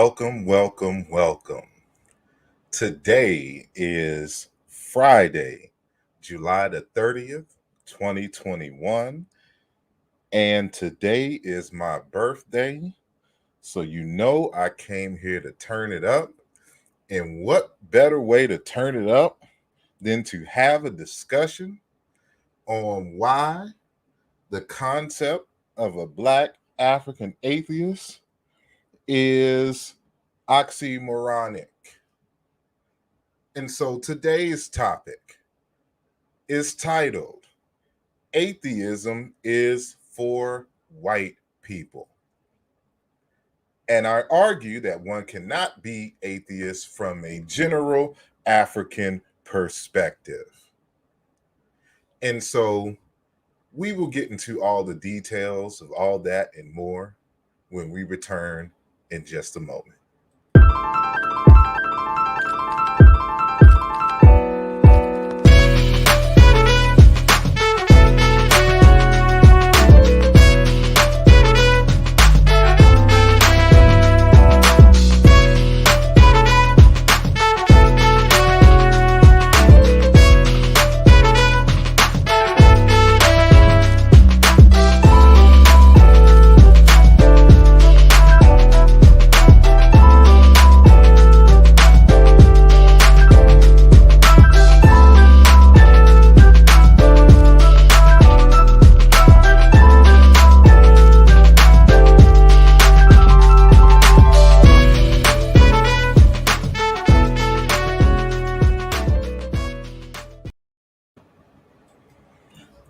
Welcome, welcome, welcome. Today is Friday, July the 30th, 2021, and today is my birthday. So, I came here to turn it up. And what better way to turn it up than to have a discussion on why the concept of a Black African atheist is oxymoronic. And so today's topic is titled Atheism is for White People. And I argue that one cannot be atheist from a general African perspective. And so we will get into all the details of all that and more when we return in just a moment.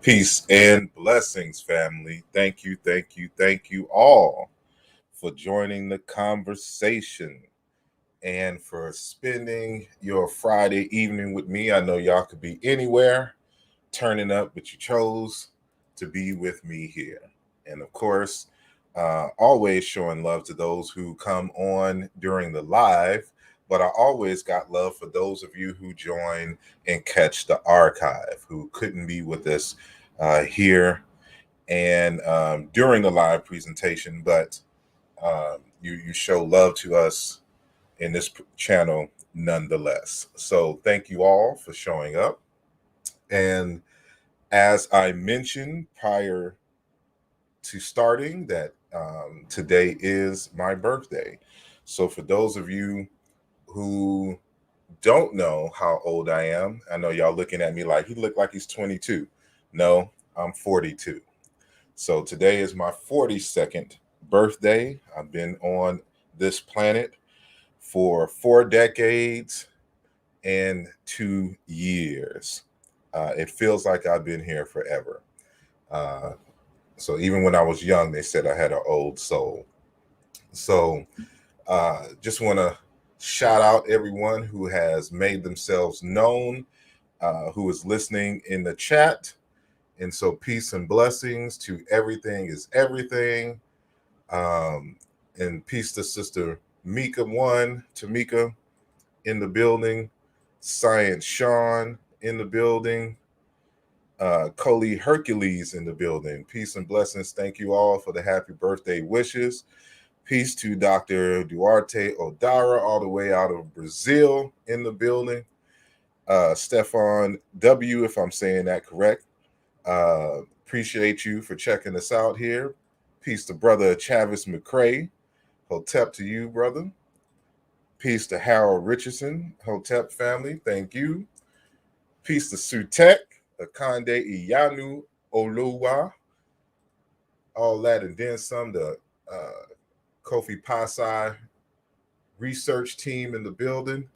Peace and blessings, family. Thank you all for joining the conversation and for spending your Friday evening with me. I know y'all could be anywhere turning up, but you chose to be with me here. And of course, always showing love to those who come on during the live, but I always got love for those of you who join and catch the archive, who couldn't be with us here and during the live presentation, but you show love to us in this channel nonetheless. So thank you all for showing up. And as I mentioned prior to starting, that today is my birthday. So for those of you who don't know how old I am, I know y'all looking at me like he looked like he's 22. No, I'm 42. So today is my 42nd birthday. I've been on this planet for 4 decades and 2 years. It feels like I've been here forever. So even when I was young, they said I had an old soul. So just want to shout out everyone who has made themselves known, who is listening in the chat. And so peace and blessings to Everything is Everything. And peace to Sister Tamika in the building. Science Sean in the building. Coley Hercules in the building. Peace and blessings. Thank you all for the happy birthday wishes. Peace to Dr. Duarte Odara all the way out of Brazil in the building. Stefan W, if I'm saying that correct. Appreciate you for checking us out here. Peace to Brother Chavis McCrae. Hotep to you, brother. Peace to Harold Richardson. Hotep family, thank you. Peace to Sutek, Akande Iyanu Oluwa. All that and then some. The Kofi Pasai research team in the building.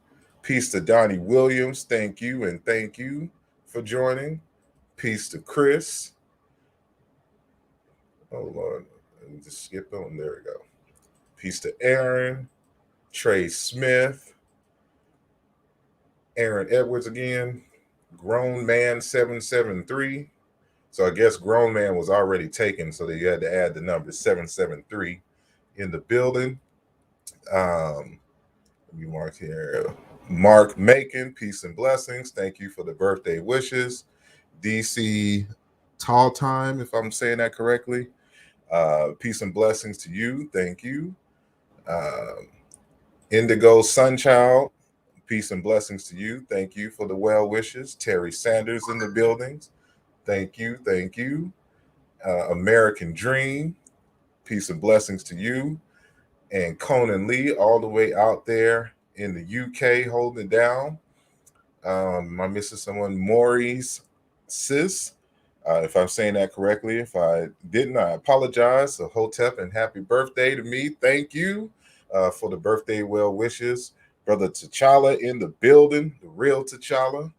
Peace to Donnie Williams. Thank you and thank you for joining. Peace to Chris. Hold on. Let me just skip on. There we go. Peace to Aaron. Trey Smith. Aaron Edwards again. Grown Man 773. So I guess Grown Man was already taken, so that you had to add the number 773 in the building. Let me mark here. Mark Macon, peace and blessings. Thank you for the birthday wishes. DC Tall Time, if I'm saying that correctly. Peace and blessings to you. Thank you. Indigo Sunchild, peace and blessings to you. Thank you for the well wishes. Terry Sanders in the buildings. Thank you. Thank you. American Dream, peace and blessings to you. And Conan Lee, all the way out there in the UK, holding it down. Am I missing someone? Maurice Sis, if I'm saying that correctly. If I didn't, I apologize. So Hotep and happy birthday to me. Thank you for the birthday well wishes. Brother T'Challa in the building, the real T'Challa.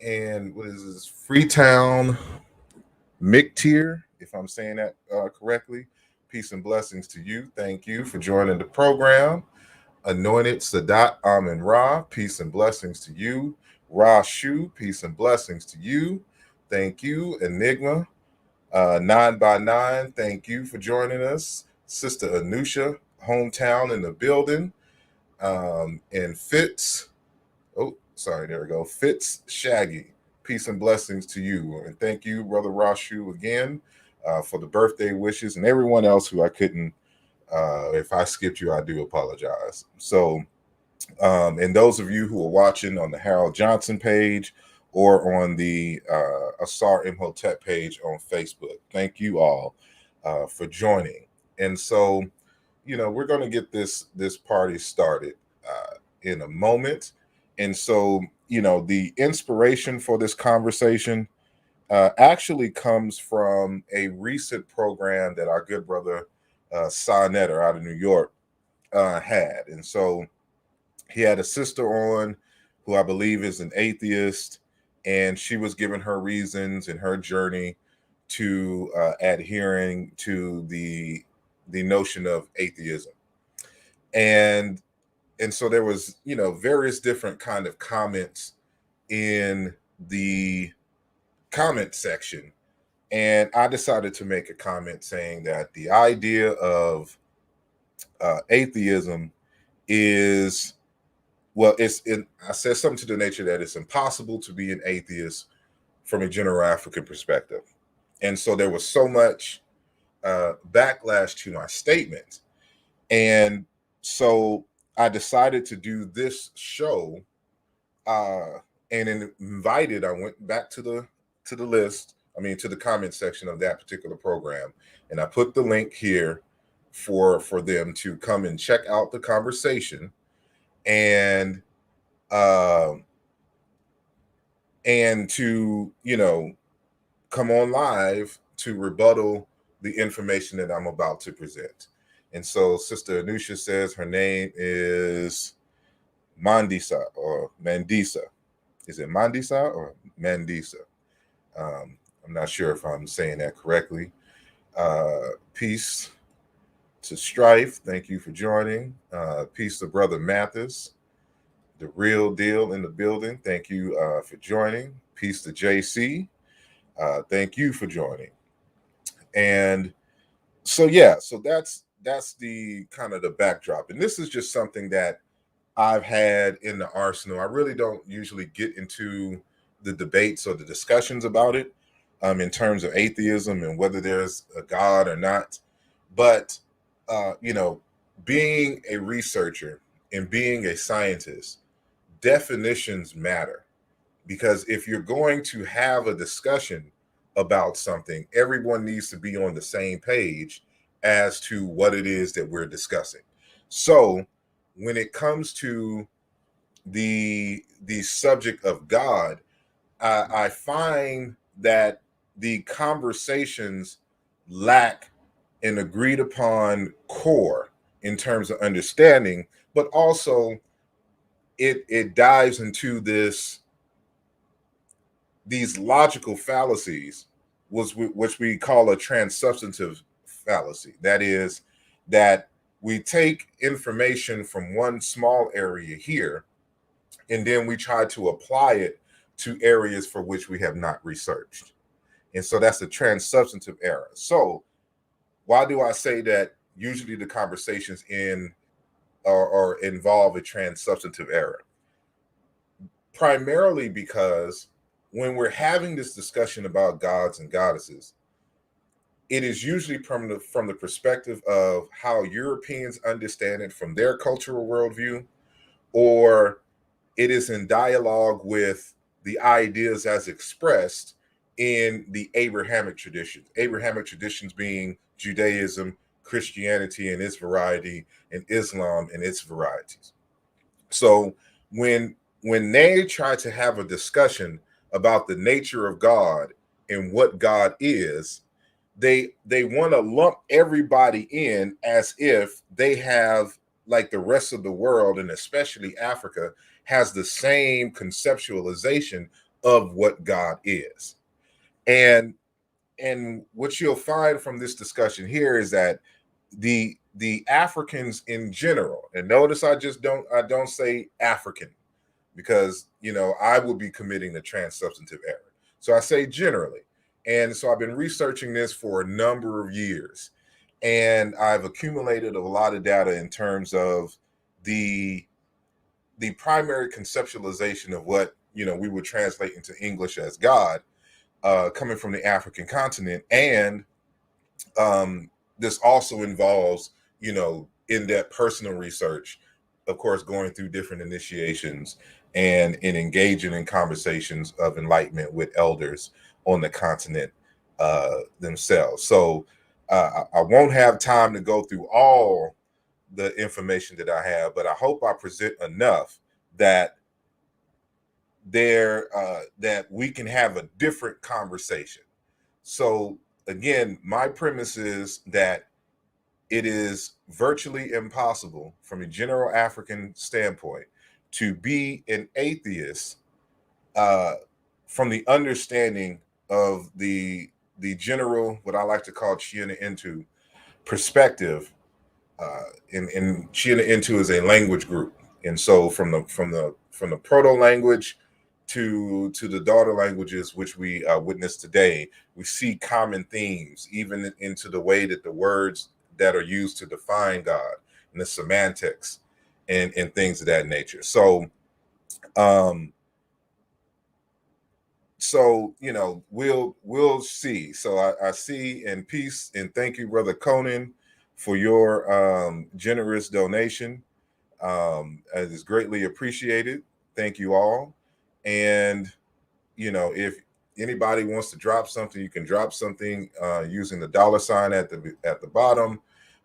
And what is this? Freetown Mictier, if I'm saying that correctly. Peace and blessings to you. Thank you for joining the program. Anointed Sadat Amin Ra, peace and blessings to you. Ra Shu, peace and blessings to you. Thank you. Enigma, 9x9, thank you for joining us. Sister Anusha, hometown in the building. And Fitz, oh, sorry, there we go. Fitz Shaggy, peace and blessings to you. And thank you, Brother Rashu, again for the birthday wishes and everyone else who I couldn't. If I skipped you, I do apologize. So, and those of you who are watching on the Harold Johnson page or on the asarimhotep page on Facebook, thank you all for joining. And so, we're going to get this party started in a moment. And so, the inspiration for this conversation actually comes from a recent program that our good brother Sa Netter out of New York had. And so he had a sister on who I believe is an atheist, and she was giving her reasons and her journey to adhering to the notion of atheism. And so there was various different kind of comments in the comment section, and I decided to make a comment saying that the idea of atheism is, well, I said something to the nature that it's impossible to be an atheist from a general African perspective. And so there was so much backlash to my statement. And so I decided to do this show and I went back to the list, to the comment section of that particular program. And I put the link here for them to come and check out the conversation and to come on live to rebuttal the information that I'm about to present. And so Sister Anusha says her name is Mandisa or Mandisa. Is it Mandisa or Mandisa? I'm not sure if I'm saying that correctly. Peace to Strife. Thank you for joining. Peace to Brother Mathis. The real deal in the building. Thank you for joining. Peace to JC. Thank you for joining. And so that's the kind of the backdrop. And this is just something that I've had in the arsenal. I really don't usually get into the debates or the discussions about it in terms of atheism and whether there's a God or not. But being a researcher and being a scientist, definitions matter, because if you're going to have a discussion about something, everyone needs to be on the same page as to what it is that we're discussing. So when it comes to the subject of God, I find that the conversations lack an agreed upon core in terms of understanding, but also it dives into these logical fallacies, which we call a transsubstantive fallacy. That is, that we take information from one small area here, and then we try to apply it to areas for which we have not researched. And so that's a transsubstantive error. So why do I say that usually the conversations or involve a transsubstantive error? Primarily because when we're having this discussion about gods and goddesses, it is usually from the perspective of how Europeans understand it from their cultural worldview, or it is in dialogue with the ideas as expressed in the Abrahamic traditions. Abrahamic traditions being Judaism, Christianity and its variety, and Islam and its varieties. So when they try to have a discussion about the nature of God and what God is, they want to lump everybody in as if they have, like the rest of the world and especially Africa has the same conceptualization of what God is. And what you'll find from this discussion here is that the Africans in general, and notice I don't say African, because I would be committing the transsubstantive error. So I say generally. And so I've been researching this for a number of years, and I've accumulated a lot of data in terms of the primary conceptualization of what we would translate into English as God, coming from the African continent. And this also involves in-depth personal research, of course, going through different initiations and in engaging in conversations of enlightenment with elders on the continent themselves. So I won't have time to go through all the information that I have, but I hope I present enough that that we can have a different conversation. So again, my premise is that it is virtually impossible from a general African standpoint to be an atheist from the understanding of the general, what I like to call Chiana Intu perspective. And Chiana Intu is a language group, and so from the proto language to the daughter languages, which we witness today, we see common themes, even into the way that the words that are used to define God and the semantics and things of that nature. So, we'll see. So I see, in peace, and thank you, Brother Conan, for your generous donation. It is greatly appreciated. Thank you all. And if anybody wants to drop something, you can drop something using the $ at the bottom,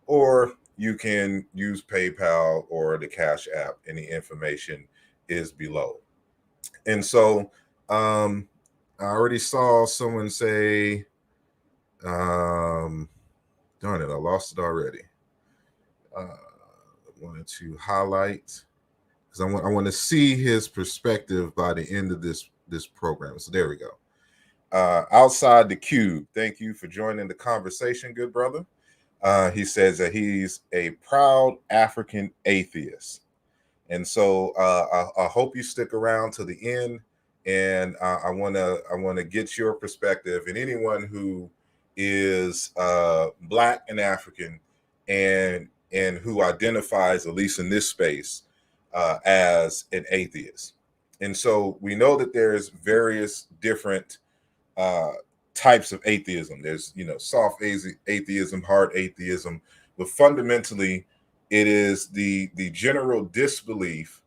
or you can use PayPal or the Cash App, and the information is below. And so I already saw someone say, darn it, I lost it already. I wanted to highlight, because I want to see his perspective by the end of this program. So there we go. Outside the cube, thank you for joining the conversation, good brother. He says that he's a proud African atheist. And so I hope you stick around to the end. And I want to get your perspective, and anyone who is Black and African and who identifies, at least in this space, as an atheist. And so we know that there's various different types of atheism. There's soft atheism, hard atheism, but fundamentally it is the general disbelief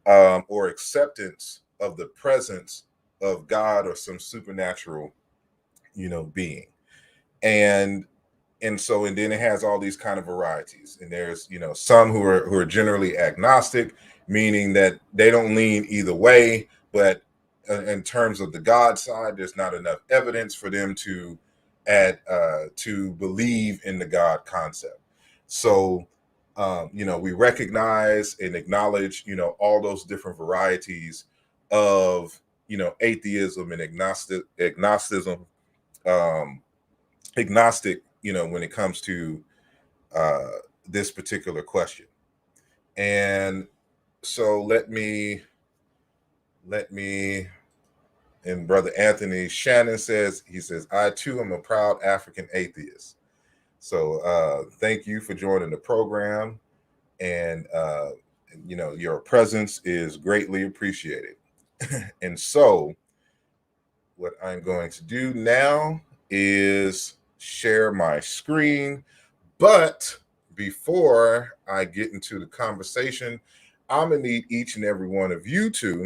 or acceptance of the presence of God or some supernatural being. And so then it has all these kind of varieties. And there's some who are generally agnostic, meaning that they don't lean either way, but in terms of the God side, there's not enough evidence for them to believe in the God concept. So we recognize and acknowledge all those different varieties of atheism and agnosticism, agnostic when it comes to this particular question. And so let me and Brother Anthony Shannon says, I too am a proud African atheist. So thank you for joining the program, and your presence is greatly appreciated. And so what I'm going to do now is share my screen. But before I get into the conversation, I'm going to need each and every one of you to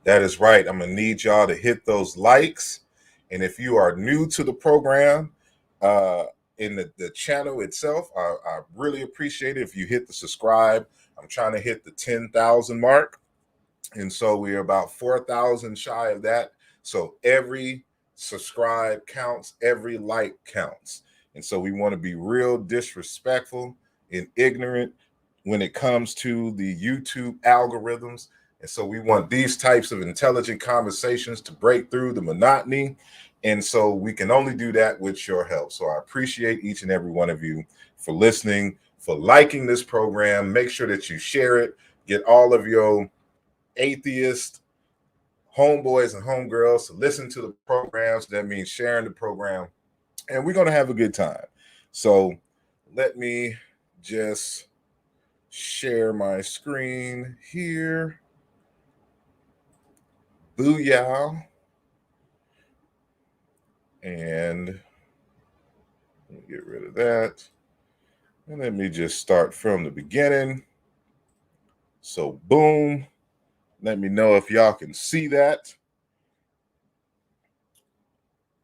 That is right. I'm going to need y'all to hit those likes. And if you are new to the program, in the channel itself, I really appreciate it if you hit the subscribe. I'm trying to hit the 10,000 mark. And so we're about 4,000 shy of that. So every subscribe counts, every like counts. And so we want to be real disrespectful and ignorant when it comes to the YouTube algorithms. And so we want these types of intelligent conversations to break through the monotony. And so we can only do that with your help. So I appreciate each and every one of you for listening, for liking this program. Make sure that you share it. Get all of your atheist homeboys and homegirls to listen to the programs. That means sharing the program. And we're going to have a good time. So let me just share my screen here. Booyah. And get rid of that. And let me just start from the beginning. So boom. Let me know if y'all can see that.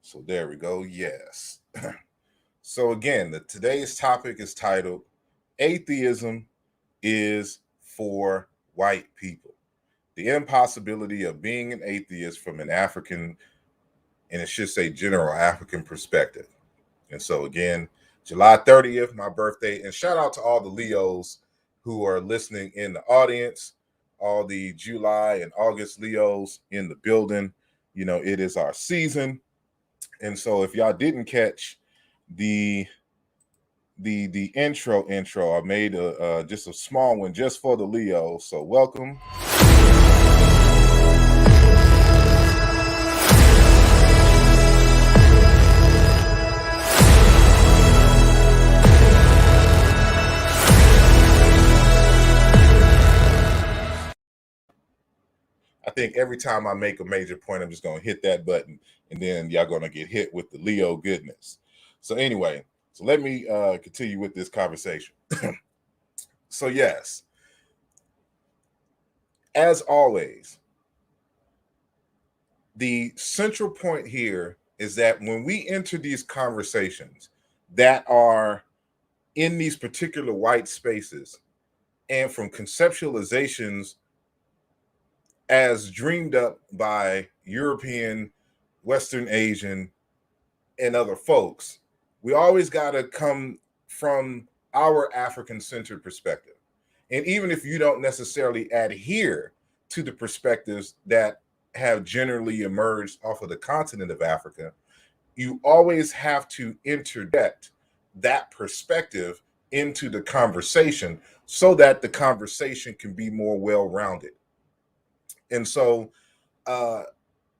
So there we go. Yes. So again, today's topic is titled Atheism is for White People. The impossibility of being an atheist from an African, and it should say general African perspective. And so again, July 30th, my birthday, and shout out to all the Leos who are listening in the audience, all the July and August Leos in the building. You know, it is our season. And so if y'all didn't catch the intro, I made just a small one just for the Leo. So welcome. I think every time I make a major point, I'm just going to hit that button, and then y'all going to get hit with the Leo goodness. So anyway, so let me continue with this conversation. So yes, as always, the central point here is that when we enter these conversations that are in these particular white spaces and from conceptualizations as dreamed up by European, Western Asian, and other folks, we always got to come from our African-centered perspective. And even if you don't necessarily adhere to the perspectives that have generally emerged off of the continent of Africa, you always have to interject that perspective into the conversation so that the conversation can be more well-rounded. And so,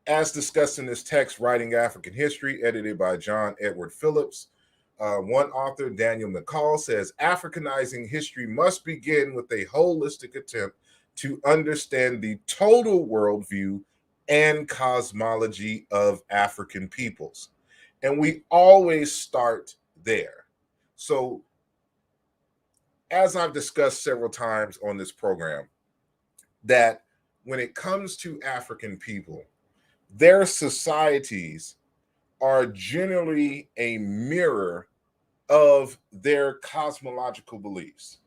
as discussed in this text, Writing African History, edited by John Edward Phillips, one author, Daniel McCall, says, Africanizing history must begin with a holistic attempt to understand the total worldview and cosmology of African peoples. And we always start there. So, as I've discussed several times on this program, that when it comes to African people, their societies are generally a mirror of their cosmological beliefs.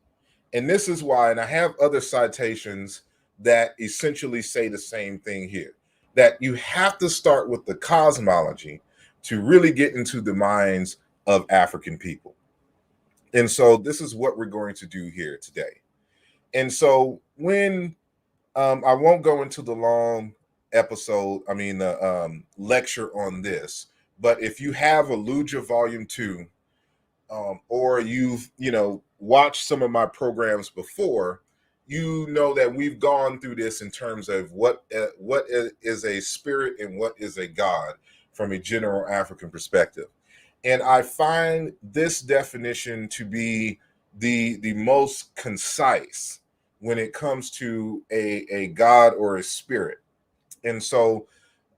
And this is why, and I have other citations that essentially say the same thing here, that you have to start with the cosmology to really get into the minds of African people. And so this is what we're going to do here today. And so when I won't go into the long lecture on this, but if you have Aluja Volume 2, or you've, watched some of my programs before, you know that we've gone through this in terms of what is a spirit and what is a God from a general African perspective. And I find this definition to be the most concise when it comes to a God or a spirit. And so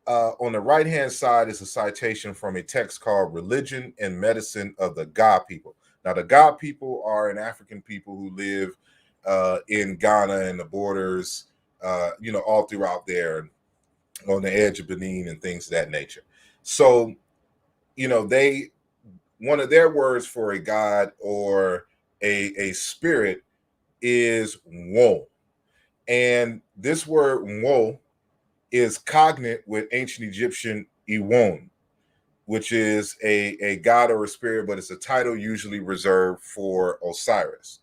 on the right hand side is a citation from a text called Religion and Medicine of the God People. Now, the God people are an African people who live in Ghana and the borders, all throughout there on the edge of Benin and things of that nature. So, one of their words for a God or a spirit is wo. And this word wo is cognate with ancient Egyptian Iwon, which is a god or a spirit, but it's a title usually reserved for Osiris.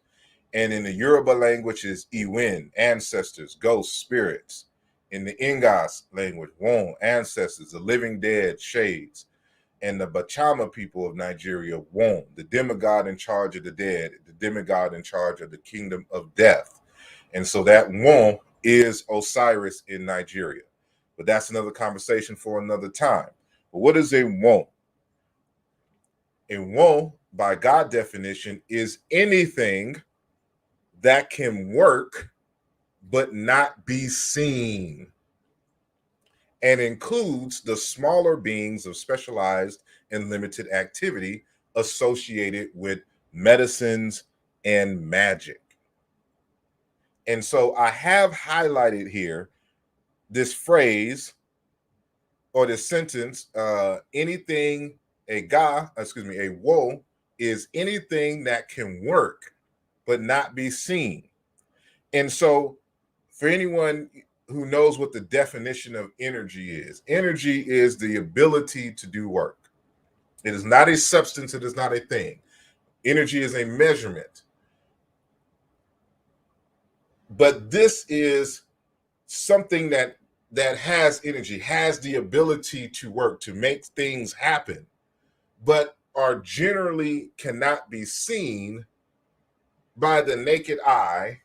And in the Yoruba language is Iwin, ancestors, ghosts, spirits. In the Ingas language, Won, ancestors, the living dead, shades. And the Bachama people of Nigeria, Won, the demigod in charge of the dead, the demigod in charge of the kingdom of death. And so that Won is Osiris in Nigeria. But that's another conversation for another time. But what is a Won? A Won, by God definition, is anything that can work but not be seen, and includes the smaller beings of specialized and limited activity associated with medicines and magic. And so I have highlighted here this phrase or this sentence, anything, a wo is anything that can work but not be seen. And so for anyone who knows what the definition of energy is the ability to do work. It is not a substance, it is not a thing. Energy is a measurement. But this is something that has energy, has the ability to work, to make things happen, but are generally cannot be seen by the naked eye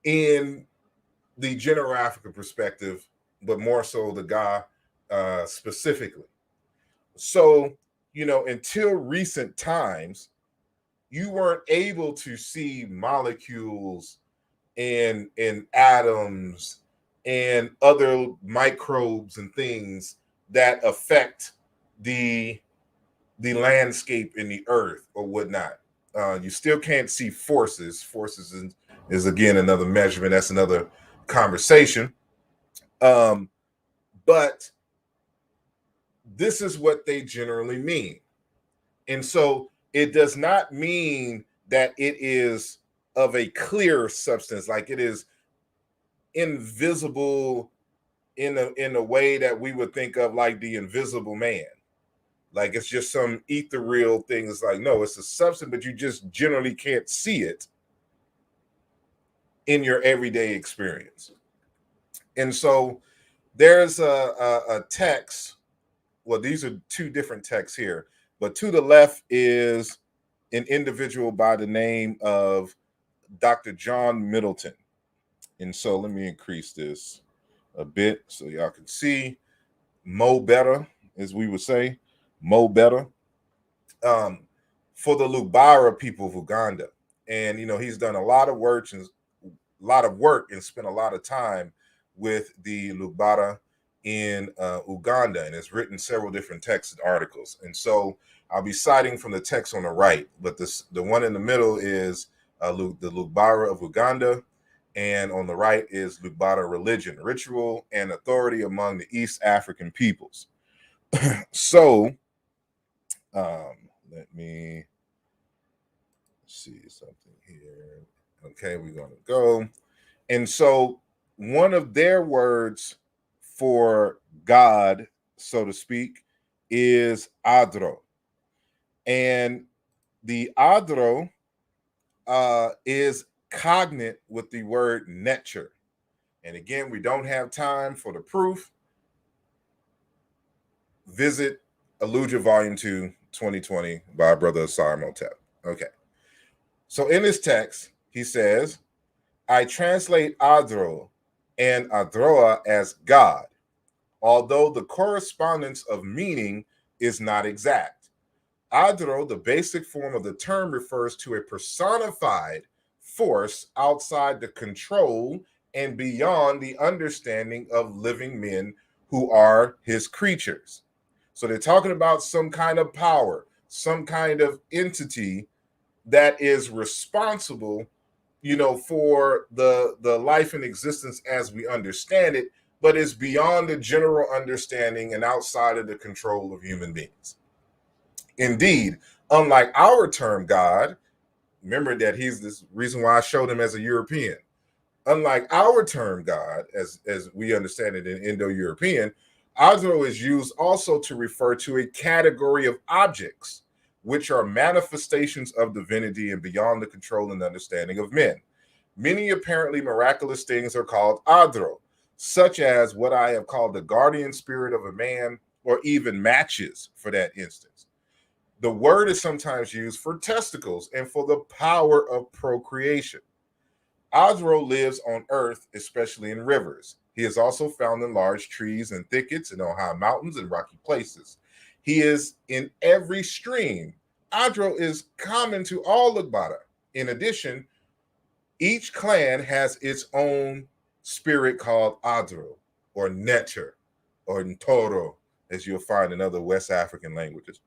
in the general African perspective, but more so the God specifically. So, until recent times, you weren't able to see molecules and atoms and other microbes and things that affect the landscape in the earth or whatnot. You still can't see forces. Forces is again another measurement. That's another conversation. But this is what they generally mean. And so it does not mean that it is of a clear substance, like it is invisible in a way that we would think of like the Invisible Man. Like it's just some ethereal thing. It's like, no, it's a substance, but you just generally can't see it in your everyday experience. And so there's a text. Well, these are two different texts here, but to the left is an individual by the name of Dr. John Middleton. And so let me increase this a bit so y'all can see. Mo better, as we would say, Mo better. For the Lugbara people of Uganda. And he's done a lot of work and spent a lot of time with the Lugbara in Uganda, and has written several different texts and articles. And so I'll be citing from the text on the right, but the one in the middle is the Lugbara of Uganda, and on the right is Lugbara religion, ritual, and authority among the East African peoples. So let me see something here. Okay, we're going to go. And so one of their words for God, so to speak, is Adro. And the Adro is cognate with the word nature. And again, we don't have time for the proof. Visit Alluja Volume 2, 2020 by Brother Asarimhotep. Okay. So in this text, he says, I translate Adro and Adroa as God, although the correspondence of meaning is not exact. Adro, the basic form of the term, refers to a personified force outside the control and beyond the understanding of living men who are his creatures. So they're talking about some kind of power, some kind of entity that is responsible, for the life and existence as we understand it, but is beyond the general understanding and outside of the control of human beings. Indeed, unlike our term God, remember that he's this reason why I showed him as a European. Unlike our term God, as we understand it in Indo-European, Adro is used also to refer to a category of objects, which are manifestations of divinity and beyond the control and understanding of men. Many apparently miraculous things are called Adro, such as what I have called the guardian spirit of a man, or even matches for that instance. The word is sometimes used for testicles and for the power of procreation. Adro lives on earth, especially in rivers. He is also found in large trees and thickets and on high mountains and rocky places. He is in every stream. Adro is common to all Lugbara. In addition, each clan has its own spirit called Adro or Neter or Ntoro, as you'll find in other West African languages.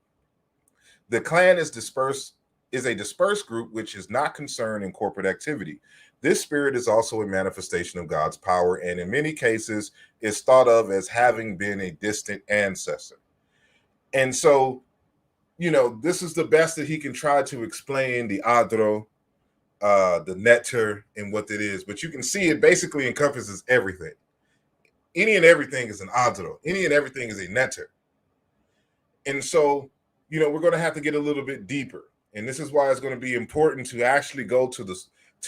The clan is a dispersed group which is not concerned in corporate activity. This spirit is also a manifestation of God's power, and in many cases is thought of as having been a distant ancestor. And so, this is the best that he can try to explain the Adro, the Neter, and what it is. But you can see it basically encompasses everything. Any and everything is an Adro. Any and everything is a Neter. And so, we're going to have to get a little bit deeper. And this is why it's going to be important to actually go to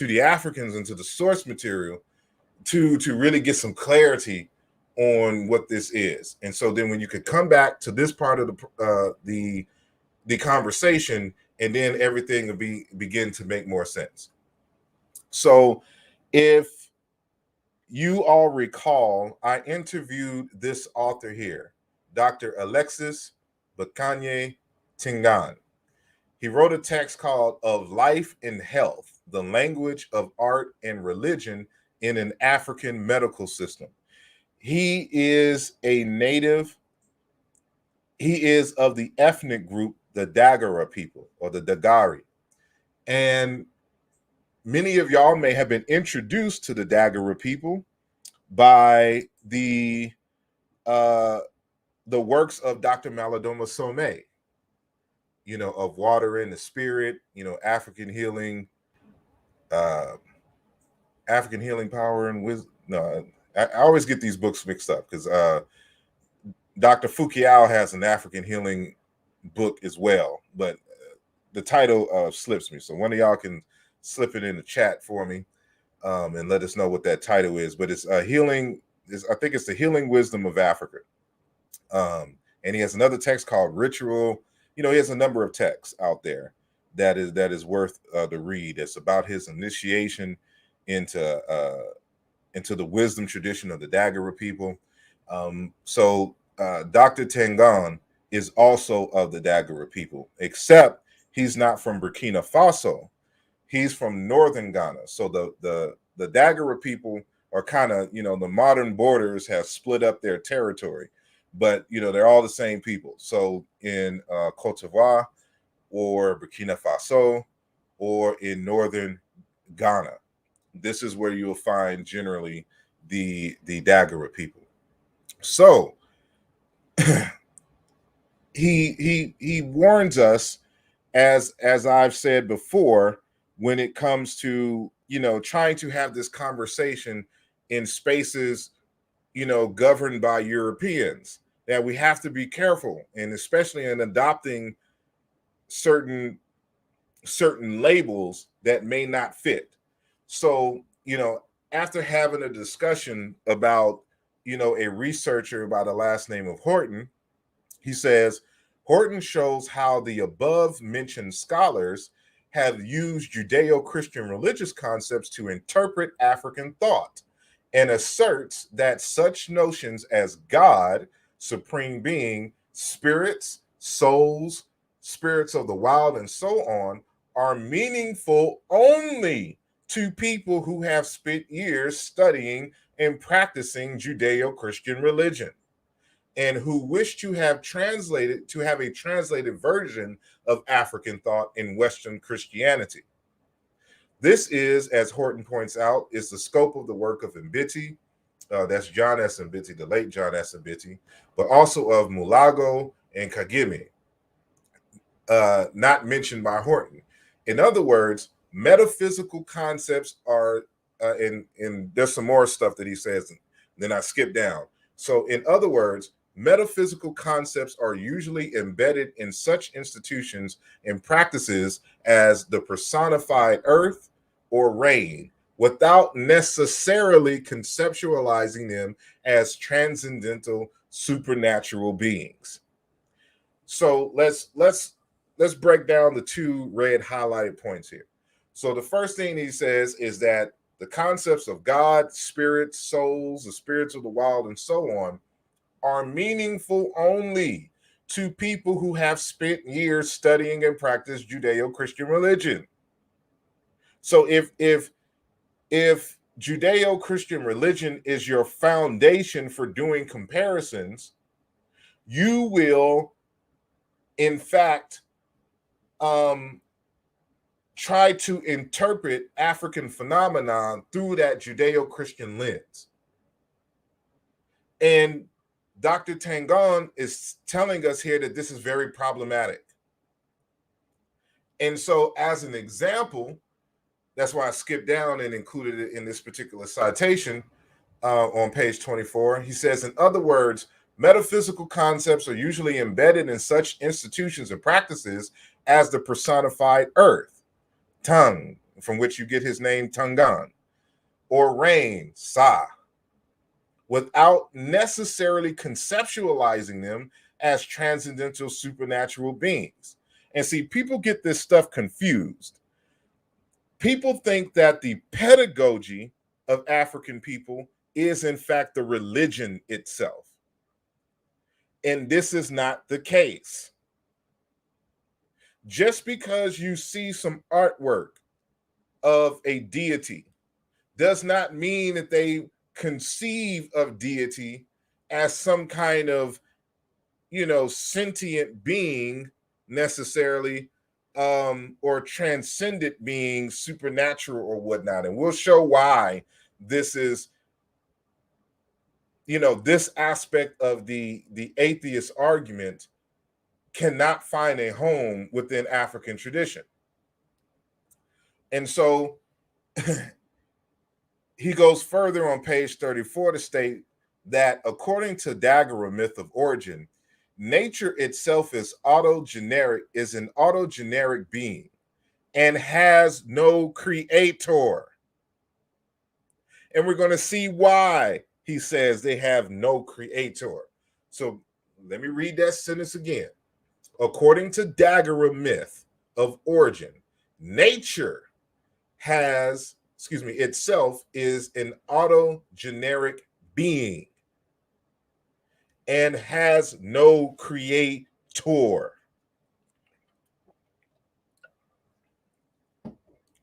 the Africans and to the source material to really get some clarity on what this is. And so then when you could come back to this part of the conversation, and then everything will begin to make more sense. So if you all recall, I interviewed this author here, Dr. Alexis Bakanye Tingan. He wrote a text called Of Life and Health, the Language of Art and Religion in an African Medical System. He is a native. He is of the ethnic group, the Dagura people, or the Dagari. And many of y'all may have been introduced to the Dagura people by the works of Dr. Malidoma Somé, of Water and the Spirit, African healing power and wisdom. No, I always get these books mixed up because Dr. Fukiao has an African healing book as well, but the title slips me. So one of y'all can slip it in the chat for me and let us know what that title is. But it's healing. I think it's the Healing Wisdom of Africa. And he has another text called Ritual. He has a number of texts out there that is worth the read. It's about his initiation into the wisdom tradition of the Dagura people. So Dr. Tengan is also of the Dagura people, except he's not from Burkina Faso. He's from northern Ghana. So the Dagura people are kind of, the modern borders have split up their territory, but they're all the same people. So in Cote d'Ivoire or Burkina Faso or in northern Ghana, this is where you'll find generally the Dagura people. So he warns us, as I've said before, when it comes to trying to have this conversation in spaces governed by Europeans, that we have to be careful, and especially in adopting certain labels that may not fit. So after having a discussion about a researcher by the last name of Horton, he says Horton shows how the above mentioned scholars have used Judeo-Christian religious concepts to interpret African thought, and asserts that such notions as God, supreme being, spirits, souls, spirits of the wild, and so on, are meaningful only to people who have spent years studying and practicing Judeo-Christian religion, and who wish to have a translated version of African thought in Western Christianity. This is, as Horton points out, is the scope of the work of Mbiti, that's John S. Mbiti, the late John S. Mbiti, but also of Mulago and Kagame, not mentioned by Horton. In other words, metaphysical concepts are, and there's some more stuff that he says, and then I skip down. So in other words, metaphysical concepts are usually embedded in such institutions and practices as the personified earth or rain, without necessarily conceptualizing them as transcendental supernatural beings. So let's break down the two red highlighted points here. So the first thing he says is that the concepts of God, spirits, souls, the spirits of the wild, and so on are meaningful only to people who have spent years studying and practiced Judeo-Christian religion. So if Judeo-Christian religion is your foundation for doing comparisons, you will, in fact, try to interpret African phenomenon through that Judeo-Christian lens. And Dr. Tangon is telling us here that this is very problematic. And so, as an example, that's why I skipped down and included it in this particular citation on page 24. He says, in other words, metaphysical concepts are usually embedded in such institutions and practices as the personified earth, tongue, from which you get his name, Tungan, or rain, Sa, without necessarily conceptualizing them as transcendental supernatural beings. And see, people get this stuff confused. People think that the pedagogy of African people is, in fact, the religion itself. And this is not the case. Just because you see some artwork of a deity does not mean that they conceive of deity as some kind of, sentient being necessarily, or transcendent being, supernatural or whatnot. And we'll show why this is, this aspect of the atheist argument cannot find a home within African tradition. And so he goes further on page 34 to state that according to Dagura myth of origin, nature itself is an autogeneric being and has no creator. And we're going to see why he says they have no creator. So let me read that sentence again. According to Dagura myth of origin, nature itself is an autogeneric being and has no creator.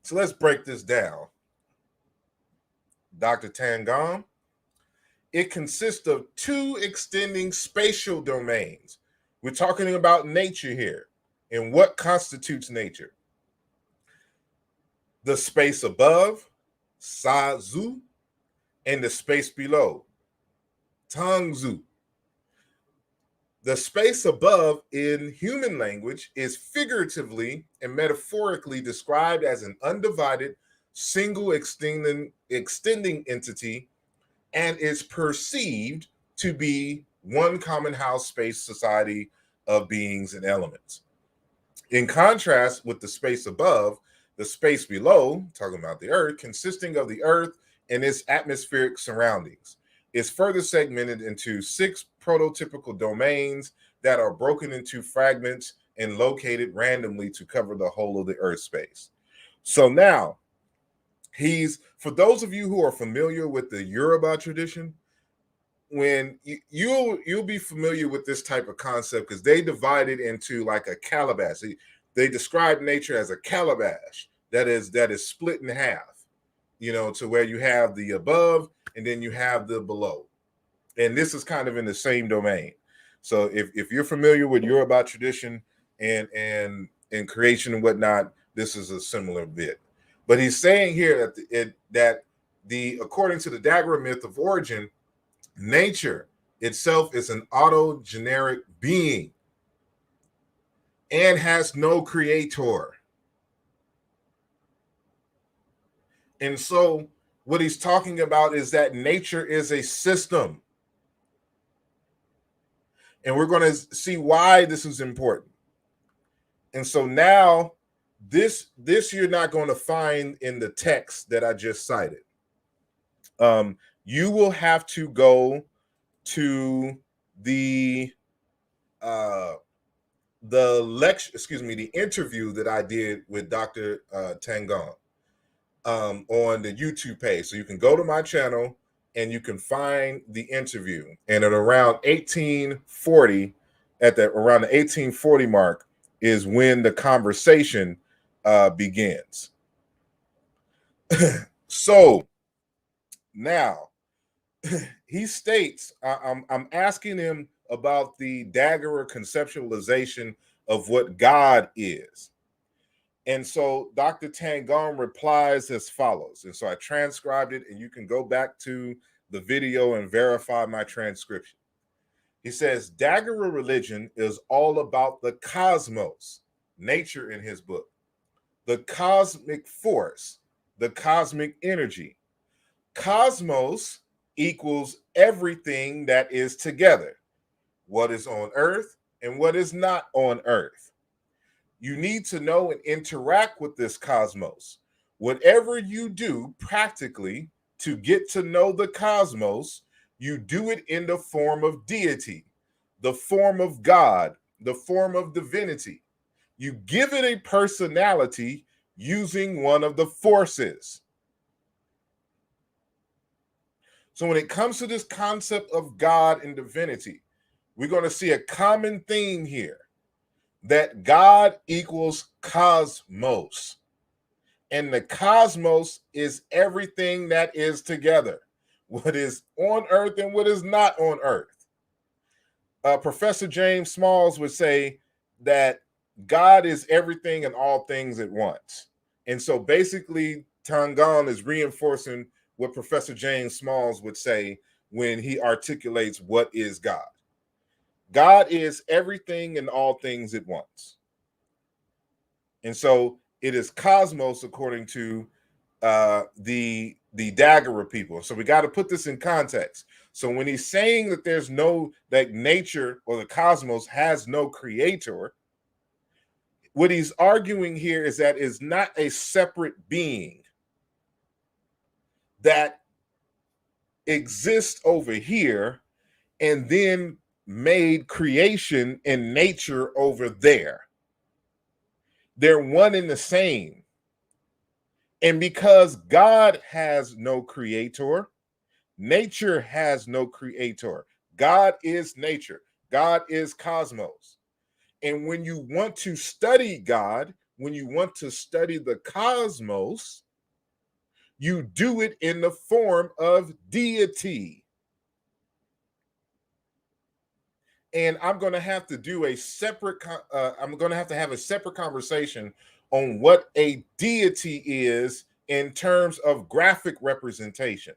So let's break this down. Dr. Tangon, it consists of two extending spatial domains. We're talking about nature here and what constitutes nature. The space above, Sa-zu, and the space below, Tang-zu. The space above in human language is figuratively and metaphorically described as an undivided, single extending entity and is perceived to be one common house space society of beings and elements. In contrast with the space above, the space below, talking about the earth, consisting of the earth and its atmospheric surroundings, is further segmented into 6 prototypical domains that are broken into fragments and located randomly to cover the whole of the earth space. So now, for those of you who are familiar with the Yoruba tradition, when you'll be familiar with this type of concept, because they divide it into like a calabash. They describe nature as a calabash that is split in half, to where you have the above and then you have the below. And this is kind of in the same domain. So if you're familiar with Yoruba tradition and creation and whatnot, this is a similar bit. But he's saying here that according to the Dagura myth of origin, nature itself is an autogeneric being and has no creator. And so what he's talking about is that nature is a system. And we're going to see why this is important. And so now this you're not going to find in the text that I just cited. You will have to go to the interview that I did with Dr. Tangon on the YouTube page. So you can go to my channel and you can find the interview. And at around 1840, around the 1840 mark is when the conversation begins. So now he states, I'm asking him about the Dagura conceptualization of what God is. And so Dr. Tangon replies as follows. And so I transcribed it, and you can go back to the video and verify my transcription. He says, Dagura religion is all about the cosmos, nature in his book, the cosmic force, the cosmic energy. Cosmos equals everything that is together, what is on earth and what is not on earth. You need to know and interact with this cosmos. Whatever you do practically to get to know the cosmos, you do it in the form of deity, the form of God, the form of divinity. You give it a personality using one of the forces. So when it comes to this concept of God and divinity, we're going to see a common theme here, that God equals cosmos. And the cosmos is everything that is together, what is on earth and what is not on earth. Professor James Smalls would say that God is everything and all things at once. And so basically, Tangon is reinforcing what Professor James Smalls would say when he articulates what is God. God is everything and all things at once. And so it is cosmos according to the Dagura people. So we got to put this in context. So when he's saying that that nature or the cosmos has no creator, what he's arguing here is that is not a separate being that exists over here and then made creation and nature over there. They're one and the same. And because God has no creator, nature has no creator. God is nature. God is cosmos. And when you want to study God, when you want to study the cosmos, you do it in the form of deity. And I'm going to have to do a separate, I'm going to have a separate conversation on what a deity is in terms of graphic representation.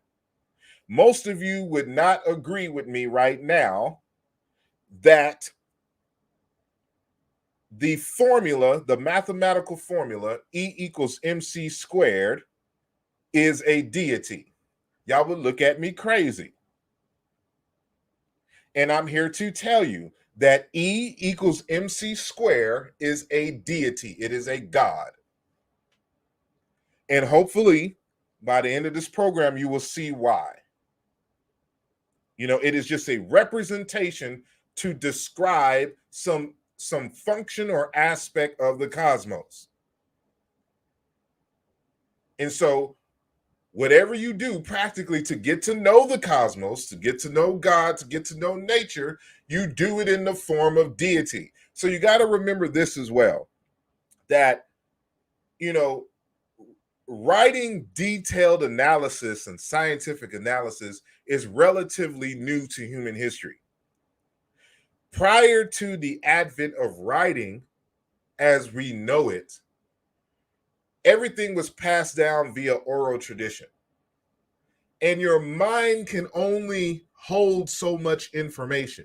Most of you would not agree with me right now that the formula, the mathematical formula, E equals MC squared, is a deity. Y'all would look at me crazy. And I'm here to tell you that E equals MC squared is a deity. It is a God. And hopefully, by the end of this program, you will see why. It is just a representation to describe some some function or aspect of the cosmos. And so whatever you do practically to get to know the cosmos, to get to know God, to get to know nature, you do it in the form of deity. So you got to remember this as well, that, you know, writing detailed analysis and scientific analysis is relatively new to human history. Prior to the advent of writing as we know it, everything was passed down via oral tradition. And your mind can only hold so much information.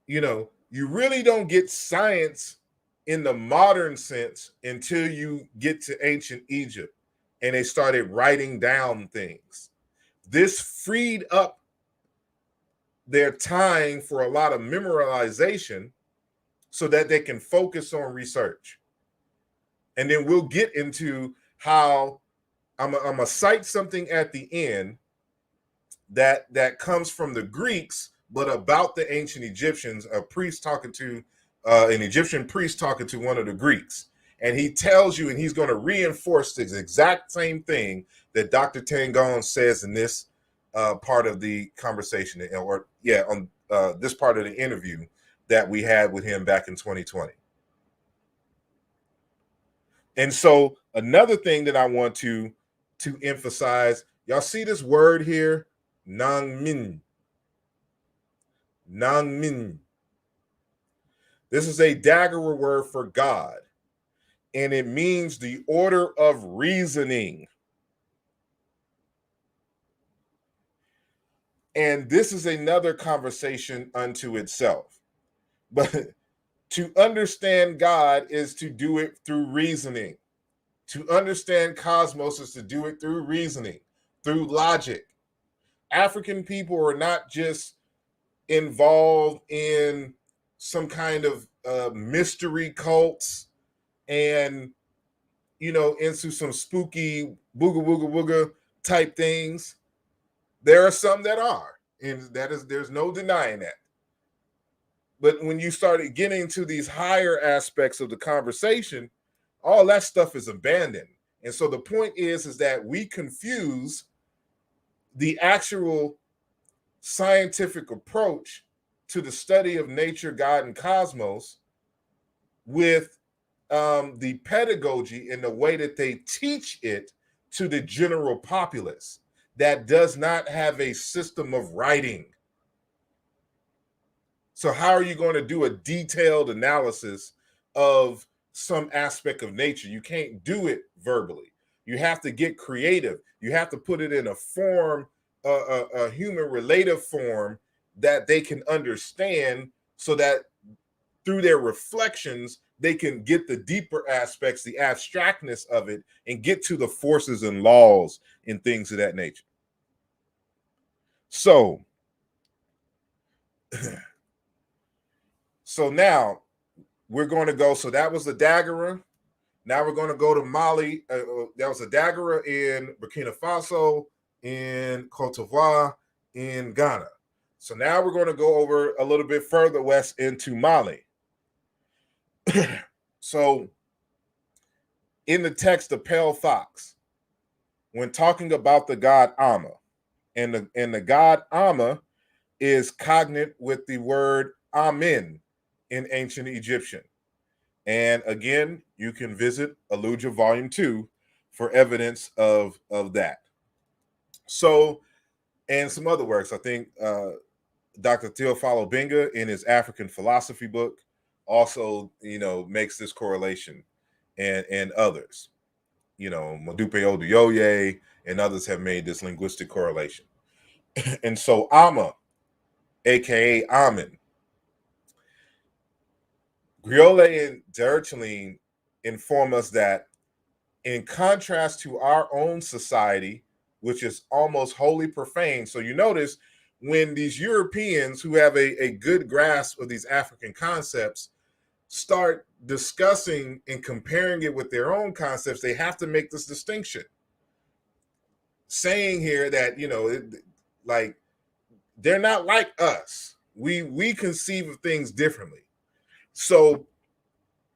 You know, you really don't get science in the modern sense until you get to ancient Egypt and they started writing down things. This freed up their time for a lot of memorization so that they can focus on research. And then we'll get into how I'm gonna cite something at the end that comes from the Greeks, but about the ancient Egyptians, a priest talking to an Egyptian priest talking to one of the Greeks. And he tells you, and he's going to reinforce the exact same thing that Dr. Tangon says in this part of the conversation, or on this part of the interview that we had with him back in 2020. And so another thing that I want to emphasize, y'all see this word here, Nangmin. Nangmin. This is a Dagura word for God, and it means the order of reasoning. And this is another conversation unto itself. But to understand God is to do it through reasoning. To understand cosmos is to do it through reasoning, through logic. African people are not just involved in some kind of mystery cults and, you know, into some spooky booga wooga wooga type things. There are some that are, and there's no denying that. But when you started getting to these higher aspects of the conversation, all that stuff is abandoned. And so the point is that we confuse the actual scientific approach to the study of nature, God, and cosmos with the pedagogy and the way that they teach it to the general populace that does not have a system of writing. So how are you going to do a detailed analysis of some aspect of nature? You can't do it verbally. You have to get creative. You have to put it in a form, a human relative form that they can understand, so that through their reflections, they can get the deeper aspects, the abstractness of it, and get to the forces and laws and things of that nature. So, so now we're going to go. So that was the Dagura. Now we're going to go to Mali. That was a Dagura in Burkina Faso, in Cote d'Ivoire, in Ghana. So now we're going to go over a little bit further west into Mali. So in the text of Pale Fox, when talking about the god Amma, and the god Amma is cognate with the word Amen in ancient Egyptian. And again, you can visit Aluja Volume 2 for evidence of that. So, and some other works. I think Dr. Theophilo Benga in his African philosophy book also, you know, makes this correlation, and others. You know, Modupe Oduyoye and others have made this linguistic correlation. And so Amma, aka Amen, Griole and Dercheline inform us that, in contrast to our own society, which is almost wholly profane. So you notice when these Europeans who have a good grasp of these African concepts start discussing and comparing it with their own concepts, they have to make this distinction, saying here that, you know, like, they're not like us. We conceive of things differently. So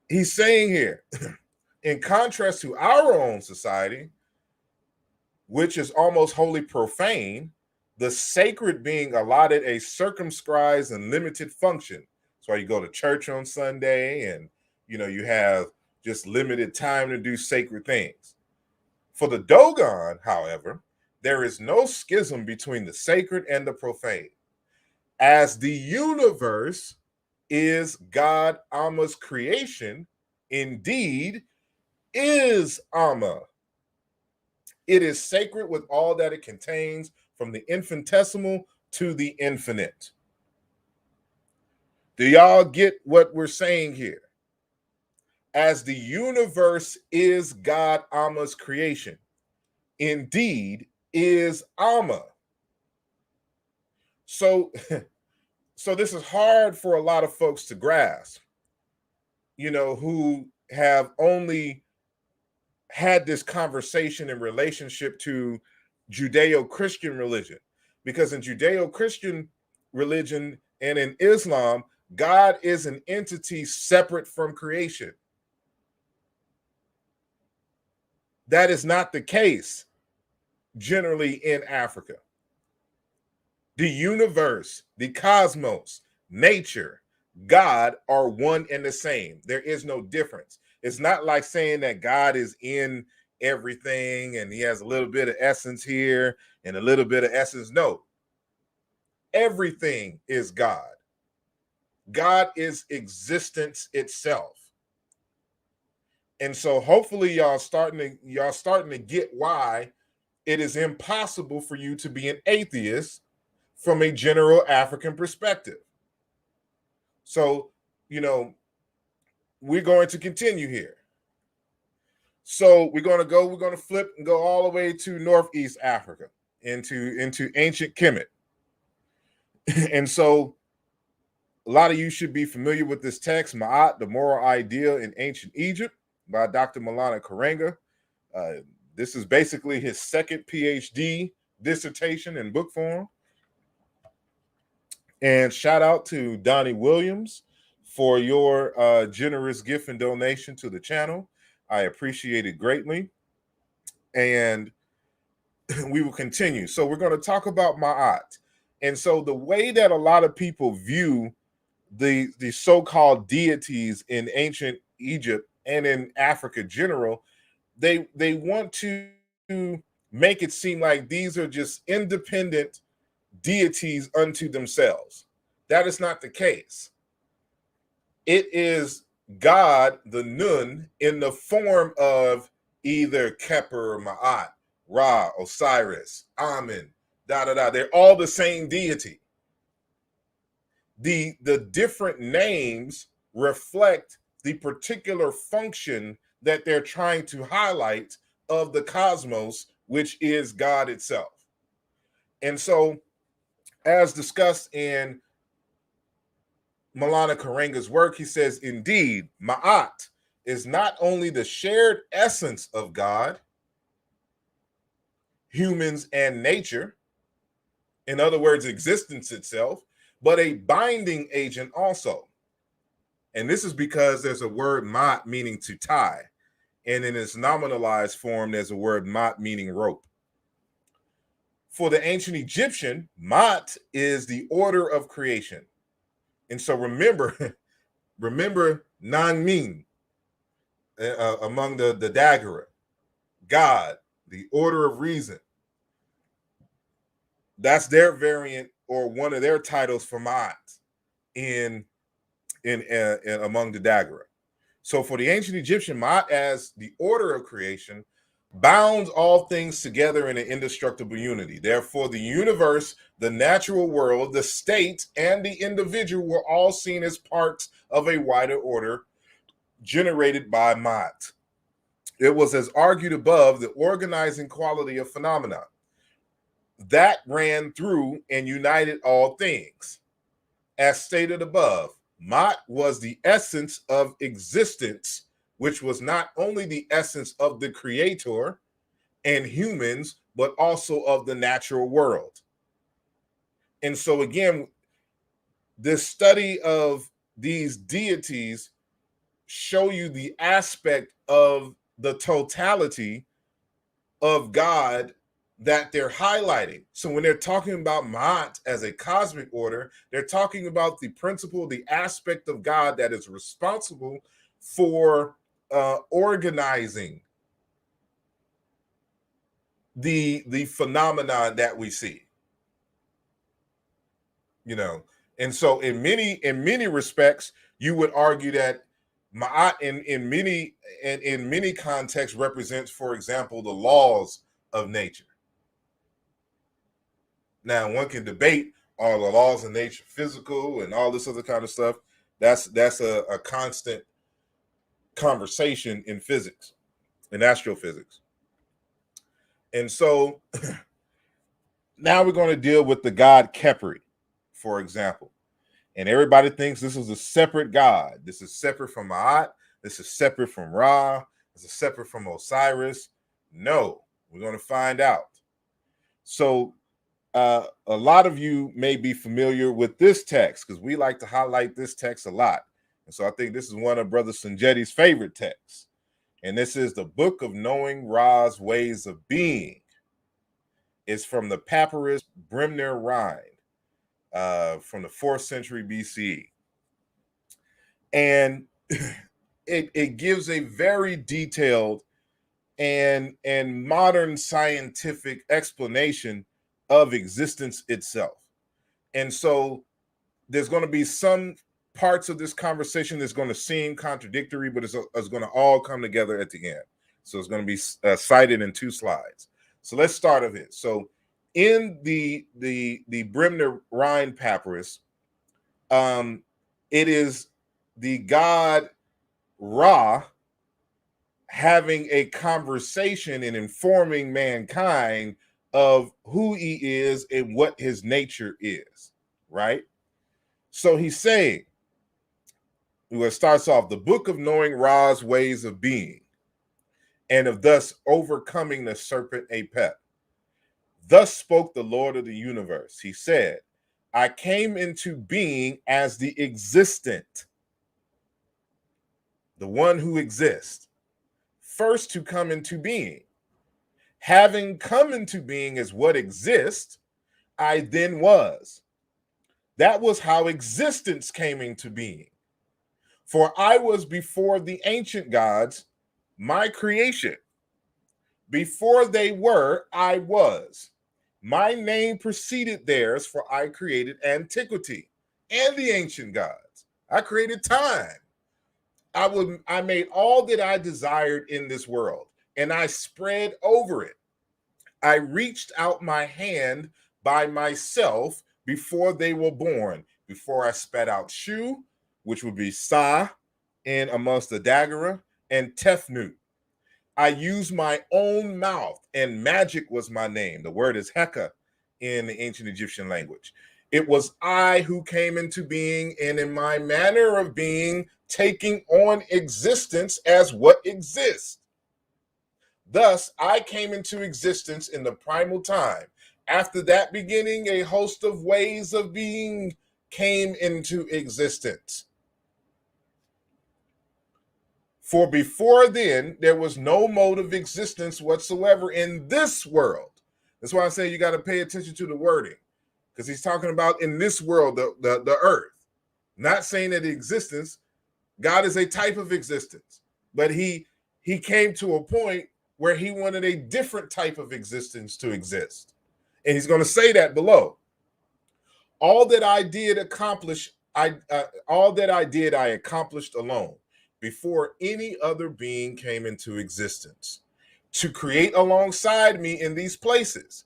he's saying here, in contrast to our own society, which is almost wholly profane, the sacred being allotted a circumscribed and limited function. That's why you go to church on Sunday and you have just limited time to do sacred things. For the Dogon, however, there is no schism between the sacred and the profane, as the universe is God Amma's creation, indeed is Amma. It is sacred with all that it contains, from the infinitesimal to the infinite. Do y'all get what we're saying here? As the universe is God Amma's creation, indeed is Amma. So this is hard for a lot of folks to grasp, who have only had this conversation in relationship to Judeo-Christian religion. Because in Judeo-Christian religion and in Islam, God is an entity separate from creation. That is not the case generally in Africa. The universe, the cosmos, nature, God are one and the same. There is no difference. It's not like saying that God is in everything and he has a little bit of essence here and a little bit of essence. No. Everything is God. God is existence itself. And so hopefully y'all starting to get why it is impossible for you to be an atheist from a general African perspective. So, we're going to continue here. So we're going to flip and go all the way to Northeast Africa into ancient Kemet. And so a lot of you should be familiar with this text, Ma'at, the Moral Ideal in Ancient Egypt, by Dr. Maulana Karenga. This is basically his second PhD dissertation in book form. And shout out to Donnie Williams for your generous gift and donation to the channel. I appreciate it greatly. And we will continue. So we're going to talk about Ma'at. And so the way that a lot of people view the so-called deities in ancient Egypt and in Africa general, they want to make it seem like these are just independent deities unto themselves. That is not the case. It is God, the Nun, in the form of either Keper or Ma'at, Ra, Osiris, Amen, They're all the same deity. The different names reflect the particular function that they're trying to highlight of the cosmos, which is God itself. And so, as discussed in Maulana Karenga's work, he says, indeed, Ma'at is not only the shared essence of God, humans, and nature, in other words, existence itself, but a binding agent also. And this is because there's a word Ma'at meaning to tie. And in its nominalized form, there's a word Ma'at meaning rope. For the ancient Egyptian, Ma'at is the order of creation. And so remember Nanmin among the Dagura, God, the order of reason. That's their variant or one of their titles for Ma'at in among the Dagura. So for the ancient Egyptian, Ma'at as the order of creation bounds all things together in an indestructible unity. Therefore, the universe, the natural world, the state, and the individual were all seen as parts of a wider order generated by Ma'at. It was, as argued above, the organizing quality of phenomena that ran through and united all things. As stated above, Ma'at was the essence of existence, which was not only the essence of the creator and humans, but also of the natural world. And so again, the study of these deities show you the aspect of the totality of God that they're highlighting. So when they're talking about Ma'at as a cosmic order, they're talking about the principle, the aspect of God that is responsible for organizing the phenomenon that we see. You know, and so in many respects, you would argue that Ma'at in many contexts represents, for example, the laws of nature. Now, one can debate are the laws of nature physical and all this other kind of stuff. That's a constant conversation in physics, in astrophysics. And so now we're going to deal with the god Khepri, for example. And everybody thinks this is a separate god. This is separate from Ma'at. This is separate from Ra. This is separate from Osiris. No, we're going to find out. So a lot of you may be familiar with this text because we like to highlight this text a lot. And so I think this is one of Brother Sanjetti's favorite texts. And this is the Book of Knowing Ra's Ways of Being. It's from the papyrus Bremner Rind from the 4th century BCE. And it gives a very detailed and modern scientific explanation of existence itself. And so there's going to be some parts of this conversation that's going to seem contradictory, but it's going to all come together at the end. So it's going to be cited in 2 slides. So let's start with it. So in the Bremner Rind papyrus, it is the god Ra having a conversation and informing mankind of who he is and what his nature is, right? So he's saying, it starts off, the Book of Knowing Ra's Ways of Being, and of thus overcoming the serpent Apep. Thus spoke the Lord of the universe. He said, I came into being as the existent, the one who exists, first to come into being. Having come into being as what exists, I then was. That was how existence came into being. For I was before the ancient gods, my creation. Before they were, I was. My name preceded theirs, for I created antiquity and the ancient gods. I created time. I made all that I desired in this world, and I spread over it. I reached out my hand by myself before they were born, before I spat out Shu, which would be Sa, in amongst the Dagura, and Tefnut. I used my own mouth, and magic was my name. The word is Heka in the ancient Egyptian language. It was I who came into being, and in my manner of being, taking on existence as what exists. Thus, I came into existence in the primal time. After that beginning, a host of ways of being came into existence. For before then, there was no mode of existence whatsoever in this world. That's why I say you got to pay attention to the wording, because he's talking about in this world, the earth. Not saying that existence, God is a type of existence, but he came to a point where he wanted a different type of existence to exist. And he's going to say that below. All that I did accomplish, I accomplished alone, before any other being came into existence, to create alongside me in these places.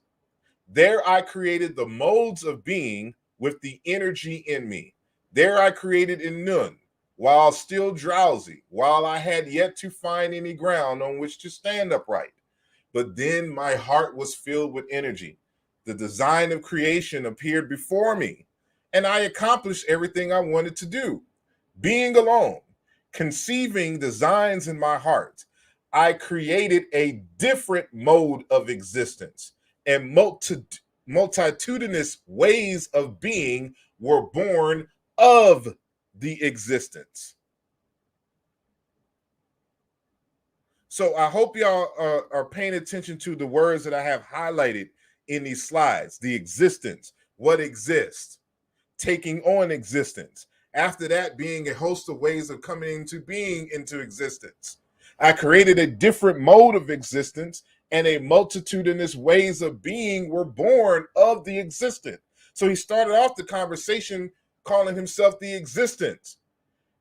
There I created the modes of being with the energy in me. There I created in Nun, while still drowsy, while I had yet to find any ground on which to stand upright. But then my heart was filled with energy. The design of creation appeared before me, and I accomplished everything I wanted to do. Being alone, conceiving designs in my heart, I created a different mode of existence, and multitudinous ways of being were born of the existence. So I hope y'all are paying attention to the words that I have highlighted in these slides. The existence, what exists, taking on existence. After that, being a host of ways of coming into being into existence. I created a different mode of existence, and a multitudinous ways of being were born of the existent. So he started off the conversation calling himself the existence.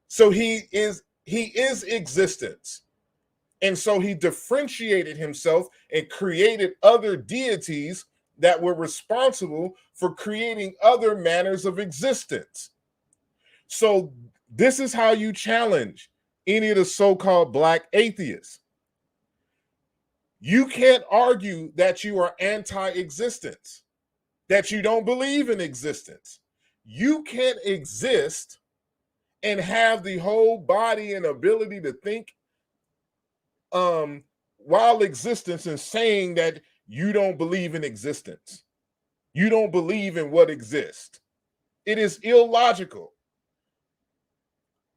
So he is existence. And so he differentiated himself and created other deities that were responsible for creating other manners of existence. So this is how you challenge any of the so-called black atheists. You can't argue that you are anti-existence, that you don't believe in existence. You can't exist and have the whole body and ability to think while existence and saying that you don't believe in existence. You don't believe in what exists. It is illogical.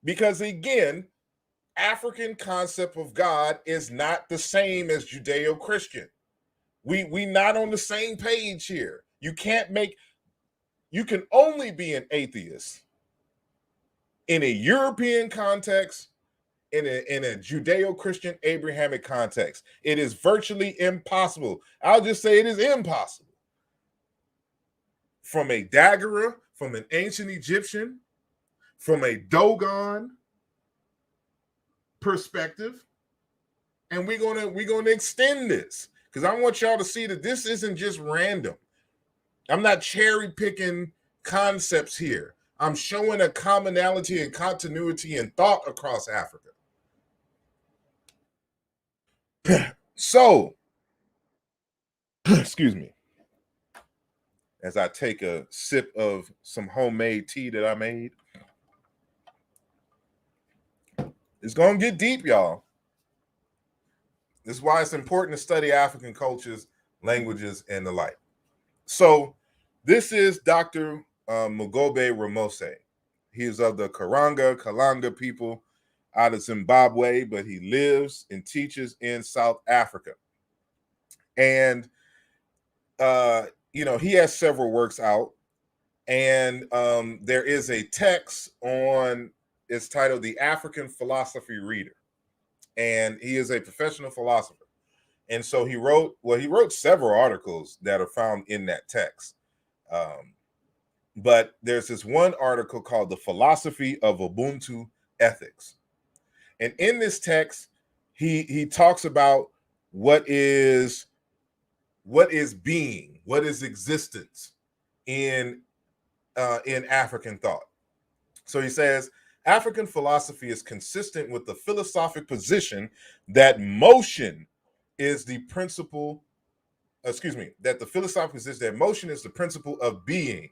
Because again, African concept of God is not the same as Judeo-Christian. We not on the same page here. You can only be an atheist in a European context, in a Judeo-Christian Abrahamic context. It is virtually impossible. I'll just say it is impossible. From a Dagura, from an ancient Egyptian, from a Dogon perspective, and we're gonna extend this because I want y'all to see that this isn't just random. I'm not cherry picking concepts here. I'm showing a commonality and continuity in thought across Africa. So, excuse me, as I take a sip of some homemade tea that I made. It's gonna get deep, y'all. This is why it's important to study African cultures, languages, and the like. So, this is Dr. Mugobe Ramose. He is of the Kalanga people out of Zimbabwe, but he lives and teaches in South Africa. And he has several works out, and there is a text on. It's titled "The African Philosophy Reader," and he is a professional philosopher. And so he wrote several articles that are found in that text. But there's this one article called "The Philosophy of Ubuntu Ethics," and in this text, he talks about what is being, what is existence in African thought. So he says, African philosophy is consistent with the philosophic position that motion is the principle, that the philosophic position that motion is the principle of being.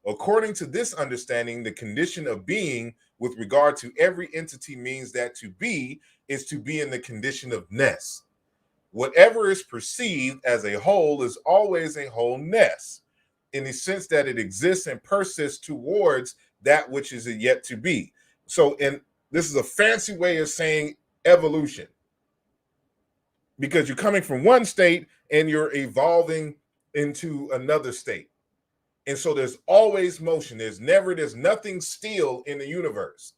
According to this understanding, the condition of being with regard to every entity means that to be is to be in the condition of ness. Whatever is perceived as a whole is always a wholeness, in the sense that it exists and persists towards that which is yet to be. So, and this is a fancy way of saying evolution, because you're coming from one state and you're evolving into another state. And so there's always motion. There's nothing still in the universe.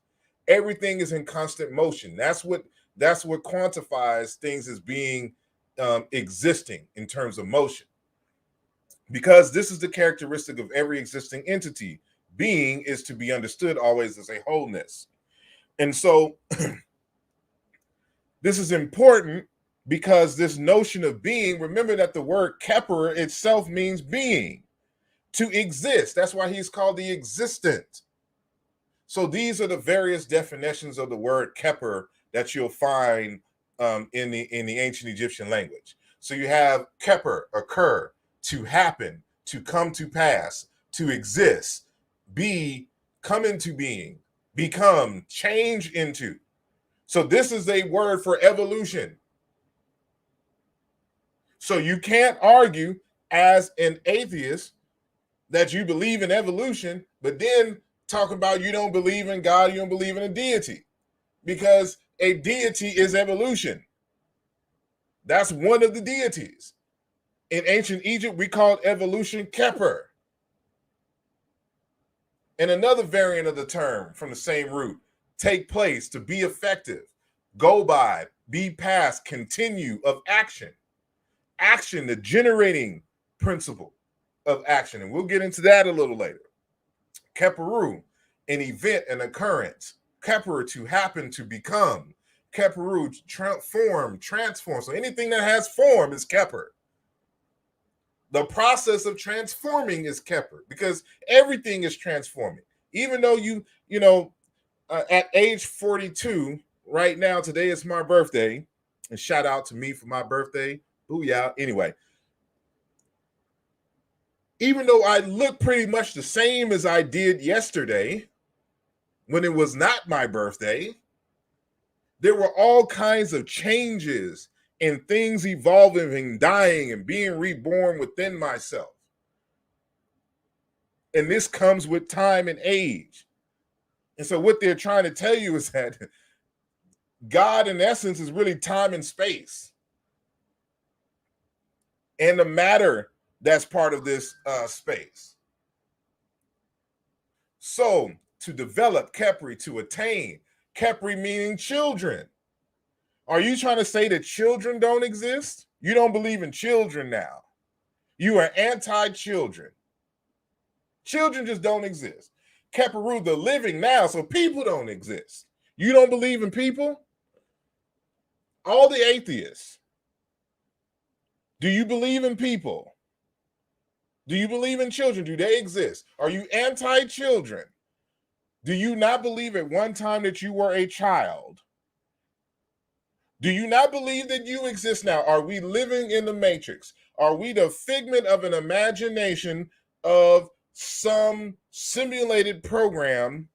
Everything is in constant motion. That's what quantifies things as being existing in terms of motion. Because this is the characteristic of every existing entity. Being is to be understood always as a wholeness. And so this is important because this notion of being, remember that the word keper itself means being, to exist. That's why he's called the existent. So these are the various definitions of the word keper that you'll find in the ancient Egyptian language. So you have keper, occur, to happen, to come to pass, to exist, be, come into being, become, change into. So this is a word for evolution. So you can't argue as an atheist that you believe in evolution, but then talking about you don't believe in God, you don't believe in a deity, because a deity is evolution. That's one of the deities. In ancient Egypt, we called evolution Keper. And another variant of the term from the same root, take place, to be effective, go by, be past, continue, of action. Action, the generating principle of action. And we'll get into that a little later. Keperu, an event, an occurrence. Keper, to happen, to become. Keperu, transform. So anything that has form is Keper. The process of transforming is Keper, because everything is transforming. Even though at age 42, right now, today is my birthday, and shout out to me for my birthday. Booyah. Anyway, even though I look pretty much the same as I did yesterday when it was not my birthday, there were all kinds of changes and things evolving and dying and being reborn within myself. And this comes with time and age. And so what they're trying to tell you is that God, in essence, is really time and space. And the matter that's part of this space. So to develop, Kepri, to attain, Kepri meaning children. Are you trying to say that children don't exist? You don't believe in children now. You are anti-children. Children just don't exist. Keperu, the living now, so people don't exist. You don't believe in people? All the atheists. Do you believe in people? Do you believe in children? Do they exist? Are you anti-children? Do you not believe at one time that you were a child? Do you not believe that you exist now? Are we living in the matrix? Are we the figment of an imagination of some simulated program,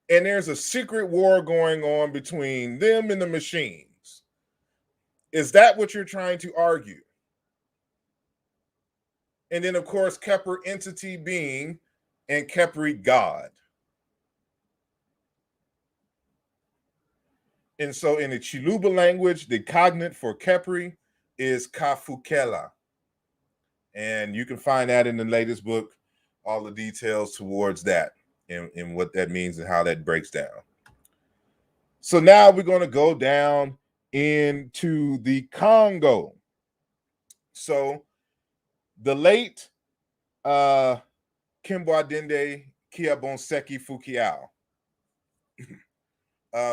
and there's a secret war going on between them and the machines? Is that what you're trying to argue? And then, of course, Keper, entity, being, and Kepri, God. And so in the Chiluba language, the cognate for Kepri is Kafukela. And you can find that in the latest book, all the details towards that and what that means and how that breaks down. So now we're going to go down into the Congo. So the late Kimbwadende Kiabonseki Fukiao,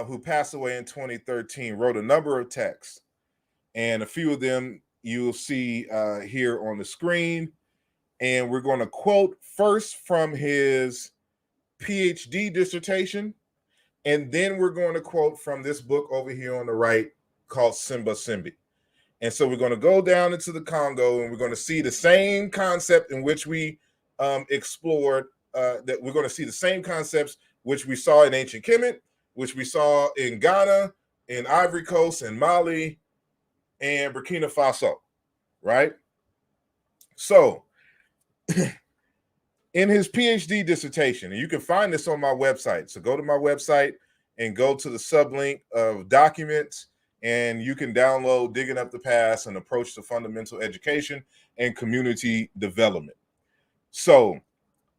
who passed away in 2013, wrote a number of texts, and a few of them you'll see here on the screen. And we're going to quote first from his PhD dissertation, and then we're going to quote from this book over here on the right called Simba Simbi. And so we're going to go down into the Congo, and we're going to see the same concept in which we explored, that we're going to see the same concepts which we saw in ancient Kemet, which we saw in Ghana, in Ivory Coast, in Mali, and Burkina Faso, right? So in his PhD dissertation, and you can find this on my website. So go to my website and go to the sublink of documents, and you can download Digging Up the Past, an approach to fundamental education and community development. So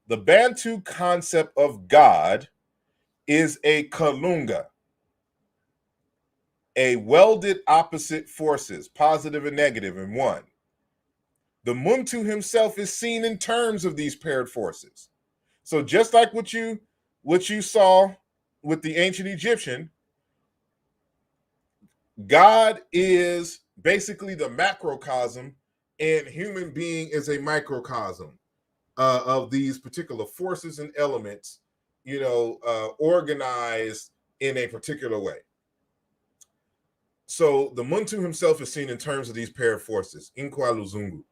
the Bantu concept of God is a Kalunga, a welded opposite forces, positive and negative in one. The Muntu himself is seen in terms of these paired forces. So just like what you saw with the ancient Egyptian, God is basically the macrocosm, and human being is a microcosm of these particular forces and elements, organized in a particular way. So the Muntu himself is seen in terms of these paired forces, Inkwa Luzungu.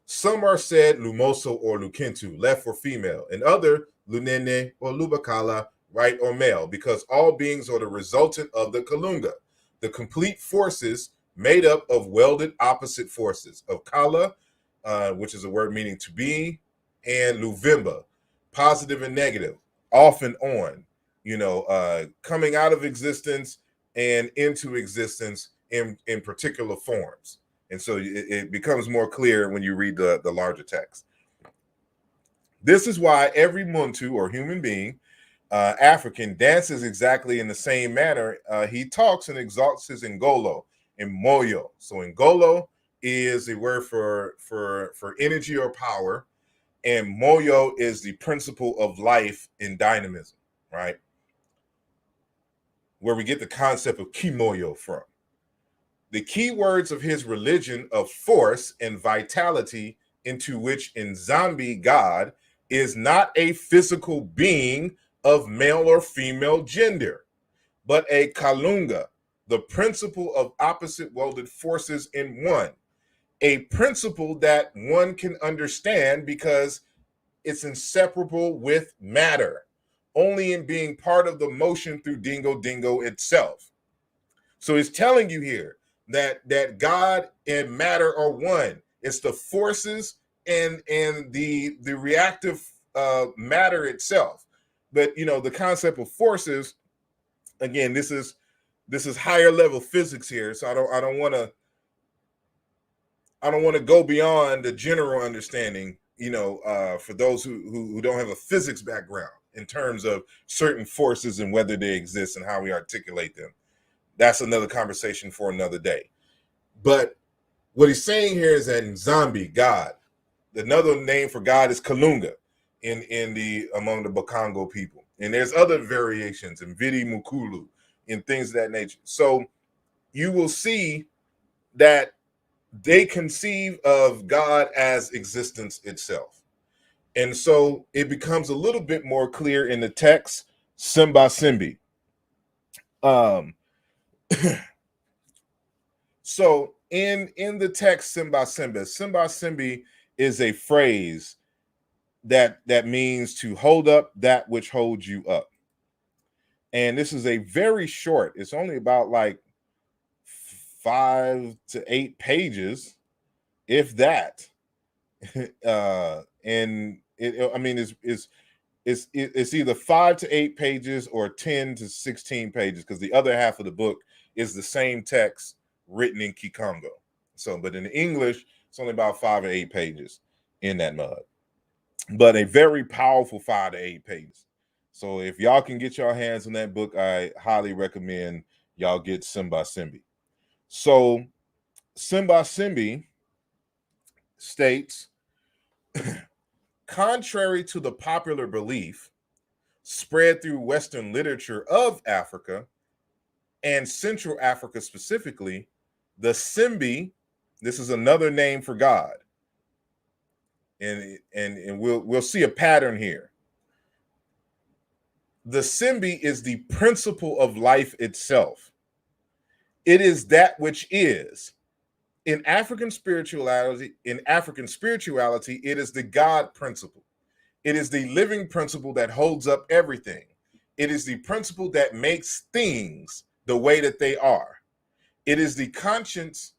Some are said Lumoso or Lukintu, left or female, and other Lunene or Lubakala, right or male, because all beings are the resultant of the Kalunga, the complete forces made up of welded opposite forces of Kala, which is a word meaning to be, and Luvimba, positive and negative, off and on, coming out of existence and into existence in particular forms. And so it becomes more clear when you read the larger text. This is why every Muntu or human being, African, dances exactly in the same manner. He talks and exalts his Ngolo and Moyo. So Ngolo is the word for energy or power, and Moyo is the principle of life and dynamism, right? Where we get the concept of Kimoyo from. The key words of his religion of force and vitality, into which Nzambi God is not a physical being of male or female gender, but a Kalunga, the principle of opposite welded forces in one, a principle that one can understand because it's inseparable with matter, only in being part of the motion through Dingo Dingo itself. So he's telling you here that God and matter are one. It's the forces and the reactive matter itself. But the concept of forces, again, this is higher level physics here. So I don't want to go beyond the general understanding, for those who don't have a physics background in terms of certain forces and whether they exist and how we articulate them. That's another conversation for another day. But what he's saying here is that Nzambi, God, another name for God is Kalunga among the Bakongo people. And there's other variations in Vidi Mukulu and things of that nature. So you will see that they conceive of God as existence itself. And so it becomes a little bit more clear in the text, Simba Simbi. So in the text, Simba Simbi is a phrase that means to hold up that which holds you up. And this is a very short, it's only about like 5 to 8 pages, if that. And it's either 5 to 8 pages or 10 to 16 pages, because the other half of the book is the same text written in Kikongo. So, but in English, it's only about 5 or 8 pages in that mud. But a very powerful 5 to 8 pages. So if y'all can get your hands on that book, I highly recommend y'all get Simba Simbi. So Simba Simbi states, contrary to the popular belief spread through Western literature of Africa and Central Africa specifically, the Simbi, this is another name for God. And we'll see a pattern here. The Simbi is the principle of life itself. It is that which is. In African spirituality, it is the God principle. It is the living principle that holds up everything. It is the principle that makes things the way that they are. It is the conscience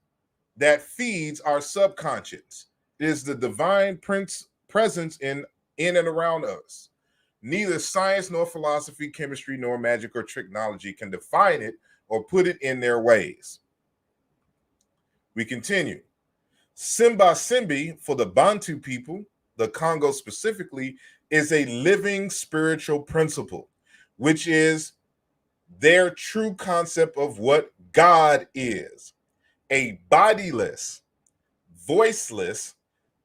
that feeds our subconscious. It is the divine presence in and around us. Neither science nor philosophy, chemistry, nor magic or technology can define it or put it in their ways. We continue. Simba Simbi, for the Bantu people, the Congo specifically, is a living spiritual principle, which is their true concept of what God is. A bodiless, voiceless,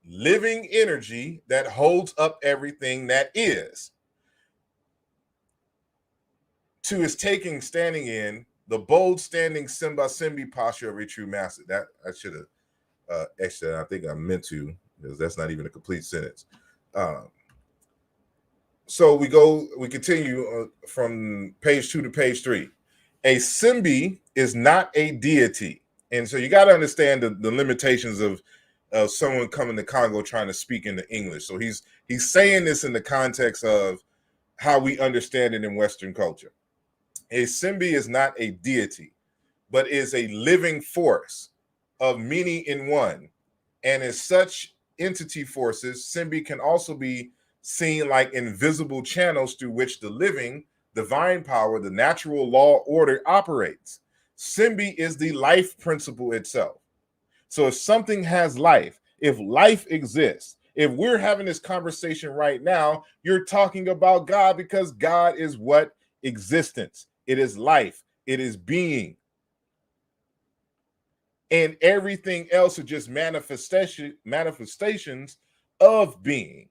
living energy that holds up everything that is. Two is taking, standing in, the bold standing Simba Simbi posture of a true master. That I should have extra. I think I meant to, because that's not even a complete sentence. So we continue from page 2 to page 3. A Simbi is not a deity. And so you got to understand the limitations of someone coming to Congo trying to speak into English. So he's saying this in the context of how we understand it in Western culture. A Simbi is not a deity, but is a living force of many in one. And as such entity forces, Simbi can also be seen like invisible channels through which the living, divine power, the natural law order operates. Simbi is the life principle itself. So if something has life, if life exists, if we're having this conversation right now, you're talking about God, because God is what? Existence. It is life. It is being. And everything else are just manifestations of being.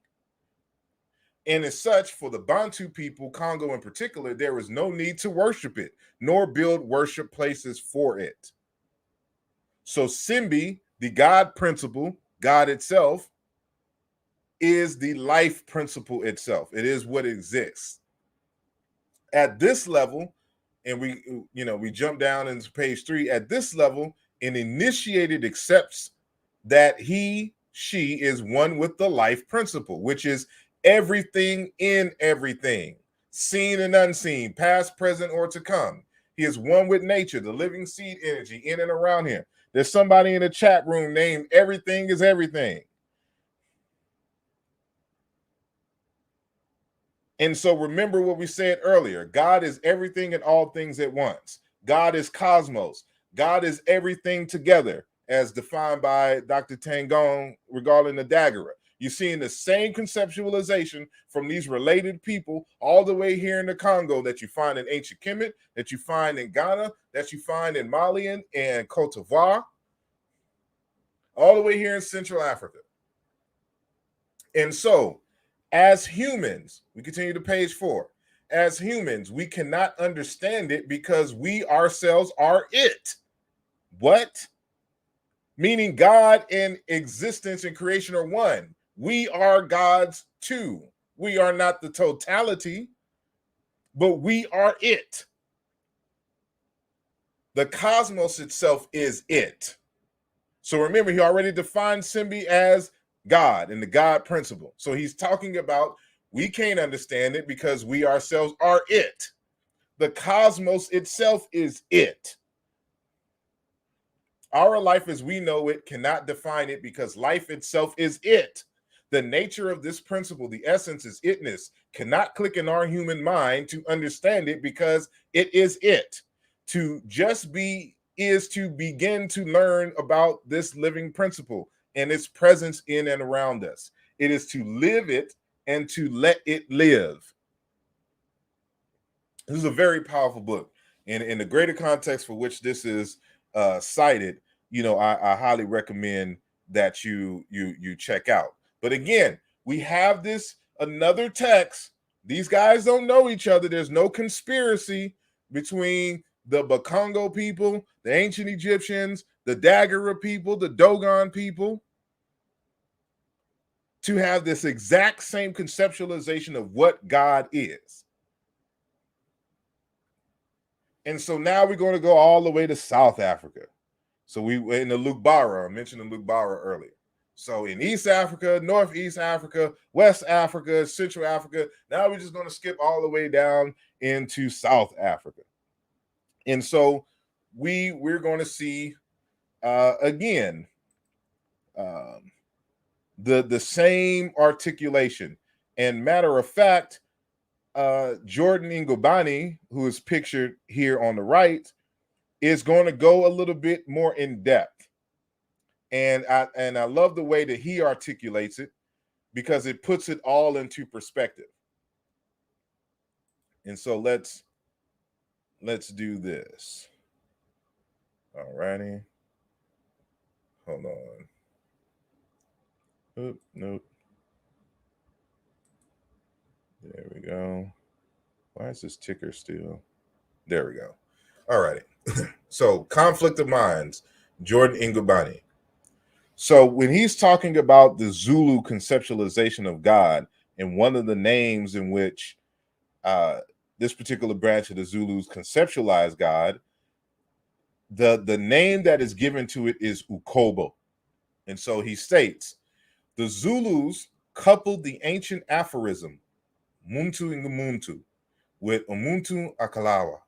And as such, for the Bantu people, Congo in particular, there is no need to worship it, nor build worship places for it. So Simbi, the God principle, God itself, is the life principle itself. It is what exists. At this level, and we jump down into page 3, at this level, an initiated accepts that she is one with the life principle, which is everything in everything, seen and unseen, past, present, or to come. He is one with nature, the living seed energy in and around him. There's somebody in the chat room named Everything is Everything. And so remember what we said earlier. God is everything and all things at once. God is cosmos. God is everything together, as defined by Dr. Tangong regarding the Dagura. You're seeing the same conceptualization from these related people all the way here in the Congo that you find in ancient Kemet, that you find in Ghana, that you find in Malian and Cote d'Ivoire, all the way here in Central Africa. And so, as humans, we continue to page 4. As humans, we cannot understand it because we ourselves are it. What? Meaning God and existence and creation are one. We are God's too. We are not the totality, but we are it. The cosmos itself is it. So remember, he already defined Simbi as God and the God principle. So he's talking about we can't understand it because we ourselves are it. The cosmos itself is it. Our life as we know it cannot define it because life itself is it. The nature of this principle, the essence is itness, cannot click in our human mind to understand it because it is it. To just be is to begin to learn about this living principle and its presence in and around us. It is to live it and to let it live. This is a very powerful book. And in the greater context for which this is cited, I highly recommend that you check out. But again, we have this another text. These guys don't know each other. There's no conspiracy between the Bakongo people, the ancient Egyptians, the Dagura people, the Dogon people, to have this exact same conceptualization of what God is. And so now we're going to go all the way to South Africa. So we were in the Lugbara. I mentioned the Lugbara earlier. So in East Africa, Northeast Africa, West Africa, Central Africa. Now we're just going to skip all the way down into South Africa. And so we're going to see again the same articulation. And matter of fact, Jordan Ngubani, who is pictured here on the right, is going to go a little bit more in depth. And I love the way that he articulates it because it puts it all into perspective. And so let's do this. All righty. Hold on. Oop, nope. There we go. Why is this ticker still? There we go. All righty. So conflict of minds, Jordan Ngubani. So when he's talking about the Zulu conceptualization of God, and one of the names in which this particular branch of the Zulus conceptualize God, the name that is given to it is Ukobo. And so he states, the Zulus coupled the ancient aphorism, Muntu Ngumuntu, with Umuntu Akalawa.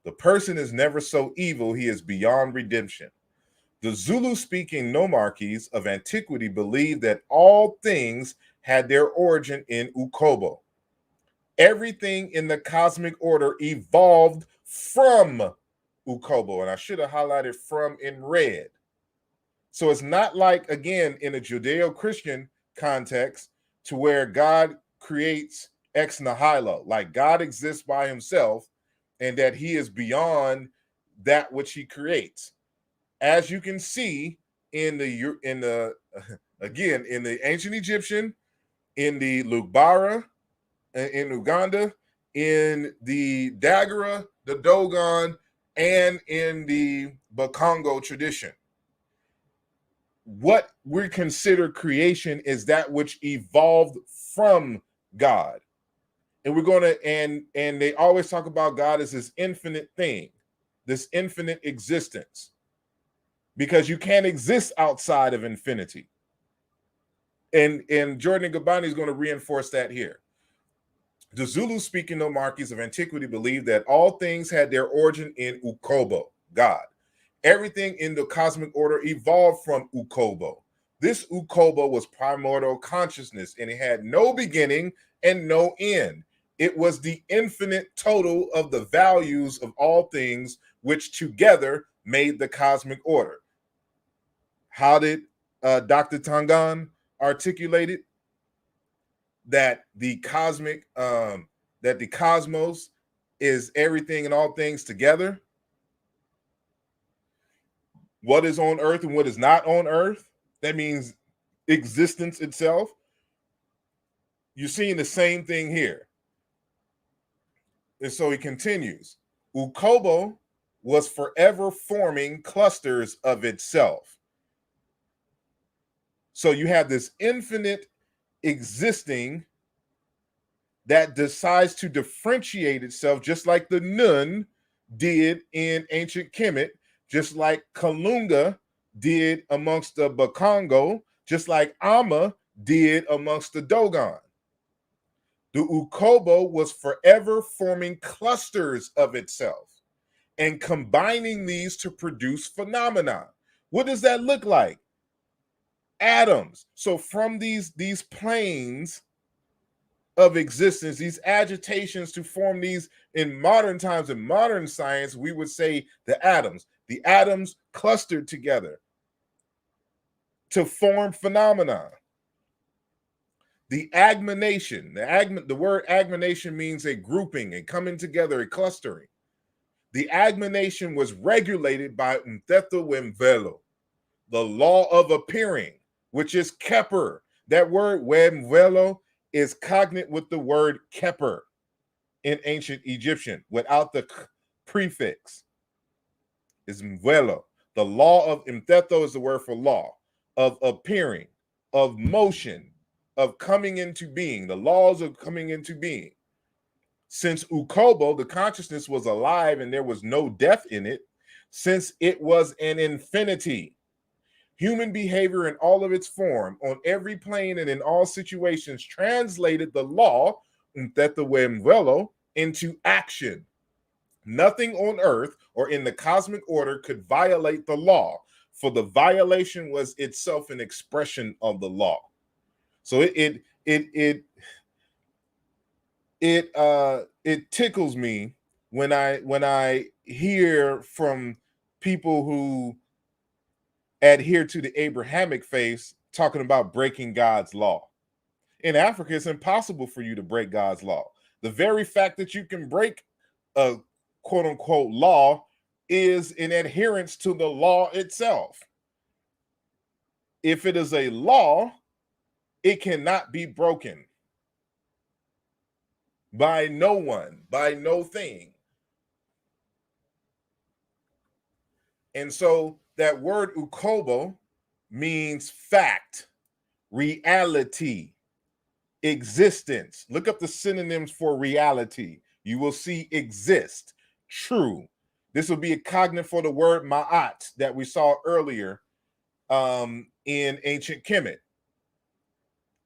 The person is never so evil, he is beyond redemption. The Zulu-speaking nomarchies of antiquity believed that all things had their origin in Ukobo. Everything in the cosmic order evolved from Ukobo, and I should have highlighted from in red. So it's not like, again, in a Judeo-Christian context, to where God creates ex nihilo, like God exists by himself and that he is beyond that which he creates. As you can see in the again, in the ancient Egyptian, in the Lugbara, in Uganda, in the Dagura, the Dogon, and in the Bakongo tradition. What we consider creation is that which evolved from God. And we're going to, and they always talk about God as this infinite thing, this infinite existence, because you can't exist outside of infinity. And Jordan Gabani is going to reinforce that here. The Zulu-speaking nomarchies of antiquity believed that all things had their origin in Ukobo, God. Everything in the cosmic order evolved from Ukobo. This Ukobo was primordial consciousness, and it had no beginning and no end. It was the infinite total of the values of all things, which together made the cosmic order. How did Dr. Tangan articulate it? That the cosmic, that the cosmos is everything and all things together. What is on earth and what is not on earth. That means existence itself. You're seeing the same thing here. And so he continues. Ukobo was forever forming clusters of itself. So you have this infinite existing that decides to differentiate itself, just like the Nun did in ancient Kemet, just like Kalunga did amongst the Bakongo, just like Amma did amongst the Dogon. The Ukobo was forever forming clusters of itself and combining these to produce phenomena. What does that look like? Atoms. So from these planes of existence, these agitations to form these, in modern times, in modern science, we would say the atoms. The atoms clustered together to form phenomena. The agmenation, the word agmenation means a grouping, a coming together, a clustering. The agmenation was regulated by Mteto Wemvelo, the law of appearing, which is Keper. That word Wemvelo is cognate with the word Keper in ancient Egyptian without the prefix. Is Mvelo. The law of Mteto is the word for law, of appearing, of motion, of coming into being, the laws of coming into being. Since Ukobo, the consciousness, was alive and there was no death in it, since it was an infinity, human behavior in all of its form, on every plane and in all situations, translated the law, into action. Nothing on earth or in the cosmic order could violate the law, for the violation was itself an expression of the law. So it tickles me when I hear from people who adhere to the Abrahamic faith talking about breaking God's law. In Africa, it's impossible for you to break God's law. The very fact that you can break a quote unquote law is in adherence to the law itself. If it is a law, it cannot be broken by no one, by no thing. And so that word ukobo means fact, reality, existence. Look up the synonyms for reality. You will see exist, true. This will be a cognate for the word ma'at that we saw earlier in ancient Kemet.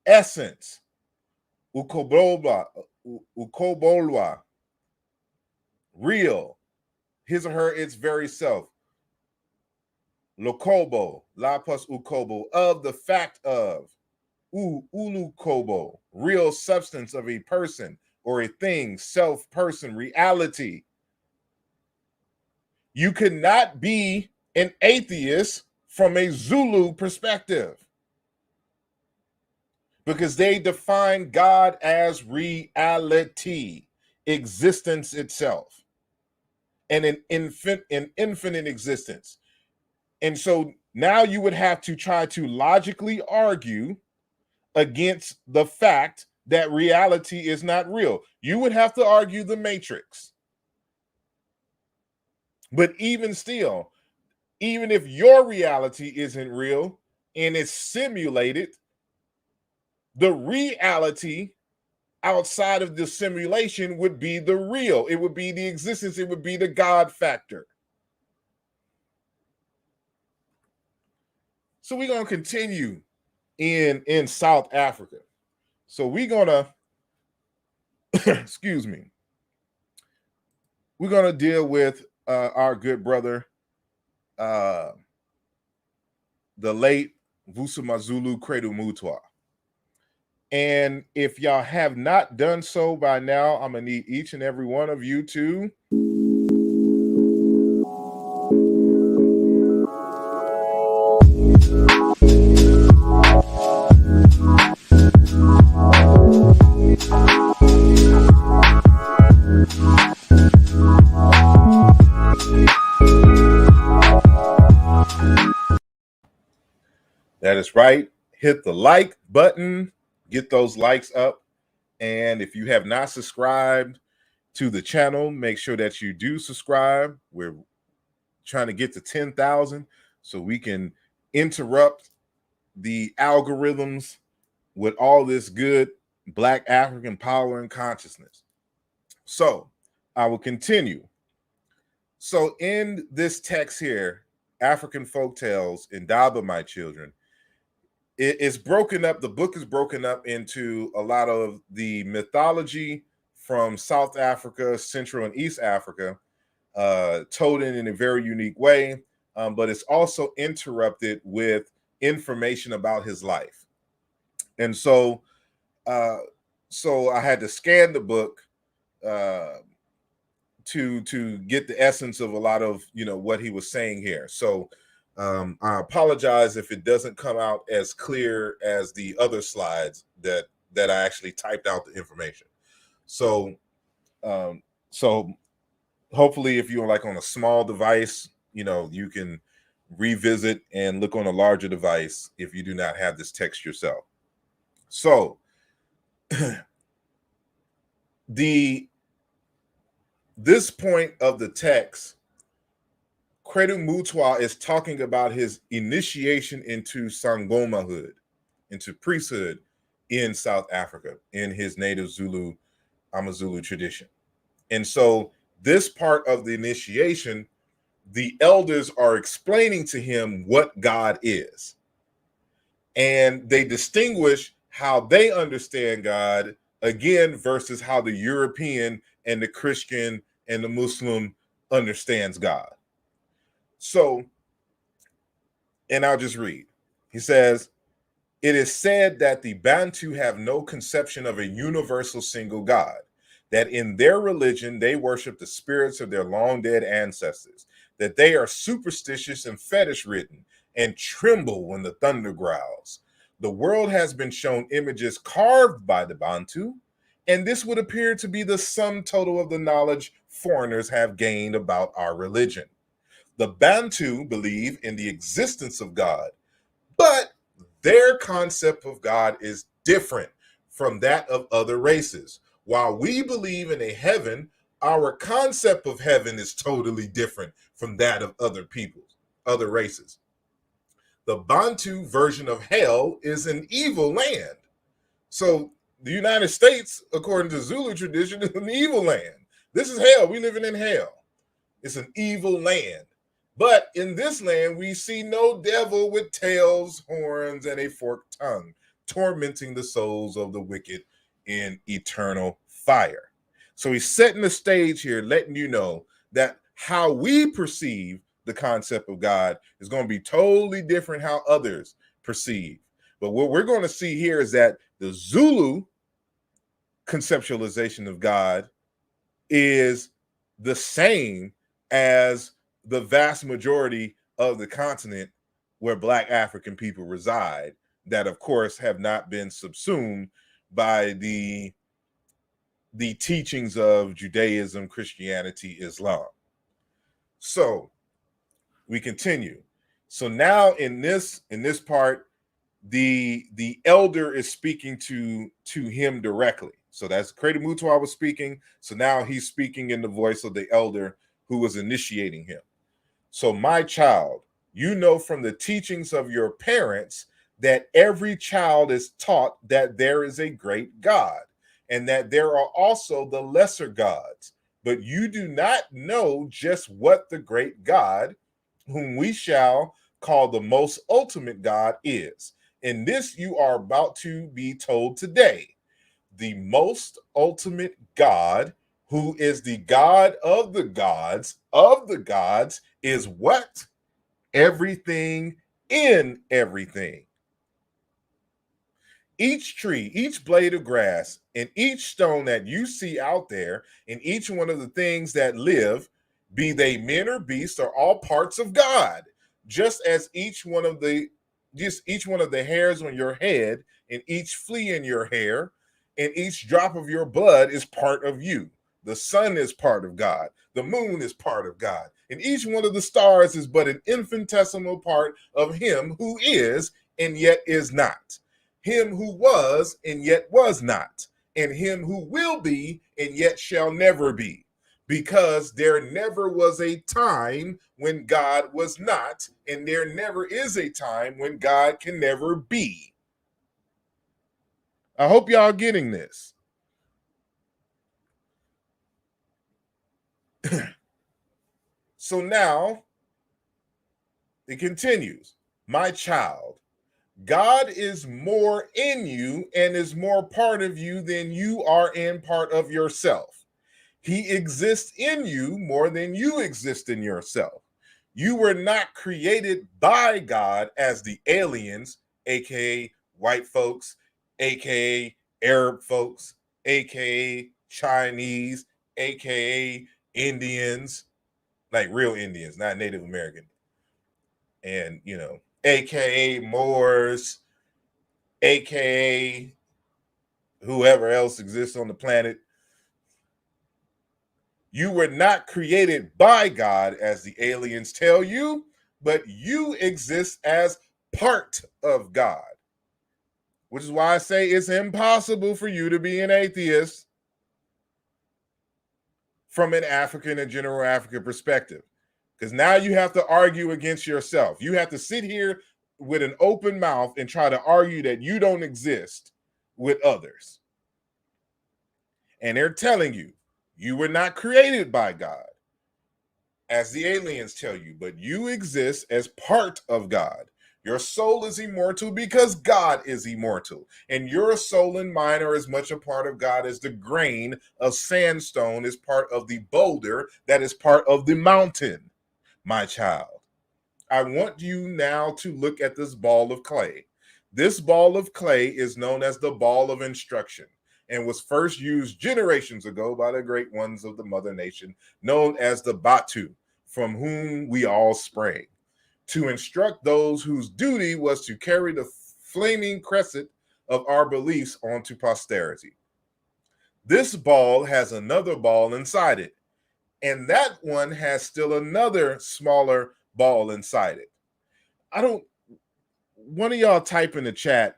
Essence, ukobolwa, real, his or her, its very self. Lokobo, lapus ukobo, of the fact of, ulukobo, real substance of a person or a thing, self, person, reality. You cannot be an atheist from a Zulu perspective because they define God as reality, existence itself, and an infinite existence. And so now you would have to try to logically argue against the fact that reality is not real. You would have to argue the matrix. But even still, even if your reality isn't real and it's simulated, the reality outside of the simulation would be the real. It would be the existence. It would be the God factor. So we're going to continue in South Africa. So we're going to, excuse me, we're going to deal with our good brother, the late Vusamazulu Credo Mutwa. And if y'all have not done so by now, I'm going to need each and every one of you to that is right. Hit the like button, get those likes up. And if you have not subscribed to the channel, make sure that you do subscribe. We're trying to get to 10,000 so we can interrupt the algorithms with all this good Black African power and consciousness. So I will continue. So in this text here, African Folktales, Indaba, My Children, it's broken up. The book is broken up into a lot of the mythology from South Africa, Central and East Africa, told in a very unique way, but it's also interrupted with information about his life. And so I had to scan the book to get the essence of a lot of what he was saying here. So I apologize if it doesn't come out as clear as the other slides that I actually typed out the information. So hopefully if you're like on a small device, you can revisit and look on a larger device if you do not have this text yourself. So this point of the text, Credo Mutwa is talking about his initiation into Sangomahood, into priesthood in South Africa, in his native Zulu, AmaZulu tradition. And so this part of the initiation, the elders are explaining to him what God is. And they distinguish how they understand God, again, versus how the European and the Christian and the Muslim understands God. So, and I'll just read. He says, it is said that the Bantu have no conception of a universal single God, that in their religion they worship the spirits of their long dead ancestors, that they are superstitious and fetish-ridden and tremble when the thunder growls. The world has been shown images carved by the Bantu, and this would appear to be the sum total of the knowledge foreigners have gained about our religion. The Bantu believe in the existence of God, but their concept of God is different from that of other races. While we believe in a heaven, our concept of heaven is totally different from that of other peoples, other races. The Bantu version of hell is an evil land. So the United States, according to Zulu tradition, is an evil land. This is hell. We living in hell. It's an evil land. But in this land, we see no devil with tails, horns, and a forked tongue, tormenting the souls of the wicked in eternal fire. So he's setting the stage here, letting you know that how we perceive the concept of God is going to be totally different how others perceive. But what we're going to see here is that the Zulu conceptualization of God is the same as the vast majority of the continent where Black African people reside, that of course have not been subsumed by the teachings of Judaism, Christianity, Islam. So we continue. So now in this part, the elder is speaking to him directly. So that's Creator Mutwa was speaking. So now he's speaking in the voice of the elder who was initiating him. So, my child, you know from the teachings of your parents that every child is taught that there is a great God and that there are also the lesser gods, but you do not know just what the great God, whom we shall call the most ultimate God, is. And this you are about to be told today. The most ultimate God, who is the God of the gods, is what? Everything in everything. Each tree, each blade of grass, and each stone that you see out there, and each one of the things that live, be they men or beasts, are all parts of God. Just as each one of the hairs on your head, and each flea in your hair, and each drop of your blood is part of you. The sun is part of God. The moon is part of God. And each one of the stars is but an infinitesimal part of him who is and yet is not. Him who was and yet was not. And him who will be and yet shall never be. Because there never was a time when God was not, and there never is a time when God can never be. I hope y'all getting this. So now it continues. My child, God is more in you and is more part of you than you are in part of yourself. He exists in you more than you exist in yourself. You were not created by God as the aliens, aka white folks, aka Arab folks, aka Chinese, aka Indians, like real Indians, not Native American. And, aka Moors, aka whoever else exists on the planet. You were not created by God, as the aliens tell you, but you exist as part of God. Which is why I say it's impossible for you to be an atheist from an African and general African perspective. Because now you have to argue against yourself. You have to sit here with an open mouth and try to argue that you don't exist with others. And they're telling you, you were not created by God, as the aliens tell you, but you exist as part of God. Your soul is immortal because God is immortal. And your soul and mine are as much a part of God as the grain of sandstone is part of the boulder that is part of the mountain. My child, I want you now to look at this ball of clay. This ball of clay is known as the ball of instruction and was first used generations ago by the great ones of the mother nation, known as the Batu, from whom we all sprang, to instruct those whose duty was to carry the flaming crescent of our beliefs onto posterity. This ball has another ball inside it, and that one has still another smaller ball inside it. One of y'all type in the chat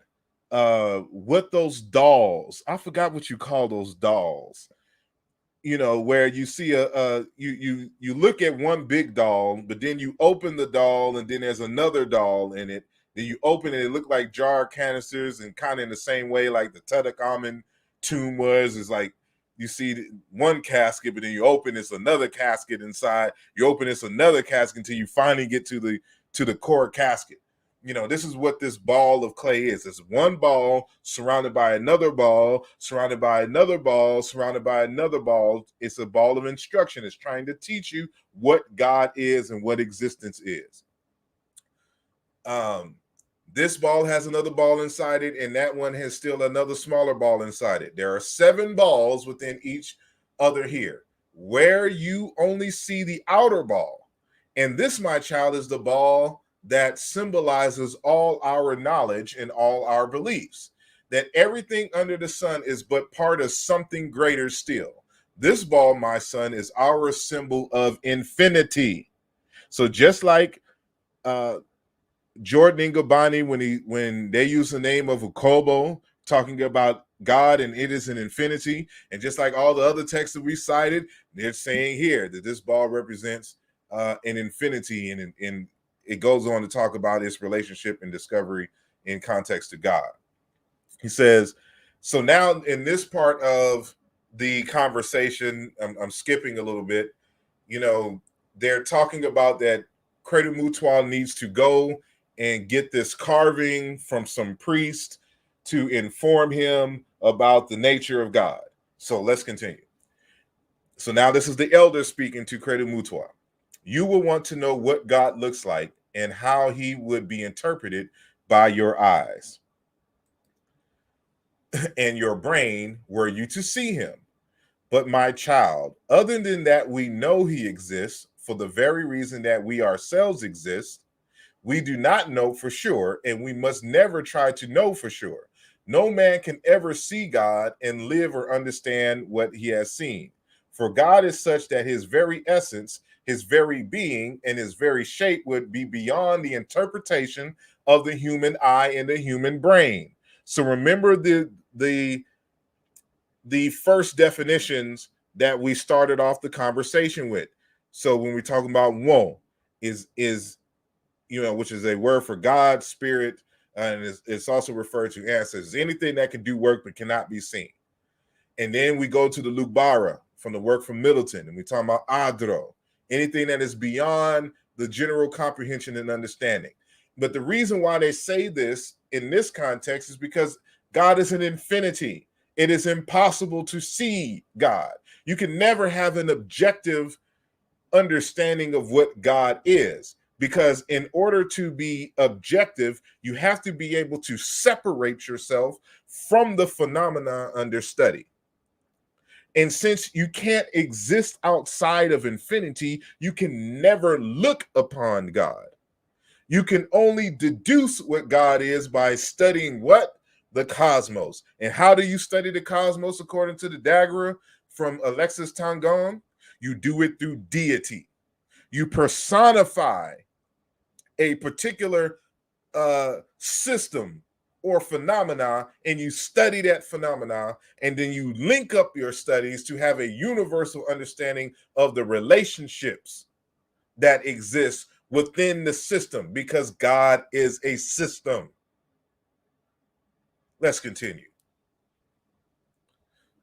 what those dolls, I forgot what you call those dolls, where you see you look at one big doll, but then you open the doll and then there's another doll in it. Then you open it look like jar canisters, and kind of in the same way like the Tutankhamun tomb was, is like you see one casket, but then you open it's another casket inside. You open it's another casket until you finally get to the core casket. This is what this ball of clay is. It's one ball surrounded by another ball, surrounded by another ball, surrounded by another ball. It's a ball of instruction. It's trying to teach you what God is and what existence is. This ball has another ball inside it, and that one has still another smaller ball inside it. There are 7 balls within each other here, where you only see the outer ball. And this, my child, is the ball that symbolizes all our knowledge and all our beliefs, that everything under the sun is but part of something greater still. This ball, my son, is our symbol of infinity. So just like Jordan Ngabani, when they use the name of Ukobo, talking about God and it is an infinity, and just like all the other texts that we cited, they're saying here that this ball represents an infinity, and it goes on to talk about its relationship and discovery in context to God. He says, so now in this part of the conversation, I'm skipping a little bit, they're talking about that Credo Mutual needs to go and get this carving from some priest to inform him about the nature of God. So let's continue. So now this is the elder speaking to Credo Mutual. You will want to know what God looks like and how he would be interpreted by your eyes and your brain were you to see him. But my child, other than that, we know he exists for the very reason that we ourselves exist. We do not know for sure, and we must never try to know for sure. No man can ever see God and live or understand what he has seen. For God is such that his very essence, his very being, and his very shape would be beyond the interpretation of the human eye and the human brain. So remember the first definitions that we started off the conversation with. So when we're talking about one, is which is a word for God, spirit, and it's also referred to ancestors. Anything that can do work but cannot be seen. And then we go to the Lugbara from the work from Middleton, and we talk about Adro, anything that is beyond the general comprehension and understanding. But the reason why they say this in this context is because God is an infinity. It is impossible to see God. You can never have an objective understanding of what God is, because in order to be objective, you have to be able to separate yourself from the phenomena under study. And since you can't exist outside of infinity, you can never look upon God. You can only deduce what God is by studying what? The cosmos. And how do you study the cosmos according to the Dagura from Alexis Tangon? You do it through deity. You personify a particular system or phenomena, and you study that phenomena, and then you link up your studies to have a universal understanding of the relationships that exist within the system, because God is a system. Let's continue.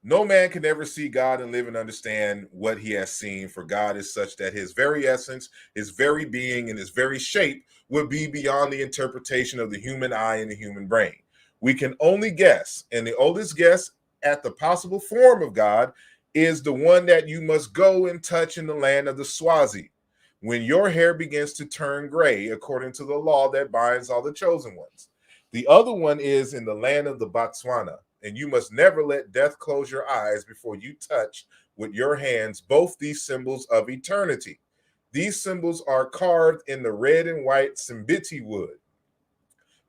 No man can ever see God and live and understand what he has seen, for God is such that his very essence, his very being, and his very shape would be beyond the interpretation of the human eye and the human brain. We can only guess, and the oldest guess at the possible form of God is the one that you must go and touch in the land of the Swazi, when your hair begins to turn gray, according to the law that binds all the chosen ones. The other one is in the land of the Botswana, and you must never let death close your eyes before you touch with your hands both these symbols of eternity. These symbols are carved in the red and white Simbiti wood,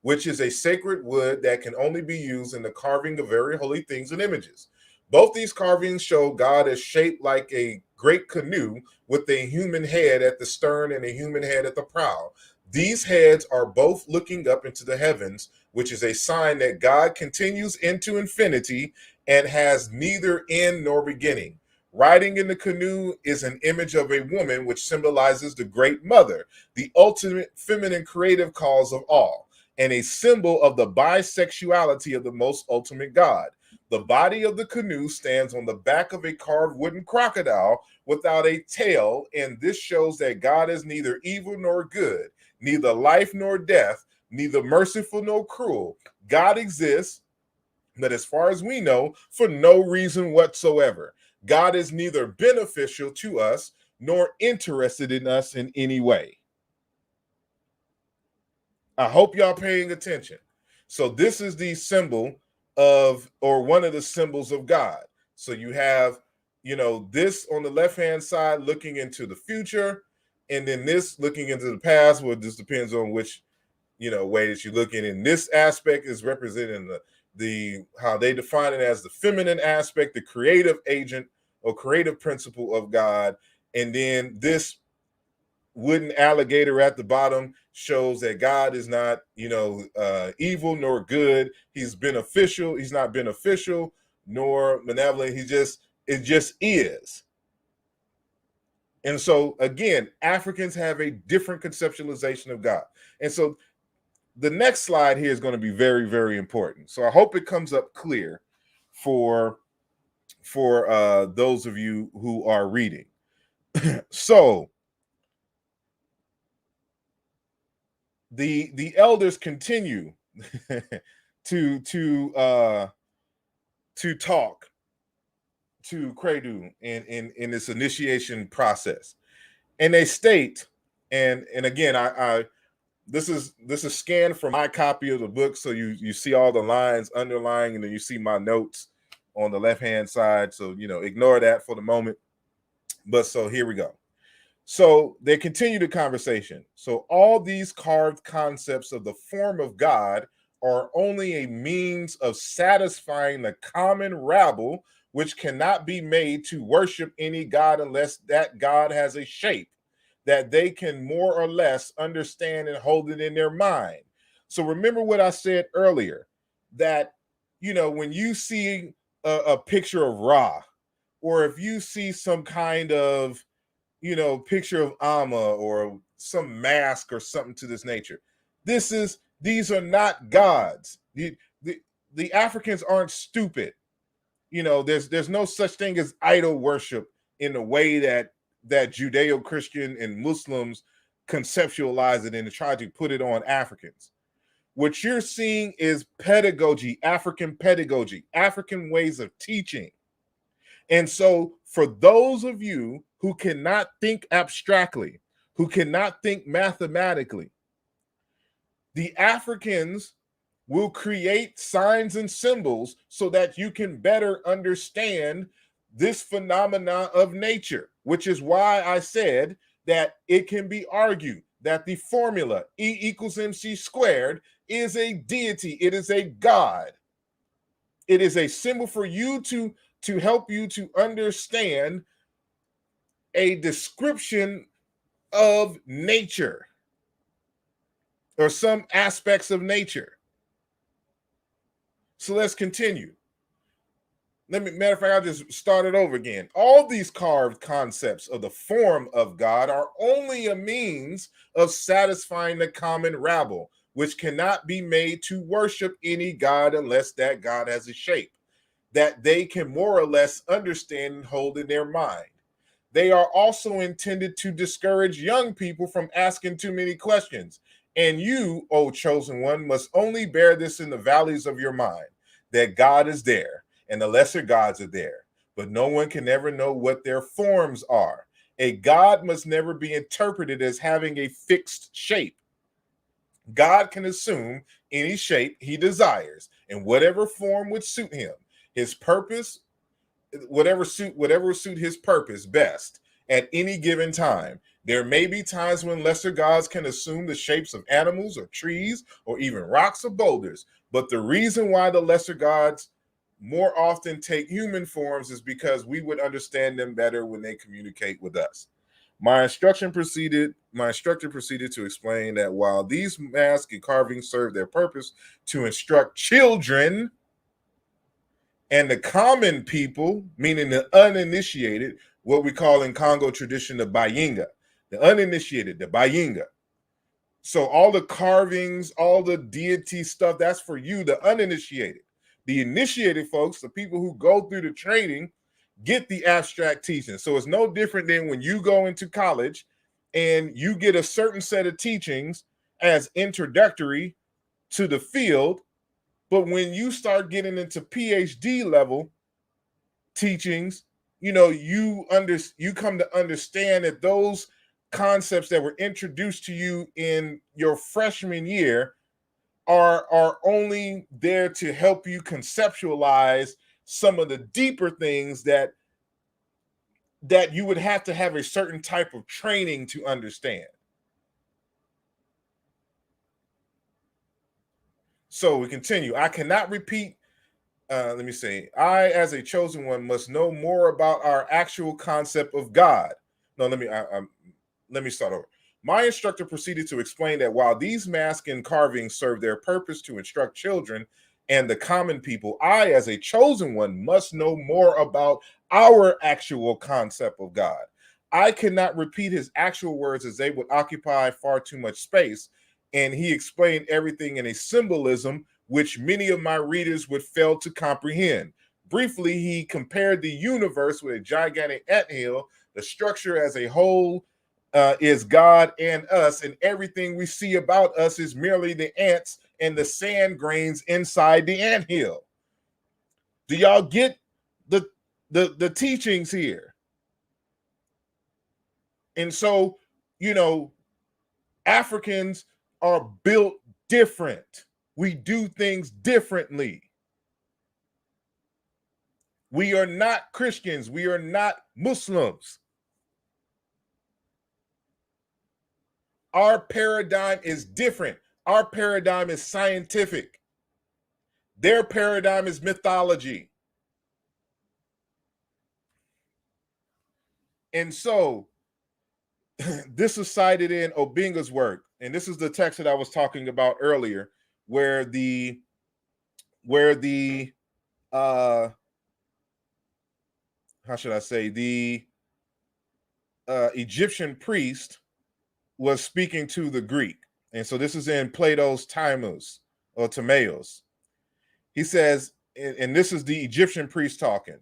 which is a sacred wood that can only be used in the carving of very holy things and images. Both these carvings show God as shaped like a great canoe with a human head at the stern and a human head at the prow. These heads are both looking up into the heavens, which is a sign that God continues into infinity and has neither end nor beginning. Riding in the canoe is an image of a woman, which symbolizes the great mother, the ultimate feminine creative cause of all, and a symbol of the bisexuality of the most ultimate God. The body of the canoe stands on the back of a carved wooden crocodile without a tail, and this shows that God is neither evil nor good, neither life nor death, neither merciful nor cruel. God exists, but as far as we know, for no reason whatsoever. God is neither beneficial to us nor interested in us in any way. I hope y'all paying attention. So this is the symbol of, or one of the symbols of God. So you have, this on the left-hand side looking into the future, and then this looking into the past. Well, this depends on which, way that you look in. And this aspect is representing the how they define it as the feminine aspect, the creative agent or creative principle of God. And then this wooden alligator at the bottom shows that God is not, evil nor good. He's beneficial. He's not beneficial nor malevolent. It just is. And so again, Africans have a different conceptualization of God. And so the next slide here is going to be very, very important. So I hope it comes up clear for those of you who are reading. So the elders continue to talk to Credu in this initiation process, and they state, and again, I this is scanned from my copy of the book, so you see all the lines underlying, and then you see my notes on the left hand side. So ignore that for the moment. But so here we go. So they continue the conversation. So all these carved concepts of the form of God are only a means of satisfying the common rabble, which cannot be made to worship any God unless that God has a shape that they can more or less understand and hold it in their mind. So remember what I said earlier, that, when you see a picture of Ra, or if you see some kind of, picture of Amma or some mask or something to this nature, these are not gods. The Africans aren't stupid. There's no such thing as idol worship in the way that Judeo-Christian and Muslims conceptualize it and try to put it on Africans. What you're seeing is pedagogy, African ways of teaching. And so for those of you who cannot think abstractly, who cannot think mathematically, the Africans will create signs and symbols so that you can better understand this phenomena of nature, which is why I said that it can be argued that the formula E equals MC squared is a deity. It is a God. It is a symbol for you to help you to understand a description of nature or some aspects of nature. So let's continue. Matter of fact, I'll just start it over again. All these carved concepts of the form of God are only a means of satisfying the common rabble, which cannot be made to worship any God unless that God has a shape that they can more or less understand and hold in their mind. They are also intended to discourage young people from asking too many questions. And you, O chosen one, must only bear this in the valleys of your mind, that God is there and the lesser gods are there, but no one can ever know what their forms are. A God must never be interpreted as having a fixed shape. God can assume any shape he desires in whatever form would suit him. His purpose, whatever suit his purpose best at any given time. There may be times when lesser gods can assume the shapes of animals or trees or even rocks or boulders, but the reason why the lesser gods more often take human forms is because we would understand them better when they communicate with us. My instructor proceeded to explain that while these masks and carvings serve their purpose to instruct children and the common people, meaning the uninitiated, what we call in Congo tradition the Bayinga, the uninitiated, the Bayinga. So all the carvings, all the deity stuff, that's for you, the uninitiated. The initiated folks, the people who go through the training, get the abstract teaching. So it's no different than when you go into college and you get a certain set of teachings as introductory to the field. But when you start getting into PhD level teachings, you come to understand that those concepts that were introduced to you in your freshman year are only there to help you conceptualize some of the deeper things that you would have to have a certain type of training to understand. So we continue. I cannot repeat. Let me say, I, as a chosen one, must know more about our actual concept of God. No, let me start over. My instructor proceeded to explain that while these masks and carvings serve their purpose to instruct children and the common people, I, as a chosen one, must know more about our actual concept of God. I cannot repeat his actual words as they would occupy far too much space, and he explained everything in a symbolism which many of my readers would fail to comprehend. Briefly, he compared the universe with a gigantic anthill. The structure as a whole is God and us, and everything we see about us is merely the ants and the sand grains inside the anthill. Do y'all get the teachings here? And so, Africans are built different. We do things differently. We are not Christians. We are not Muslims. Our paradigm is different. Our paradigm is scientific. Their paradigm is mythology. And so this is cited in Obinga's work. And this is the text that I was talking about earlier, where the how should I say, the Egyptian priest was speaking to the Greek. And so this is in Plato's Timaeus or Timaeus. He says, and this is the Egyptian priest talking,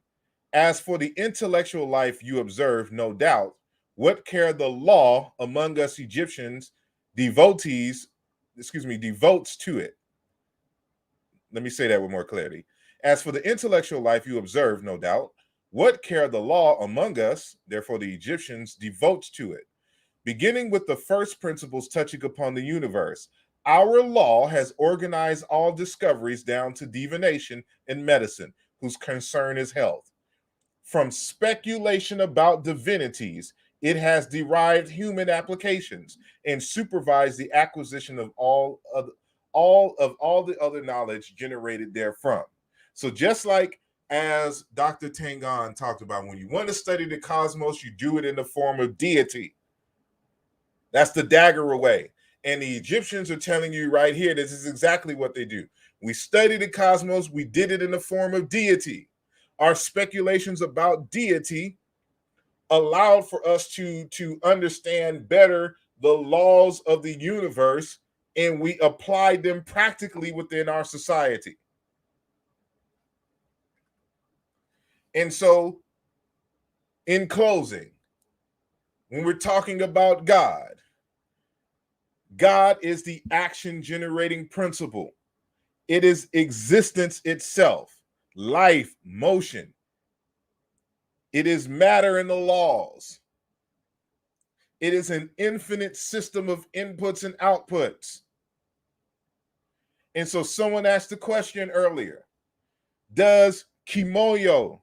as for the intellectual life you observe, no doubt, what care the law among us Egyptians devotes to it. Let me say that with more clarity. As for the intellectual life you observe, no doubt, what care the law among us, therefore the Egyptians, devotes to it. Beginning with the first principles touching upon the universe, our law has organized all discoveries down to divination and medicine, whose concern is health. From speculation about divinities, it has derived human applications and supervised the acquisition of all the other knowledge generated therefrom. So just like as Dr. Tangon talked about, when you want to study the cosmos, you do it in the form of deity. That's the Dagura way. And the Egyptians are telling you right here, this is exactly what they do. We study the cosmos, we did it in the form of deity. Our speculations about deity allowed for us to understand better the laws of the universe, and we applied them practically within our society. And so, in closing, when we're talking about God, God is the action generating principle. It is existence itself, life, motion. It is matter and the laws. It is an infinite system of inputs and outputs. And so someone asked the question earlier, does Kimoyo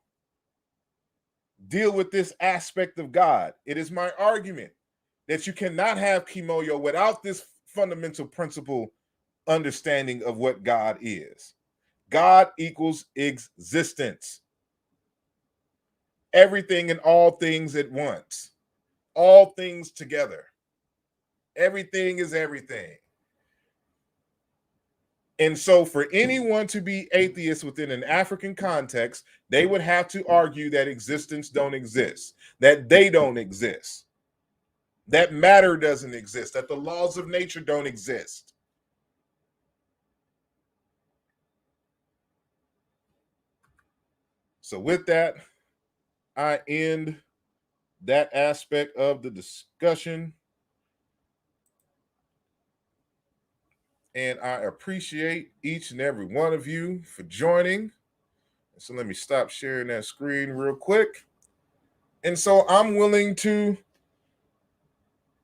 deal with this aspect of God? It is my argument that you cannot have Kimoyo without this fundamental principle understanding of what God is. God equals existence. Everything and all things at once. All things together. Everything is everything. And so for anyone to be atheist within an African context, they would have to argue that existence don't exist, that they don't exist, that matter doesn't exist, that the laws of nature don't exist. So with that, I end that aspect of the discussion. And I appreciate each and every one of you for joining. So let me stop sharing that screen real quick. And so I'm willing to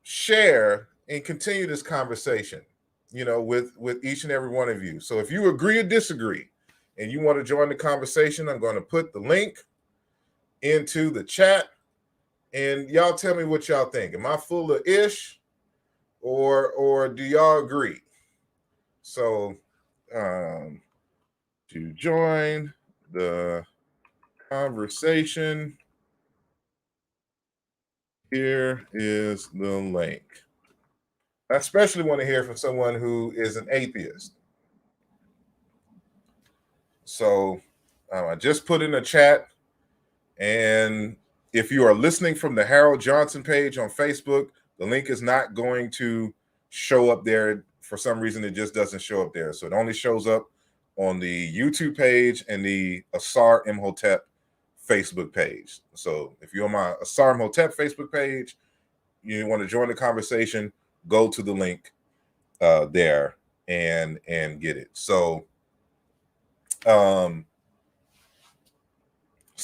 share and continue this conversation, with each and every one of you. So if you agree or disagree and you want to join the conversation, I'm going to put the link into the chat, and y'all tell me what y'all think. Am I full of ish, or do y'all agree? So to join the conversation, here is the link. I especially want to hear from someone who is an atheist. So I just put in a chat, and if you are listening from the Harold Johnson page on Facebook, the link is not going to show up there. For some reason, it just doesn't show up there. So it only shows up on the YouTube page and the asarimhotep Facebook page. So if you're on my asarimhotep Facebook page, you want to join the conversation, go to the link there and get it. So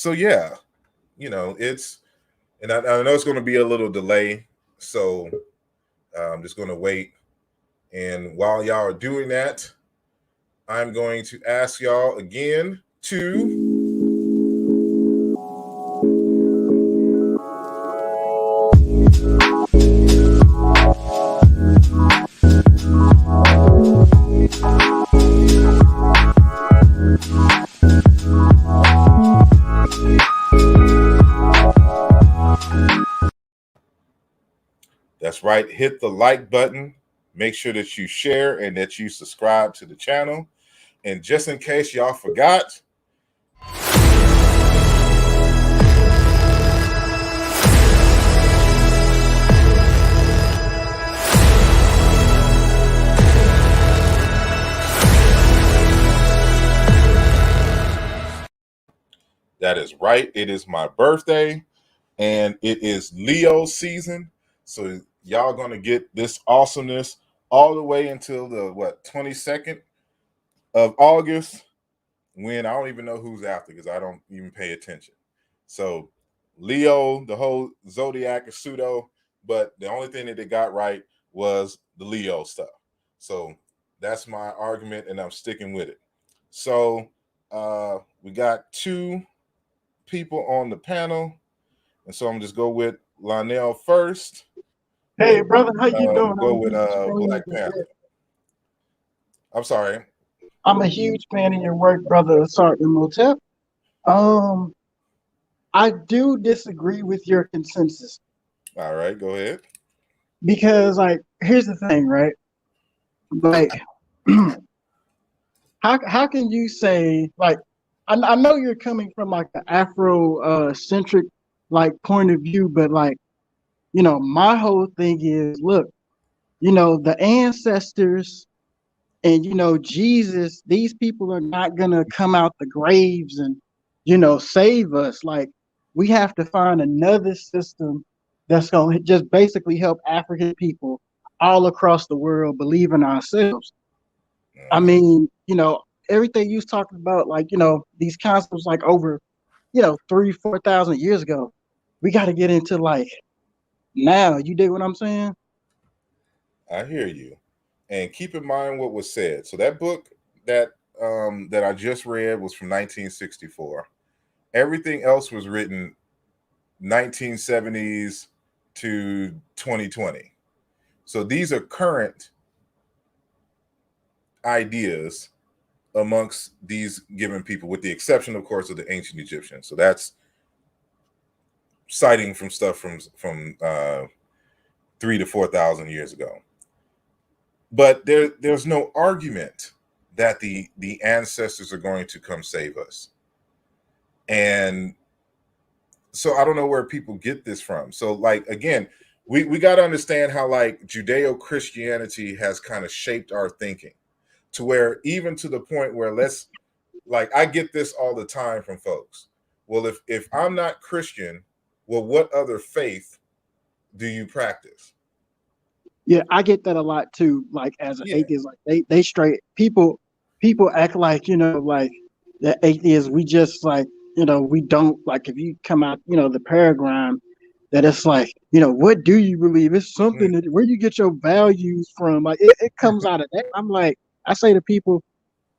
yeah, it's, and I know it's going to be a little delay, so I'm just going to wait. And while y'all are doing that, I'm going to ask y'all again to that's right, hit the like button. Make sure that you share and that you subscribe to the channel. And just in case y'all forgot, that is right, it is my birthday and it is Leo season. So y'all gonna get this awesomeness all the way until the 22nd of August, when I don't even know who's after because I don't even pay attention. So Leo, the whole zodiac is pseudo, but the only thing that they got right was the Leo stuff. So that's my argument, and I'm sticking with it. So we got two people on the panel, and so I'm just go with Lionel first. Hey, brother, how you doing? Go with Black Panther. I'm sorry. I'm a huge fan of your work, brother asarimhotep. I do disagree with your consensus All right, go ahead. because, like, here's the thing, right? Like, how can you say, like, I know you're coming from like the Afro centric like point of view, but like, my whole thing is, look, the ancestors and Jesus, these people are not gonna come out the graves and save us. Like, we have to find another system that's gonna just basically help African people all across the world believe in ourselves. I mean, everything you was talking about, like, these concepts like over 3,000-4,000 years ago, we got to get into like now. You dig what I'm saying? I hear you. And keep in mind what was said. So that book that that I just read was from 1964. Everything else was written 1970s to 2020. So these are current ideas amongst these given people, with the exception, of course, of the ancient Egyptians. So that's citing from stuff from 3,000 to 4,000 years ago. But there's no argument that the ancestors are going to come save us. And so I don't know where people get this from. So, like, again, we got to understand how like Judeo-Christianity has kind of shaped our thinking, to where even to the point where, let's, like, I get this all the time from folks. Well, if I'm not Christian, well, what other faith do you practice? Yeah, I get that a lot too. Like as an Yeah. atheist, like they straight people act like, like the atheists, we just like, we don't like if you come out, the paradigm that it's like, what do you believe? It's something Mm. that where you get your values from. Like it comes out of that. I'm like, I say to people,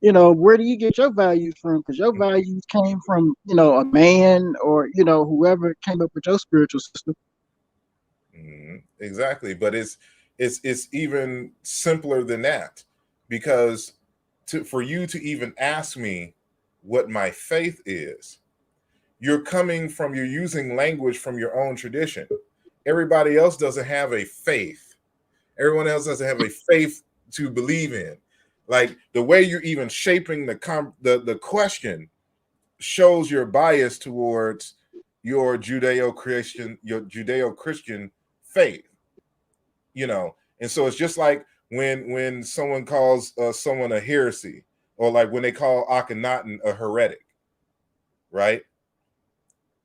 where do you get your values from? Because your values came from, a man or, whoever came up with your spiritual system. Exactly, but it's even simpler than that, because for you to even ask me what my faith is, you're using language from your own tradition. Everybody else doesn't have a faith. Everyone else doesn't have a faith to believe in. Like the way you're even shaping the question shows your bias towards your Judeo-Christian faith, And so it's just like when someone calls someone a heresy, or like when they call Akhenaten a heretic, right?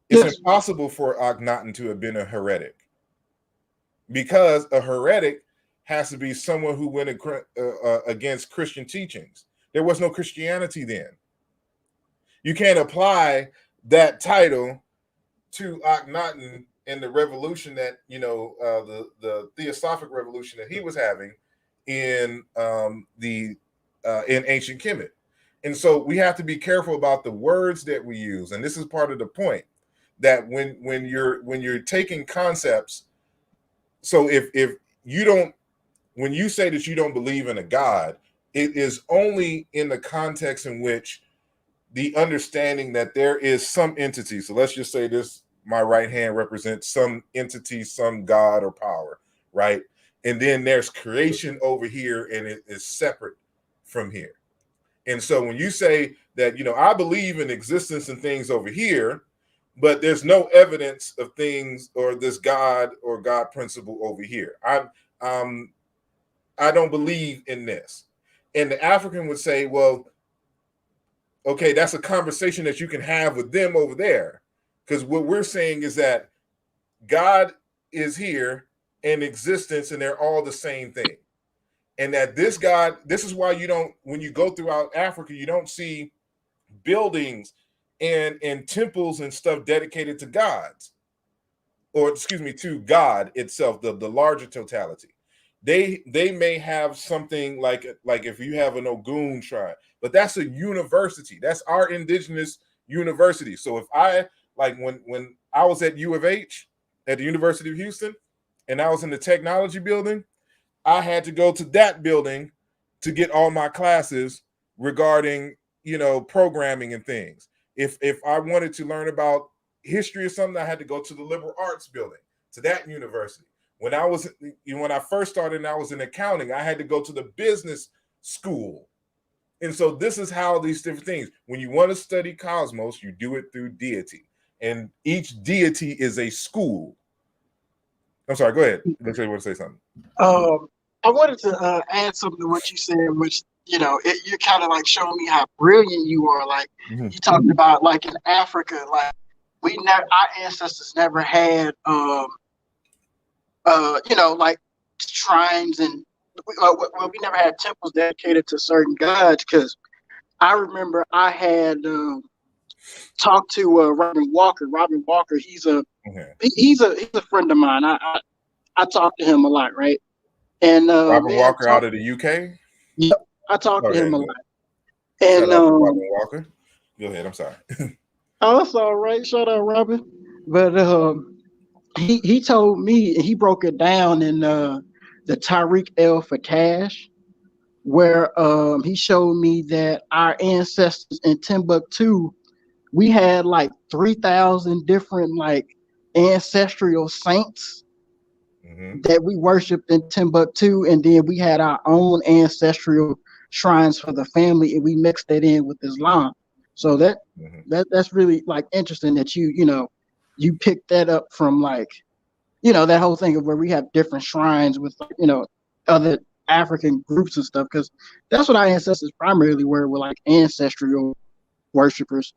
It's Yes, impossible for Akhenaten to have been a heretic, because a heretic has to be someone who went against Christian teachings. There was no Christianity then. You can't apply that title to Akhenaten and the revolution that the theosophic revolution that he was having in the in ancient Kemet. And so we have to be careful about the words that we use. And this is part of the point, that when you're taking concepts, so if you don't, when you say that you don't believe in a God, it is only in the context in which the understanding that there is some entity. So let's just say this, my right hand represents some entity, some God or power, right? And then there's creation over here, and it is separate from here. And so when you say that, I believe in existence and things over here, but there's no evidence of things or this God or God principle over here. I don't believe in this. And the African would say, well, okay, that's a conversation that you can have with them over there. Because what we're saying is that God is here in existence, and they're all the same thing. And that this God, this is why you don't, when you go throughout Africa, you don't see buildings and temples and stuff dedicated to gods, or excuse me, to God itself, the larger totality. They may have something like if you have an Ogun shrine, but that's a university. That's our indigenous university. So if I, like, when I was at U of H, at the University of Houston, and I was in the technology building, I had to go to that building to get all my classes regarding, programming and things. If I wanted to learn about history or something, I had to go to the liberal arts building, to that university. When I first started and I was in accounting, I had to go to the business school. And so this is how these different things, when you want to study cosmos, you do it through deity. And each deity is a school. I'm sorry, go ahead. Looks like you want to say something. Um, I wanted to add something to what you said, which you're kind of like showing me how brilliant you are. Like Mhm. you talked about, like in Africa, like our ancestors never had, like shrines and we never had temples dedicated to certain gods. Because I remember I had talked to Robin Walker. Robin Walker, Okay. he's a friend of mine. I talk to him a lot, right? And Robert we had Walker out talked. of the UK. Yep, I talk to Okay, him a good. lot. Shout And out to Robert Walker. Go ahead. I'm sorry. oh, that's all right. Shout out, Robin. But he told me, he broke it down in the Tariq El Fatash, where he showed me that our ancestors in Timbuktu, we had like 3,000 different like ancestral saints Mm-hmm. that we worshipped in Timbuktu, and then we had our own ancestral shrines for the family, and we mixed that in with Islam. So Mm-hmm. that's really like interesting that you picked that up from like that whole thing of where we have different shrines with like, other African groups and stuff, because that's what our ancestors primarily were like ancestral worshipers.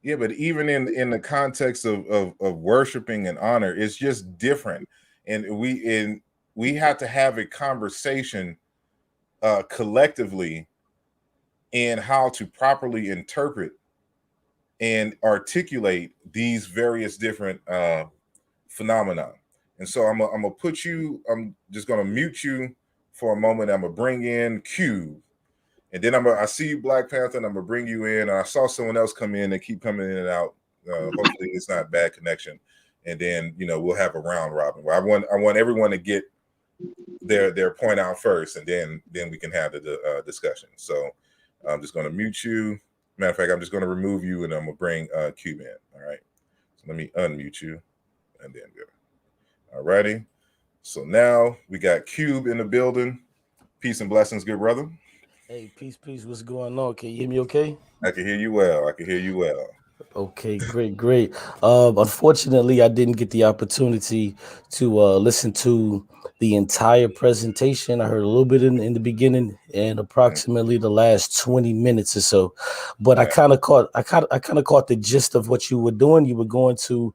Yeah, but even in the context of worshiping and honor, it's just different. And we have to have a conversation collectively in how to properly interpret and articulate these various different phenomena. And so I'm gonna put you. I'm just gonna mute you for a moment. I'm gonna bring in Cube, and then I see you, Black Panther, and I'm gonna bring you in. I saw someone else come in and keep coming in and out. Hopefully, it's not bad connection. And then we'll have a round robin where I want everyone to get their point out first, and then we can have the discussion. So I'm just gonna mute you. Matter of fact, I'm just gonna remove you, and I'm gonna bring Cube in. All right. So let me unmute you, and then go. All righty. So now we got Cube in the building. Peace and blessings, good brother. Hey, peace. What's going on? Can you hear me okay? I can hear you well. Okay, great. Unfortunately, I didn't get the opportunity to listen to the entire presentation. I heard a little bit in the beginning and approximately the last 20 minutes or so, but I kind of caught the gist of what you were doing. You were going to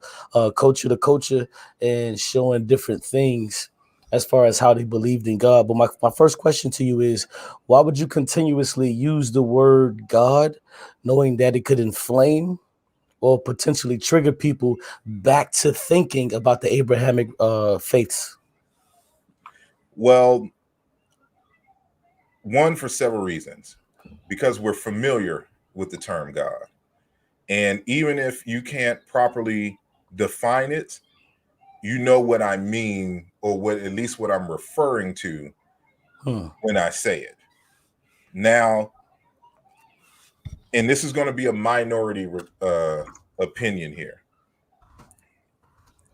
culture to culture and showing different things as far as how they believed in God. But my first question to you is, why would you continuously use the word God, knowing that it could inflame or potentially trigger people back to thinking about the Abrahamic faiths? Well, one, for several reasons, because we're familiar with the term God. And even if you can't properly define it, you know what I mean, or what at least what I'm referring to when I say it. Now, and this is going to be a minority opinion here.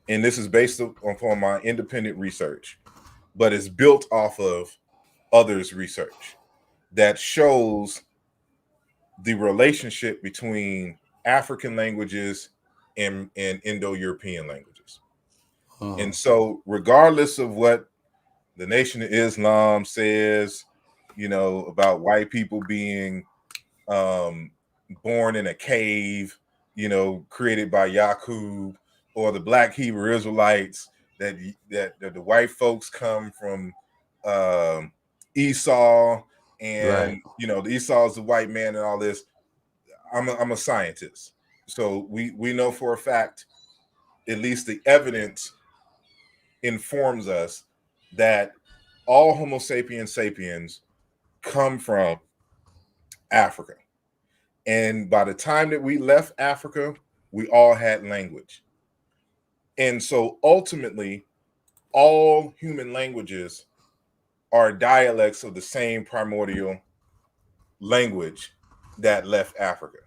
And this is based upon my independent research, but it's built off of others' research that shows the relationship between African languages and Indo-European languages. And so, regardless of what the Nation of Islam says, about white people being born in a cave, created by Yaqub, or the Black Hebrew Israelites, that the white folks come from Esau, and the Esau is the white man and all this. I'm a scientist, so we know for a fact, at least the evidence informs us that all Homo sapiens come from Africa. And by the time that we left Africa, we all had language. And so ultimately, all human languages are dialects of the same primordial language that left Africa.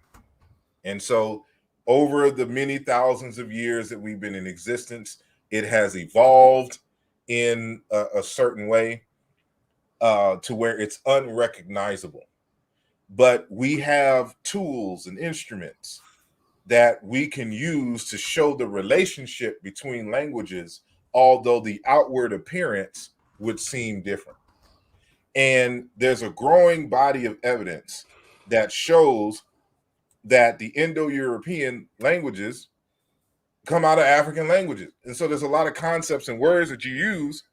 And so over the many thousands of years that we've been in existence, it has evolved in a certain way to where it's unrecognizable. But we have tools and instruments that we can use to show the relationship between languages, although the outward appearance would seem different. And there's a growing body of evidence that shows that the Indo-European languages come out of African languages. And so there's a lot of concepts and words that you use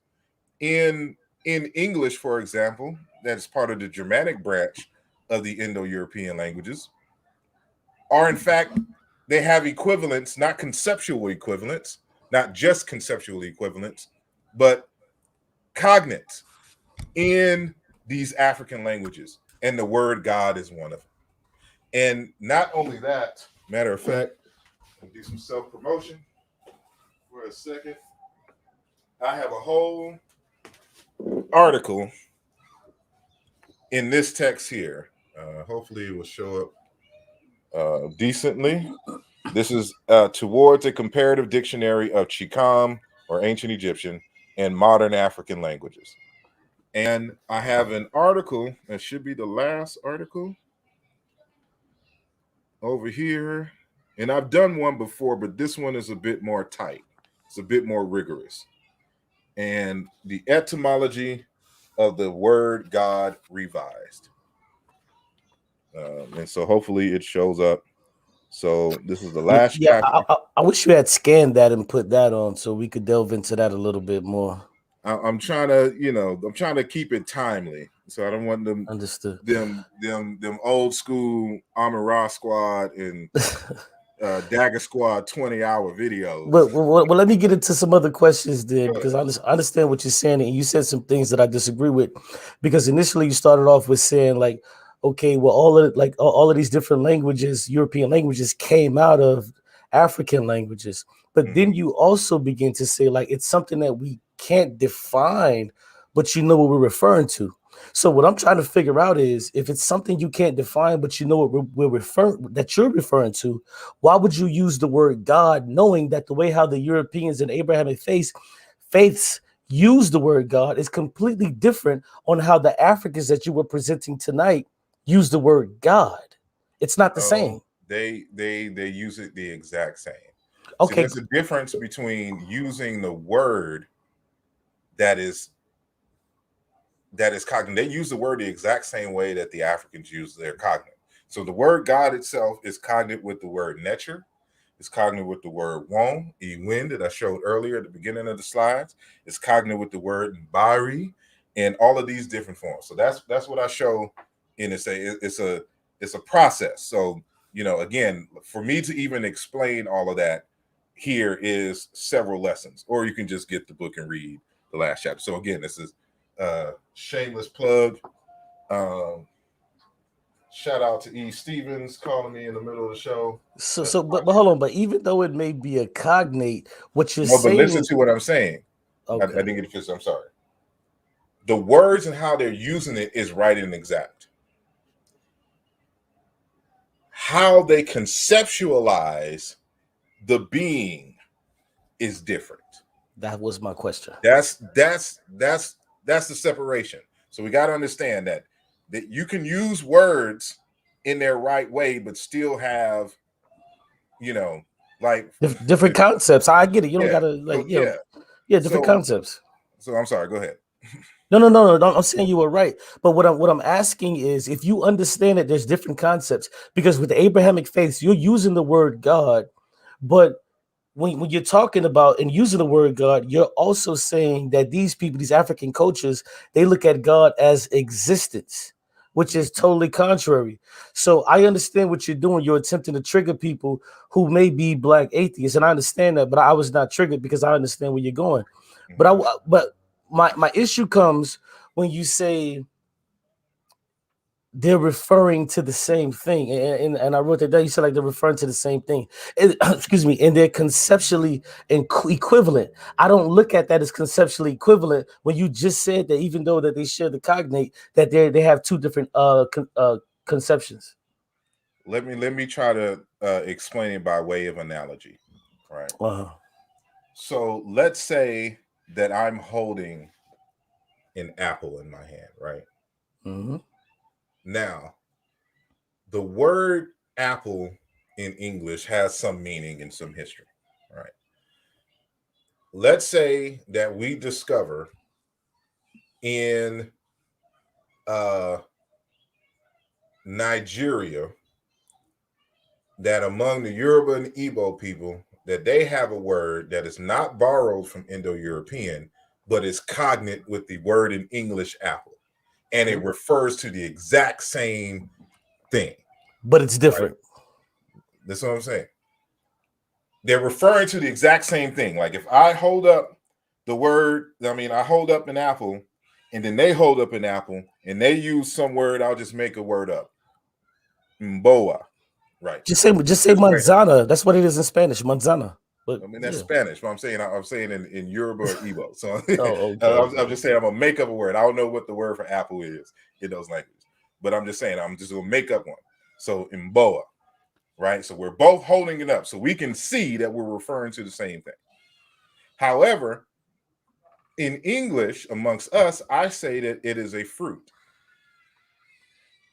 in English, for example, that's part of the Germanic branch of the Indo-European languages, are in fact, they have equivalents, not conceptual equivalents, not just conceptual equivalents, but cognates in these African languages. And the word God is one of them. And not only that, matter of fact, I'll do some self-promotion for a second. I have a whole article in this text here. Hopefully it will show up decently. This is towards a comparative dictionary of Chicam, or ancient Egyptian, and modern African languages. And I have an article that should be the last article over here. And I've done one before, but this one is a bit more tight. It's a bit more rigorous. And the etymology of the word God revised. And so hopefully it shows up. So this is the last chapter. I wish you had scanned that and put that on so we could delve into that a little bit more. I'm trying to, I'm trying to keep it timely, so I don't want them Understood. them old school Amara Squad and Dagger Squad 20-hour videos. Well, let me get into some other questions there, because I understand what you're saying, and you said some things that I disagree with. Because initially you started off with saying like, okay, well, all of these different languages, European languages, came out of African languages, but then you also begin to say like it's something that we can't define, but you know what we're referring to. So what I'm trying to figure out is if it's something you can't define, but you know what you're referring to, why would you use the word God, knowing that the way how the Europeans and Abrahamic faiths use the word God is completely different on how the Africans that you were presenting tonight use the word God? It's not the same. They use it the exact same. See, Okay, there's a difference between using the word that is cognate. They use the word the exact same way that the Africans use their cognate. So the word God itself is cognate with the word nature. It's cognate with the word won, win that I showed earlier at the beginning of the slides. It's cognate with the word bari and all of these different forms. So that's what I show in it. It's a process. So, again, for me to even explain all of that here is several lessons, or you can just get the book and read the last chapter. So again, this is shameless plug. Shout out to E. Stevens calling me in the middle of the show. but hold on. But even though it may be a cognate, what you're No, but saying listen to what I'm saying. okay. I didn't get it fixed. I'm sorry. The words and how they're using it is right and exact. How they conceptualize the being is different. That was my question. That's the separation. So we got to understand that you can use words in their right way, but still have, like Different concepts. I get it. You don't yeah. gotta like, So, different So concepts. so I'm sorry. Go ahead. No. I'm saying you were right. But what I'm asking is if you understand that there's different concepts, because with the Abrahamic faiths, you're using the word God, but when you're talking about and using the word God, you're also saying that these people, these African cultures, they look at God as existence, which is totally contrary. So I understand what you're doing. You're attempting to trigger people who may be black atheists, and I understand that, but I was not triggered because I understand where you're going. But my issue comes when you say they're referring to the same thing, and I wrote that down. You said like they're referring to the same thing. Excuse me, and they're conceptually equivalent. I don't look at that as conceptually equivalent when you just said that even though that they share the cognate, that they have two different conceptions. Let me try to explain it by way of analogy, right? So let's say that I'm holding an apple in my hand, right? Mm-hmm. Now, the word apple in English has some meaning and some history, right? Let's say that we discover in Nigeria that among the Yoruba and Igbo people that they have a word that is not borrowed from Indo-European, but is cognate with the word in English apple. And it refers to the exact same thing. But it's different. Right? That's what I'm saying. They're referring to the exact same thing. Like if I hold up the word, I hold up an apple and then they hold up an apple and they use some word, I'll just make a word up. Mboa. Right. Just say manzana. That's what it is in Spanish, manzana. But that's Spanish, but I'm saying in Yoruba or Igbo. So okay. I'm just saying I'm gonna make up a word. I don't know what the word for apple is in those languages, but I'm just saying I'm just gonna make up one. So Mboa, right? So we're both holding it up, so we can see that we're referring to the same thing. However, in English, amongst us, I say that it is a fruit,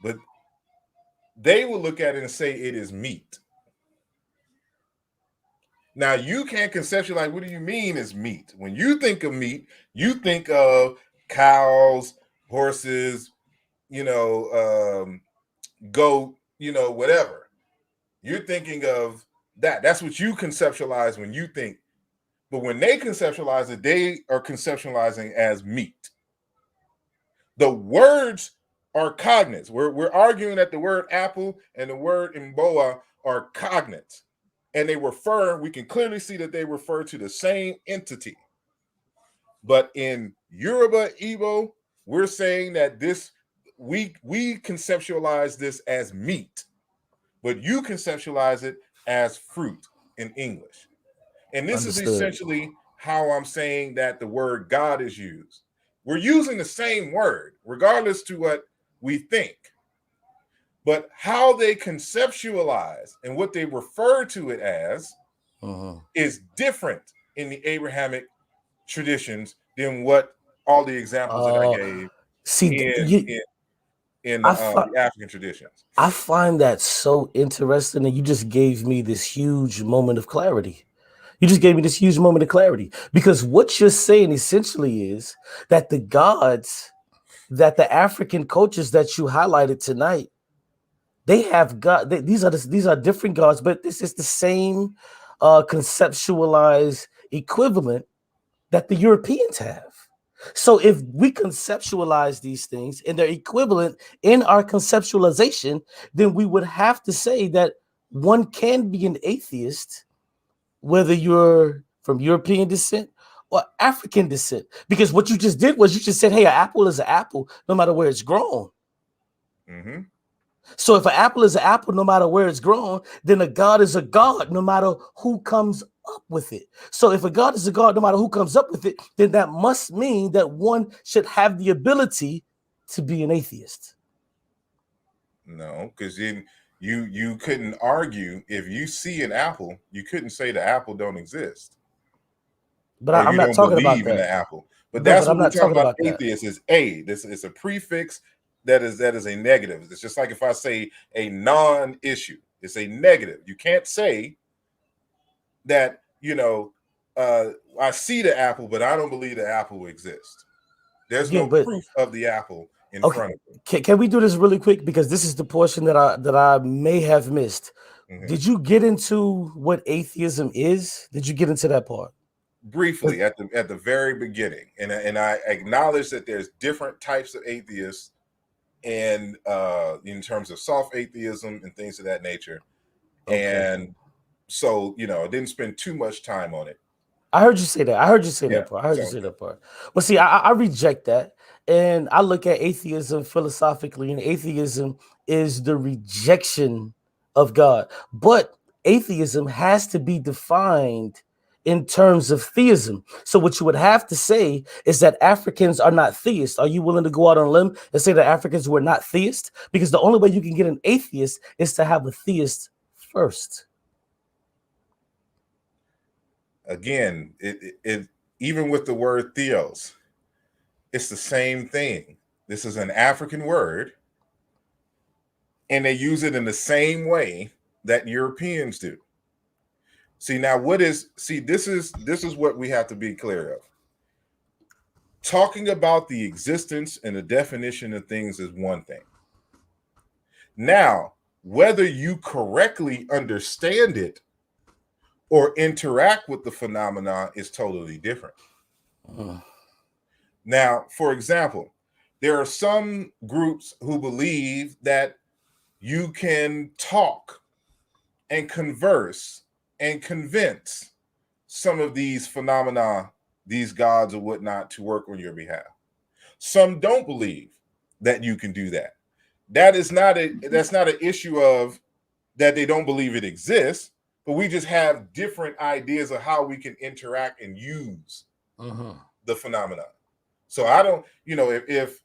but they will look at it and say it is meat. Now, you can't conceptualize what do you mean is meat? When you think of meat, you think of cows, horses, goat, whatever. You're thinking of that. That's what you conceptualize when you think But when they conceptualize it, they are conceptualizing as meat. The words are cognates. We're arguing that the word apple and the word imboa are cognates. And they refer, we can clearly see that they refer to the same entity. But in Yoruba, Igbo, we're saying that this, we conceptualize this as meat, but you conceptualize it as fruit in English. And this is essentially how I'm saying that the word God is used. We're using the same word, regardless to what we think. But how they conceptualize and what they refer to it as is different in the Abrahamic traditions than what all the examples that I gave in the African traditions. I find that so interesting, and you just gave me this huge moment of clarity. Because what you're saying essentially is that the gods, that the African cultures that you highlighted tonight, they have God. These are different gods, but this is the same conceptualized equivalent that the Europeans have. So if we conceptualize these things and they're equivalent in our conceptualization, then we would have to say that one can be an atheist, whether you're from European descent or African descent. Because what you just did was you just said, hey, an apple is an apple, no matter where it's grown. Mm-hmm. So if an apple is an apple, no matter where it's grown, then a God is a God, no matter who comes up with it. So if a God is a God, no matter who comes up with it, then that must mean that one should have the ability to be an atheist. No, because then you couldn't argue if you see an apple, you couldn't say the apple don't exist. But or I'm you not don't talking about believe in that. the apple. But No, that's but what I'm we're not talking talking about. about that. Atheist is a. This is a prefix that is a negative. It's just like if I say a non-issue, it's a negative. You can't say that, I see the apple, but I don't believe the apple exists. There's Yeah, no but proof of the apple in okay. front of me. Can we do this really quick? Because this is the portion that I may have missed. Mm-hmm. Did you get into what atheism is? Did you get into that part? Briefly at the very beginning, and I acknowledge that there's different types of atheists, and in terms of soft atheism and things of that nature. Okay. And so, I didn't spend too much time on it. I heard you say that. That part. Well, see, I reject that. And I look at atheism philosophically, and atheism is the rejection of God. But atheism has to be defined in terms of theism. So what you would have to say is that Africans are not theists. Are you willing to go out on a limb and say that Africans were not theists? Because the only way you can get an atheist is to have a theist first. Again, it even with the word theos, it's the same thing. This is an African word, and they use it in the same way that Europeans do. See, now this is what we have to be clear of. Talking about the existence and the definition of things is one thing. Now, whether you correctly understand it or interact with the phenomena is totally different. Now, for example, there are some groups who believe that you can talk and converse and convince some of these phenomena, these gods or whatnot, to work on your behalf. Some don't believe that you can do that. That's not an issue of that they don't believe it exists, but we just have different ideas of how we can interact and use the phenomena. So I don't, if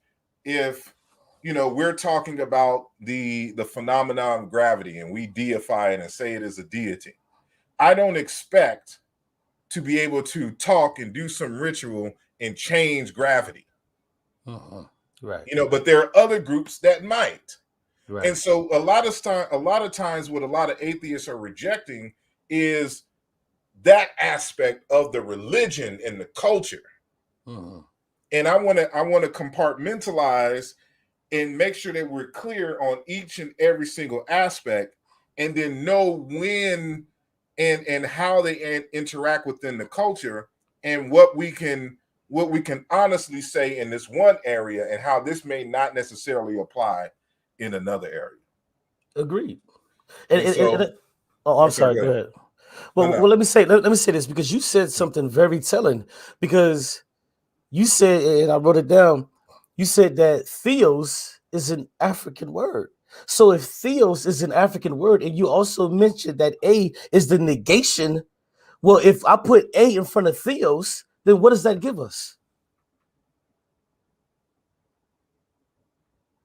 we're talking about the phenomenon of gravity and we deify it and say it is a deity, I don't expect to be able to talk and do some ritual and change gravity. Right. But there are other groups that might. Right. And so a lot of times what a lot of atheists are rejecting is that aspect of the religion and the culture. And I want to compartmentalize and make sure that we're clear on each and every single aspect, and then know when and how they interact within the culture, and what we can honestly say in this one area, and how this may not necessarily apply in another area. Agreed. I'm Okay, sorry. Go ahead. Well, no. well, let me say this, because you said something very telling. Because you said, and I wrote it down, you said that theos is an African word. So if theos is an African word, and you also mentioned that A is the negation, well, if I put A in front of theos, then what does that give us?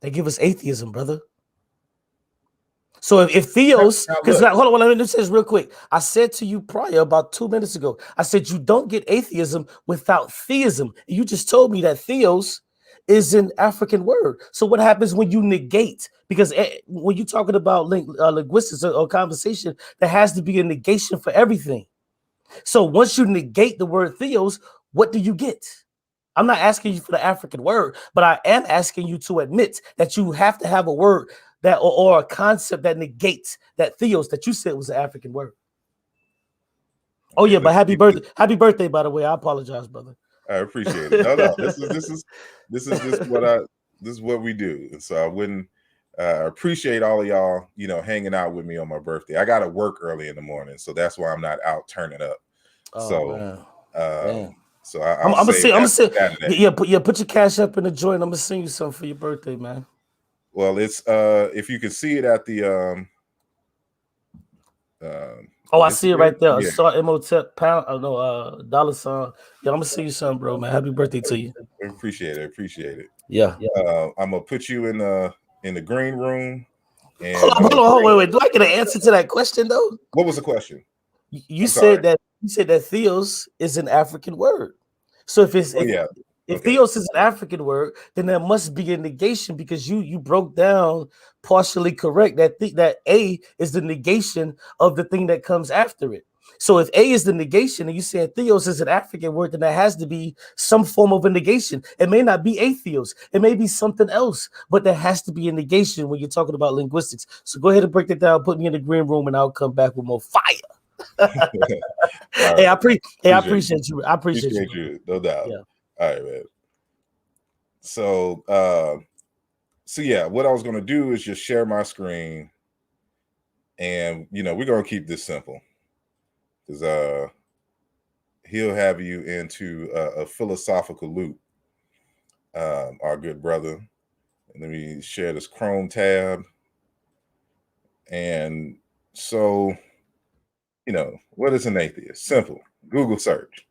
They give us atheism, brother. So if theos, because hold on, let me say this real quick. I said to you prior, about 2 minutes ago, I said you don't get atheism without theism. You just told me that theos is an African word. So what happens when you negate? Because when you're talking about linguistics or conversation, there has to be a negation for everything. So once you negate the word theos, what do you get? I'm not asking you for the African word, but I am asking you to admit that you have to have a word that or a concept that negates that theos that you said was an African word. Oh yeah, but happy birthday, by the way. I apologize, brother. I appreciate it. No, this is what we do. And so I wouldn't appreciate all of y'all, hanging out with me on my birthday. I got to work early in the morning, so that's why I'm not out turning up. Oh, man. So I'm gonna say, put your cash up in the joint. I'm gonna sing you something for your birthday, man. Well, it's if you can see it at the I see it right there. Yeah. Asarimhotep pound. Oh no, dollar sign. Yeah, I'm gonna sing you something, bro, man. Happy birthday to you. Appreciate it. Yeah. I'm gonna put you in the green room. And hold on, wait. Do I get an answer to that question though? What was the question? You said that theos is an African word. So if it's if theos is an African word, then there must be a negation, because you broke down partially correct that A is the negation of the thing that comes after it. So if A is the negation and you said theos is an African word, then there has to be some form of a negation. It may not be atheos, it may be something else, but there has to be a negation when you're talking about linguistics. So go ahead and break that down, put me in the green room, and I'll come back with more fire. Hey, I appreciate you. I appreciate you. No doubt. Yeah. All right, man. So what I was going to do is just share my screen, and we're going to keep this simple, because he'll have you into a philosophical loop, our good brother. And let me share this Chrome tab. And so, what is an atheist? Simple. Google search.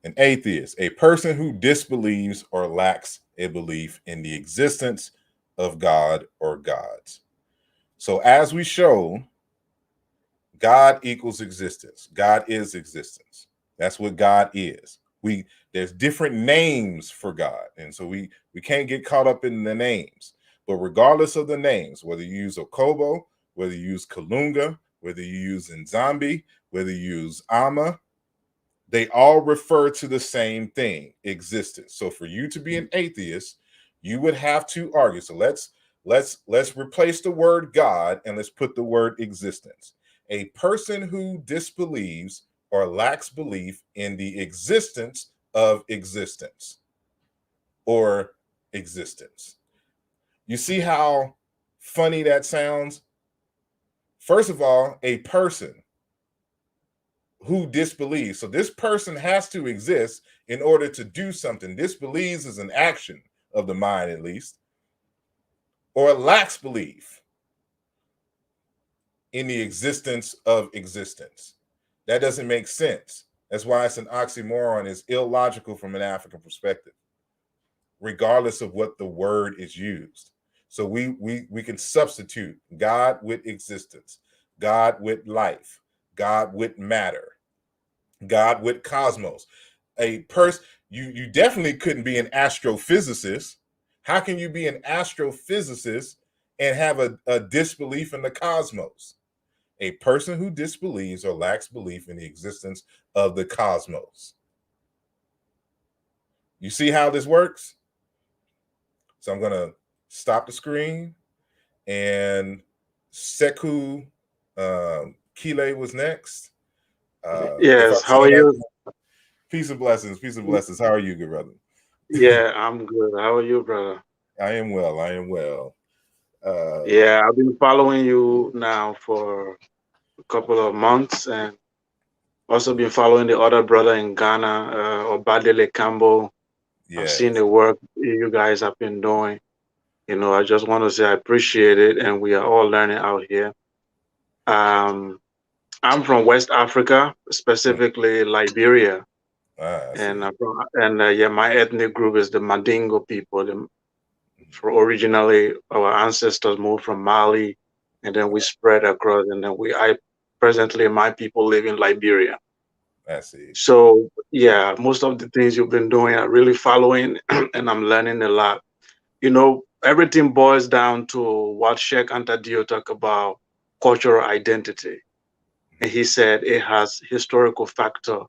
An atheist, a person who disbelieves or lacks a belief in the existence of God or gods. So as we show, God equals existence. God is existence. That's what God is. There's different names for God. And so we can't get caught up in the names. But regardless of the names, whether you use Okobo, whether you use Kalunga, whether you use Nzambi, whether you use Ama, they all refer to the same thing, existence. So for you to be an atheist, you would have to argue. So let's replace the word God and let's put the word existence. A person who disbelieves or lacks belief in the existence of existence or existence. You see how funny that sounds? First of all, a person who disbelieves. So this person has to exist in order to do something. Disbelieves is an action of the mind, at least, or lacks belief in the existence of existence. That doesn't make sense. That's why it's an oxymoron. It's illogical from an African perspective, regardless of what the word is used. So we can substitute God with existence, God with life, God with matter, God with cosmos. A person, you definitely couldn't be an astrophysicist. How can you be an astrophysicist and have a disbelief in the cosmos? A person who disbelieves or lacks belief in the existence of the cosmos. You see how this works? So I'm going to stop the screen, and Sekou Kile was next. If I'm Yes, how are saying that, you? peace and blessings, peace and blessings. How are you, good brother? Yeah, I'm good. How are you, brother? I am well. I am well. Uh, Yeah, I've been following you now for a couple of months and also been following the other brother in Ghana, Obadele Campbell. I've seen yes, the work you guys have been doing. I just want to say I appreciate it, and we are all learning out here. Um, I'm from West Africa, mm, specifically Liberia, I and see. yeah, my ethnic group is the Mandingo people. For originally, our ancestors moved from Mali, and then we spread across, and then I presently my people live in Liberia. I see. So yeah, most of the things you've been doing, I'm really following, and I'm learning a lot. Everything boils down to what Sheikh Anta talked about cultural identity. And he said it has historical factor,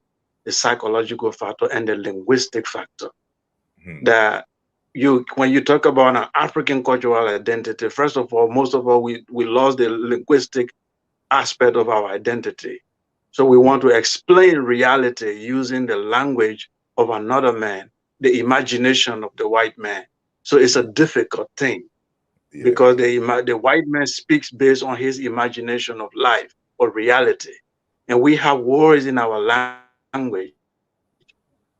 the psychological factor, and the linguistic factor. Mm-hmm. That when you talk about an African cultural identity, first of all, most of all, we lost the linguistic aspect of our identity. So we want to explain reality using the language of another man, the imagination of the white man. So it's a difficult thing Yeah. because the white man speaks based on his imagination of life or reality. And we have words in our language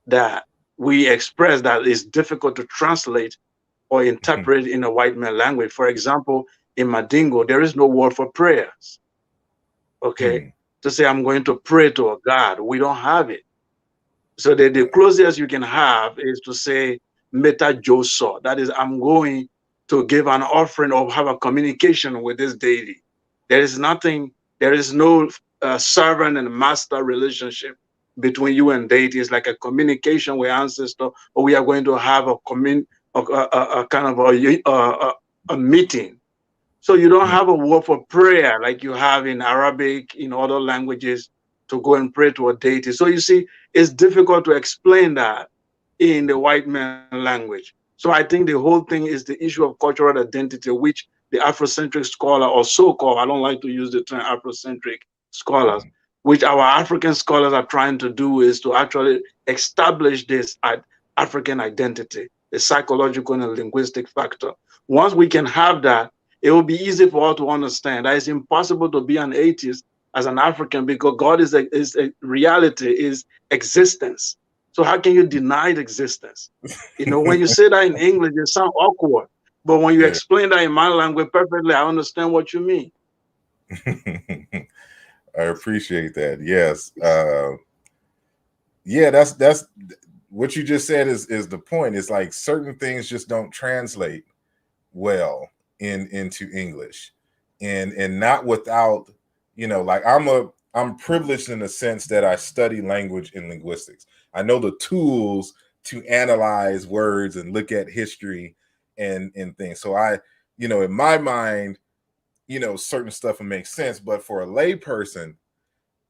that we express that is difficult to translate or interpret in a white man language. For example, in Mandingo, there is no word for prayers. Okay. Hmm. To say I'm going to pray to a God, we don't have it. So the closest you can have is to say meta joso. That is, I'm going to give an offering or have a communication with this deity. There is nothing, there is no servant and master relationship between you and deity. It's like a communication with ancestor, or we are going to have a kind of a meeting. So you don't Hmm. have a word for prayer like you have in Arabic, in other languages, to go and pray to a deity. So you see, it's difficult to explain that in the white man language. So I think the whole thing is the issue of cultural identity, which the Afrocentric scholar, or so-called, I don't like to use the term Afrocentric scholars, Hmm. which our African scholars are trying to do is to actually establish this African identity, the psychological and linguistic factor. Once we can have that, it will be easy for us to understand that it's impossible to be an atheist as an African because God is a reality, is existence. So how can you deny the existence? When you say that in English, it sounds awkward. But when you Yeah. explain that in my language perfectly, I understand what you mean. I appreciate that. Yes. Yeah, that's what you just said is the point. It's like certain things just don't translate well into English. And not without, like I'm privileged in the sense that I study language and linguistics. I know the tools to analyze words and look at history and things. So in my mind, certain stuff will make sense, but for a layperson,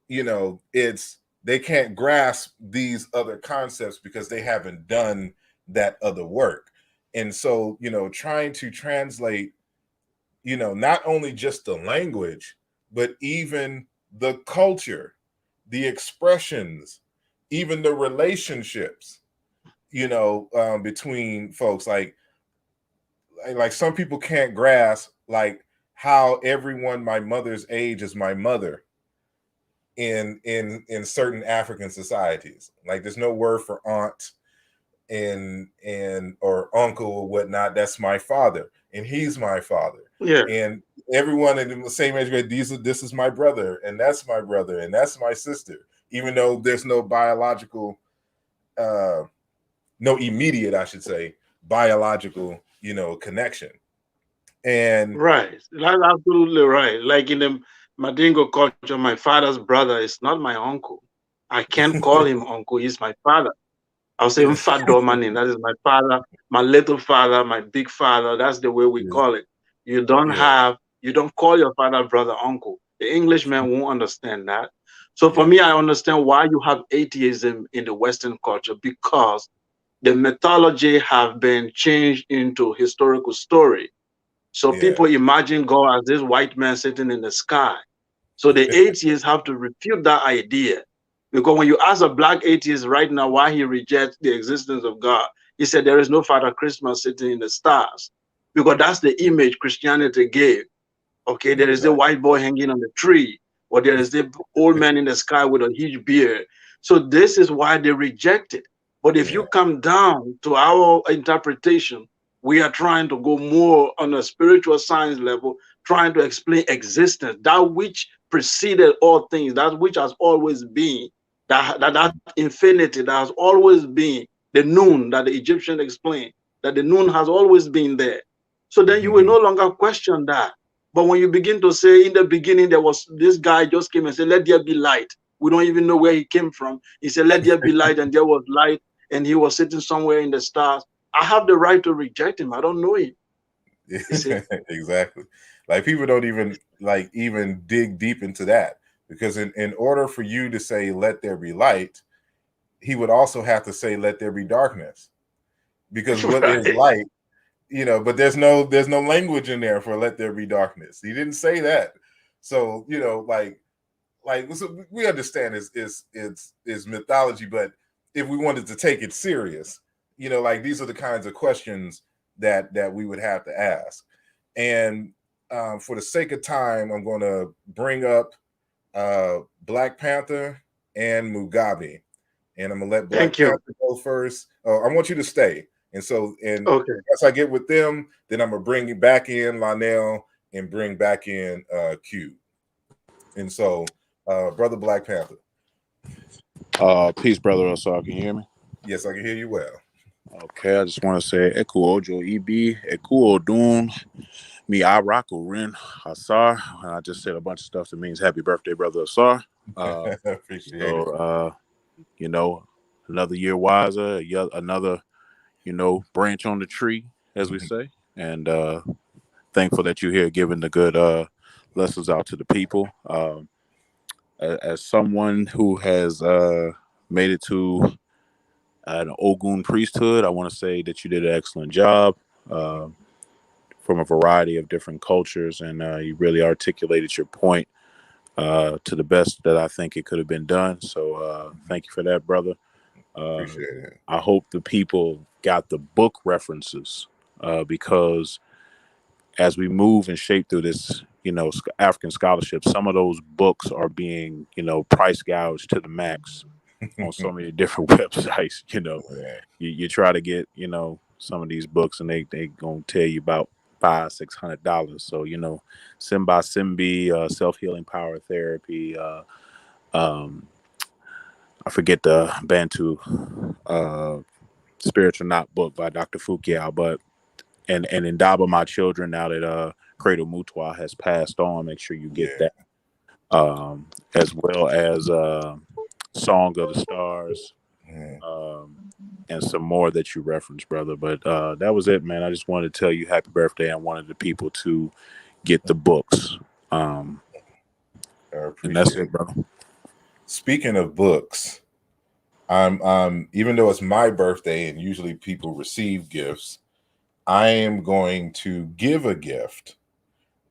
it's they can't grasp these other concepts because they haven't done that other work. And so, trying to translate, not only just the language, but even the culture, the expressions, even the relationships, between folks. Like some people can't grasp like how everyone my mother's age is my mother in certain African societies. Like there's no word for aunt and or uncle or whatnot. That's my father, and he's my father. Yeah, And everyone in the same age grade, this is my brother, and that's my brother, and that's my sister. Even though there's no biological, no immediate, I should say, biological, connection. And right. That's absolutely right. Like in the Madingo culture, my father's brother is not my uncle. I can't call him uncle. He's my father. I'll say yeah, Mfado. That is my father, my little father, my big father. That's the way we yeah, call it. yeah, You don't call your father brother uncle. The Englishman won't understand that. So for yeah, me, I understand why you have atheism in the Western culture because the mythology have been changed into historical story. So yeah, people imagine God as this white man sitting in the sky. So the atheists have to refute that idea. Because when you ask a black atheist right now why he rejects the existence of God, he said there is no Father Christmas sitting in the stars. Because that's the image Christianity gave. Okay, there is the white boy hanging on the tree, or there is the old man in the sky with a huge beard. So this is why they reject it. But if you come down to our interpretation, we are trying to go more on a spiritual science level, trying to explain existence, that which preceded all things, that which has always been, that infinity that has always been, the noon that the Egyptians explained, that the noon has always been there. So then you will no longer question that. But when you begin to say in the beginning, there was this guy just came and said, let there be light. We don't even know where he came from. He said, let there be light, and there was light, and he was sitting somewhere in the stars. I have the right to reject him. I don't know him. Exactly. Like people don't even dig deep into that, because in order for you to say let there be light, he would also have to say let there be darkness, because what is light? But there's no language in there for let there be darkness. He didn't say that. So so we understand it's mythology, but if we wanted to take it serious, these are the kinds of questions that we would have to ask. And for the sake of time, I'm going to bring up Black Panther and Mugabe, and I'm gonna let Black Panther go first. I want you to stay. And so, as I get with them, then I'm gonna bring you back in Lionel and bring back in Q. And so, Brother Black Panther. Peace, brother. So can you hear me? Yes, I can hear you well. Okay, I just want to say Eku Ojo EB, Eku Odun, Mi Araku Rin Asar. I just said a bunch of stuff that means happy birthday, brother Asar. Appreciate it. Another year wiser, another branch on the tree, as we say, and thankful that you're here giving the good lessons out to the people. As someone who has made it to an Ogun priesthood, I want to say that you did an excellent job from a variety of different cultures, and you really articulated your point to the best that I think it could have been done. So thank you for that, brother. Appreciate it. I hope the people got the book references because as we move and shape through this, African scholarship, some of those books are being, price gouged to the max on so many different websites. You try to get, some of these books, and they gonna tell you about $500-$600. So Simbi, self-healing power therapy. I forget the Bantu spiritual knot book by Dr. Fukiao, but and Indaba My Children, now that Cradle Mutwa has passed on, make sure you get that. As well as Song of the Stars, and some more that you referenced, brother. But that was it, man. I just wanted to tell you happy birthday. I wanted the people to get the books. And that's it, bro. Speaking of books, I'm even though it's my birthday and usually people receive gifts, I am going to give a gift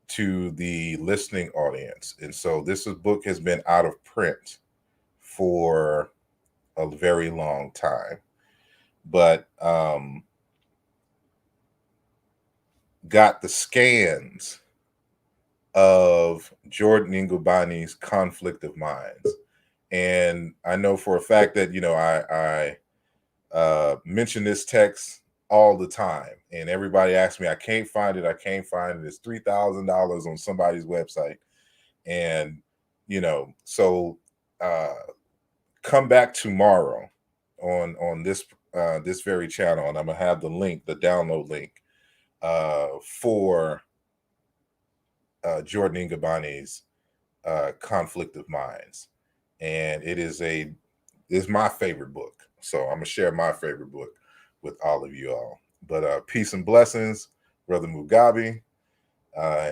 to the listening audience. And so this book has been out of print for a very long time, but got the scans of Jordan Ngubani's Conflict of Minds. And I know for a fact that, I mention this text all the time, and everybody asks me, I can't find it. It's $3,000 on somebody's website. And, so come back tomorrow on this very channel, and I'm gonna have the download link for Jordan Ngubani's Conflict of Minds. And it's my favorite book. So I'm gonna share my favorite book with all of you all. But peace and blessings, Brother Mugabe,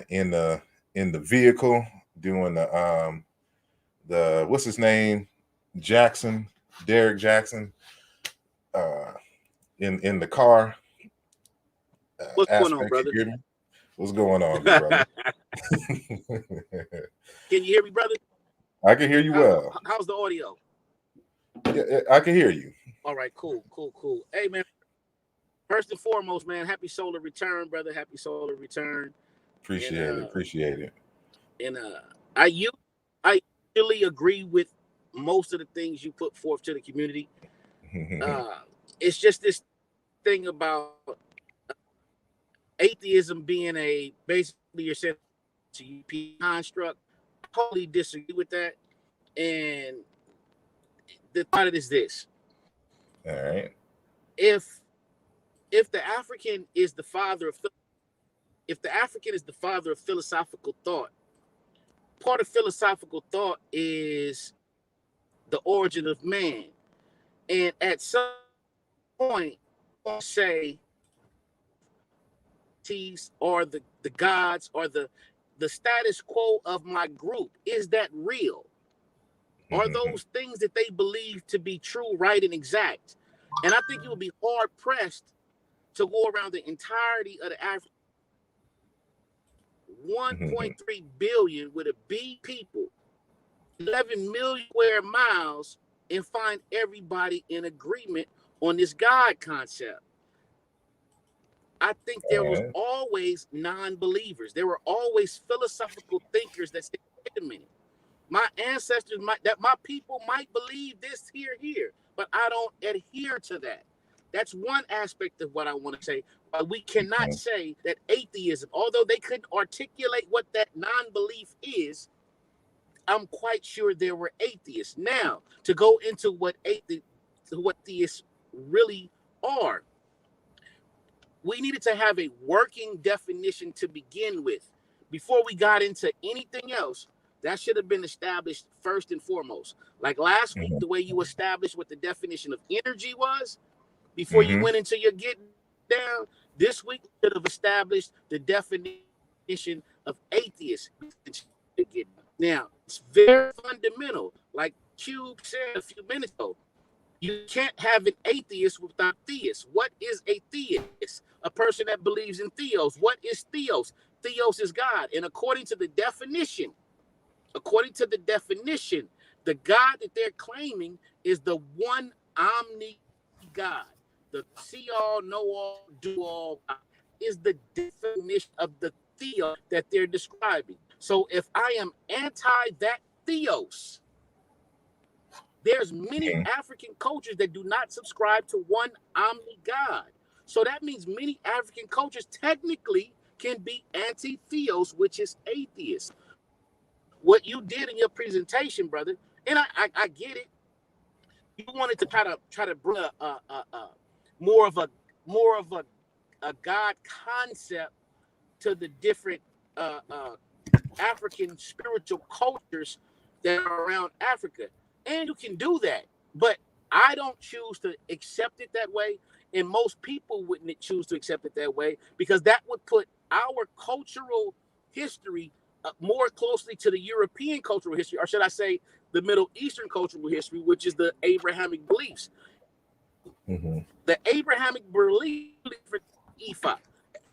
in the vehicle doing the what's his name, Derek Jackson, in the car. What's going on, brother? What's going on, good brother? Can you hear me, brother? I can hear you well. How's the audio? Yeah, I can hear you. All right, cool. Hey, man. First and foremost, man, happy solar return, brother. Happy solar return. Appreciate it. And I usually agree with most of the things you put forth to the community. It's just this thing about atheism being basically your sense of construct. I totally disagree with that. And the thought is this. All right. If the African is the father of philosophical thought, part of philosophical thought is the origin of man. And at some point, I'll say or the gods or the status quo of my group, is that real? Are those things that they believe to be true, right, and exact? And I think you would be hard pressed to go around the entirety of the African 1.3 billion with a B people, 11 million square miles, and find everybody in agreement on this God concept. I think there was always non-believers. There were always philosophical thinkers that said, wait a minute, my ancestors my people might believe this here, but I don't adhere to that. That's one aspect of what I want to say. We cannot say that atheism, although they couldn't articulate what that non-belief is, I'm quite sure there were atheists. Now, to go into what theists really are, we needed to have a working definition to begin with. Before we got into anything else, that should have been established first and foremost. Like last week, the way you established what the definition of energy was, before you went into your get down, this week you should have established the definition of atheist. Now, it's very fundamental. Like Cube said a few minutes ago, you can't have an atheist without theist. What is a theist? A person that believes in theos. What is theos? Theos is God. And according to the definition, the God that they're claiming is the one omni God. The see all, know all, do all is the definition of the theo that they're describing. So if I am anti that theos, there's many African cultures that do not subscribe to one omni God. So that means many African cultures technically can be anti-theos, which is atheist. What you did in your presentation, brother, and I get it. You wanted to try to bring a more of a God concept to the different African spiritual cultures that are around Africa. And you can do that, but I don't choose to accept it that way. And most people wouldn't choose to accept it that way, because that would put our cultural history more closely to the European cultural history, or should I say the Middle Eastern cultural history, which is the Abrahamic beliefs. The Abrahamic belief for Ifa.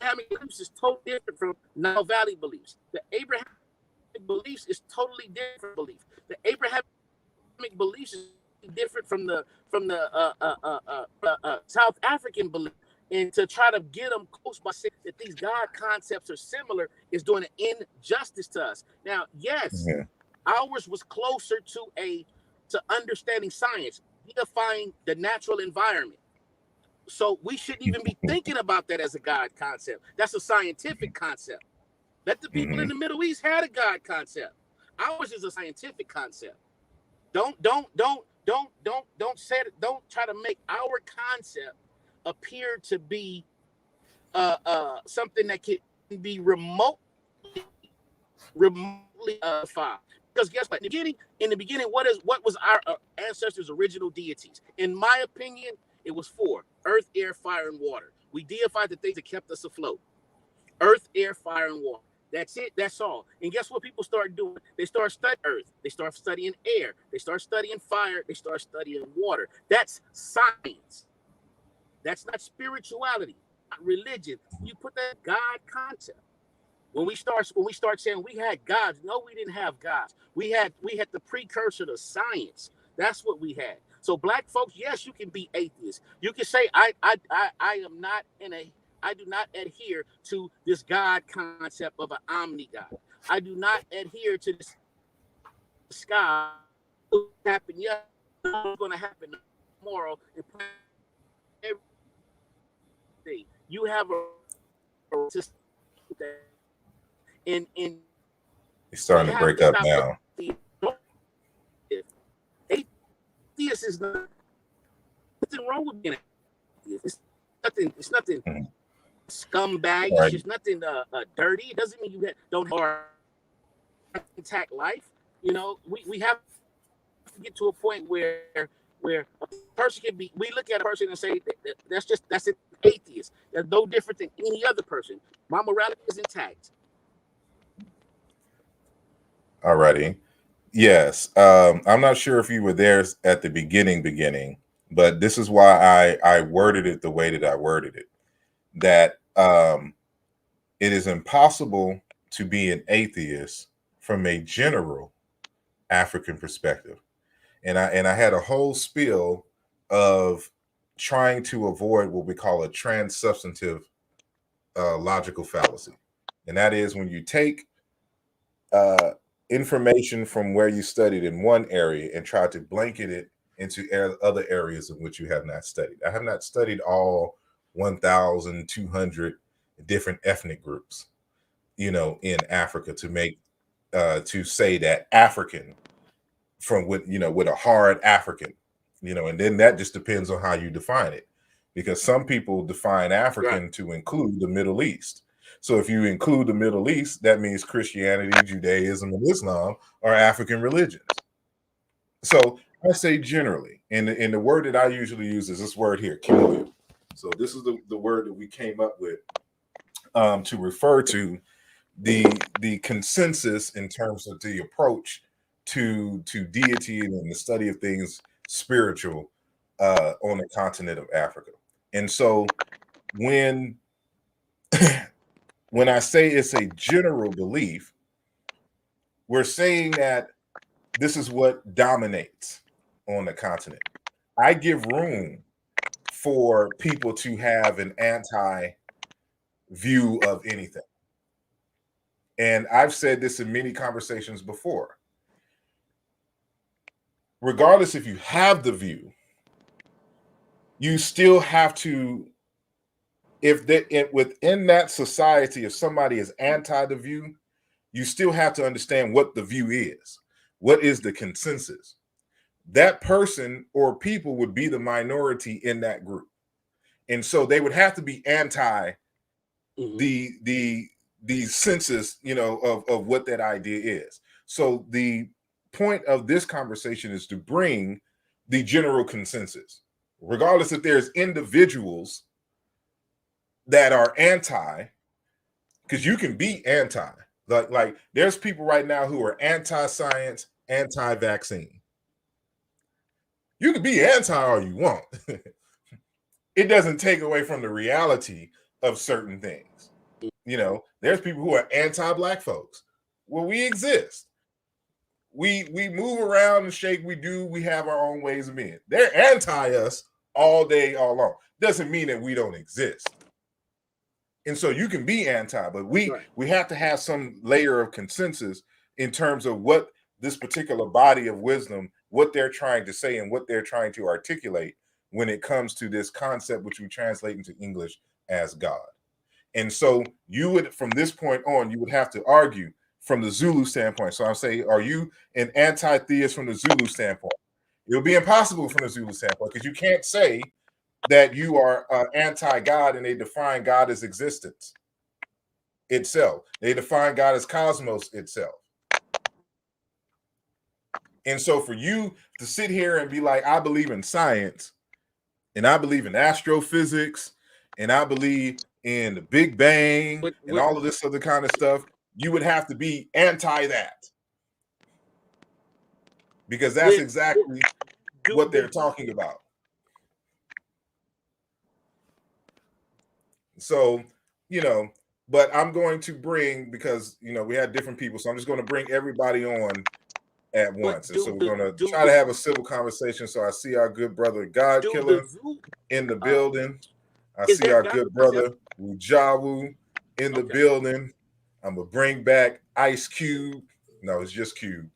Abrahamic beliefs is totally different from Nile Valley beliefs. The Abrahamic beliefs is totally different belief. The Abrahamic beliefs is different from the South African belief. And to try to get them close by saying that these God concepts are similar is doing an injustice to us. Now, yes, ours was closer to understanding science, deifying the natural environment. So we shouldn't even be thinking about that as a God concept. That's a scientific concept. Let the people in the Middle East have a God concept. Ours is a scientific concept. Don't try to make our concept appear to be something that can be remotely defined. Because guess what? In the beginning, what was our ancestors' original deities? In my opinion, it was 4: earth, air, fire, and water. We deified the things that kept us afloat: earth, air, fire, and water. That's it. That's all. And guess what people start doing? They start studying earth. They start studying air. They start studying fire. They start studying water. That's science. That's not spirituality, not religion. You put that God concept. When we start saying we had gods, no, we didn't have gods. We had the precursor to science. That's what we had. So black folks, yes, you can be atheist. You can say I am not in a I do not adhere to this God concept of an omni God. I do not adhere to this sky. What happened yesterday is going to happen tomorrow. And everything you have a system in He's we starting to have break to up stop now. looking. Atheist is nothing wrong with being an atheist. It's nothing Mhm. scumbag. Right. It's nothing dirty. It doesn't mean you don't have intact life. You know, we have to get to a point where a person can be. We look at a person and say that's an atheist. That's no different than any other person. My morality is intact. Alrighty. Yes. I'm not sure if you were there at the beginning, but this is why I worded it the way that I worded it. That it is impossible to be an atheist from a general African perspective. And I had a whole spiel of trying to avoid what we call a transsubstantive logical fallacy. And that is when you take uh, information from where you studied in one area and try to blanket it into other areas in which you have not studied. I have not studied all 1,200 different ethnic groups, in Africa to make to say that African from with a hard African, and then that just depends on how you define it, because some people define Right. African to include the Middle East. So if you include the Middle East, that means Christianity, Judaism, and Islam are African religions. So I say generally, and the word that I usually use is this word here, familial. So this is the word that we came up with to refer to the consensus in terms of the approach to deity and the study of things spiritual on the continent of Africa. And so when when I say it's a general belief, we're saying that this is what dominates on the continent. I give room for people to have an anti view of anything. And I've said this in many conversations before. Regardless if you have the view, you still have to, within that society, if somebody is anti the view, you still have to understand what the view is. What is the consensus? That person or people would be the minority in that group. And so they would have to be anti the census, of what that idea is. So the point of this conversation is to bring the general consensus, regardless if there's individuals that are anti, because you can be anti. Like there's people right now who are anti-science, anti-vaccine. You can be anti all you want. It doesn't take away from the reality of certain things. There's people who are anti-black folks. Well, we exist. We move around and shake. We have our own ways of being. They're anti us all day, all long. Doesn't mean that we don't exist. And so you can be anti, but we have to have some layer of consensus in terms of what this particular body of wisdom, what they're trying to say and what they're trying to articulate when it comes to this concept, which we translate into English as God. And so you would, from this point on, you would have to argue from the Zulu standpoint. So I'm saying, are you an anti-theist from the Zulu standpoint? It would be impossible from the Zulu standpoint, because you can't say that you are anti-God and they define God as existence itself. They define God as cosmos itself. And so for you to sit here and be like, I believe in science and I believe in astrophysics and I believe in the Big Bang and all of this other kind of stuff, you would have to be anti that. Because that's exactly what they're talking about. So, but I'm going to bring, because we had different people, so I'm just going to bring everybody on at once, and so we're going to try to have a civil conversation. So I see our good brother God Killer in the building. I see our good brother Wujawu in the building. I'm gonna bring back Ice Cube. No, it's just Cube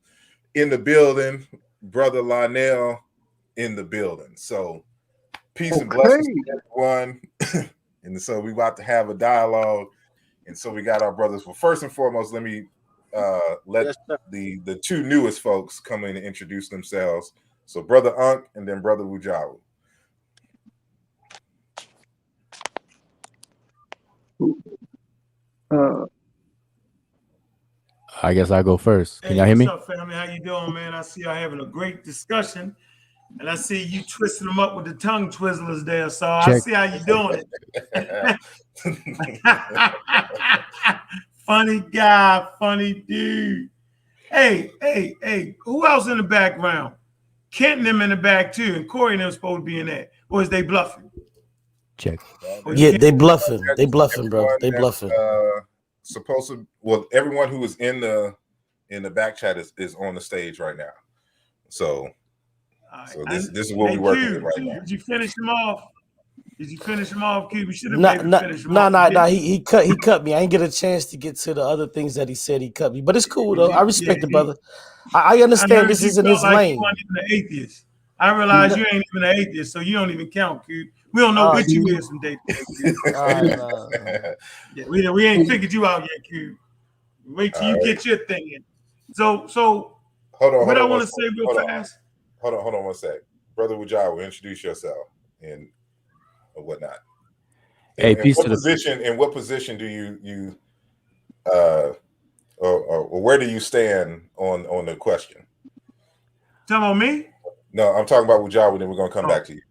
in the building. Brother Lionel in the building. So peace and blessings to everyone. And so we about to have a dialogue. And so we got our brothers. Well, first and foremost, let me let the two newest folks come in and introduce themselves. So Brother Unk and then Brother Wujawu. I guess I go first. Can y'all hear me? What's up, family? How you doing, man? I see y'all having a great discussion, and I see you twisting them up with the tongue twizzlers there. So I see how you doing it. Funny guy, funny dude. Hey, who else in the background? Kent and them in the back too, and Corey and them supposed to be in that, or is they bluffing? Check. Yeah, they bluffing. They bluffing, bro. They bluffing. Supposed to, well, everyone who is in the back chat is on the stage right now. So this is what we're working with right now. Did you finish him off? Q? We should have finished him off. Nah. He cut me. I didn't get a chance to get to the other things that he said. He cut me, but it's cool though. I respect the brother. I understand this isn't his lane. You weren't even an atheist. I realize you ain't even an atheist, so you don't even count, Q. We don't know what you is from day to day. Yeah, we ain't figured you out yet, Q. Wait till you get your thing in. So hold on. What I want to say real fast. Hold on 1 sec. Brother Wujawu, introduce yourself and whatnot. Hey, in what position do you or where do you stand on the question? Talking about me? No, I'm talking about Wujawu, then we're gonna come back to you.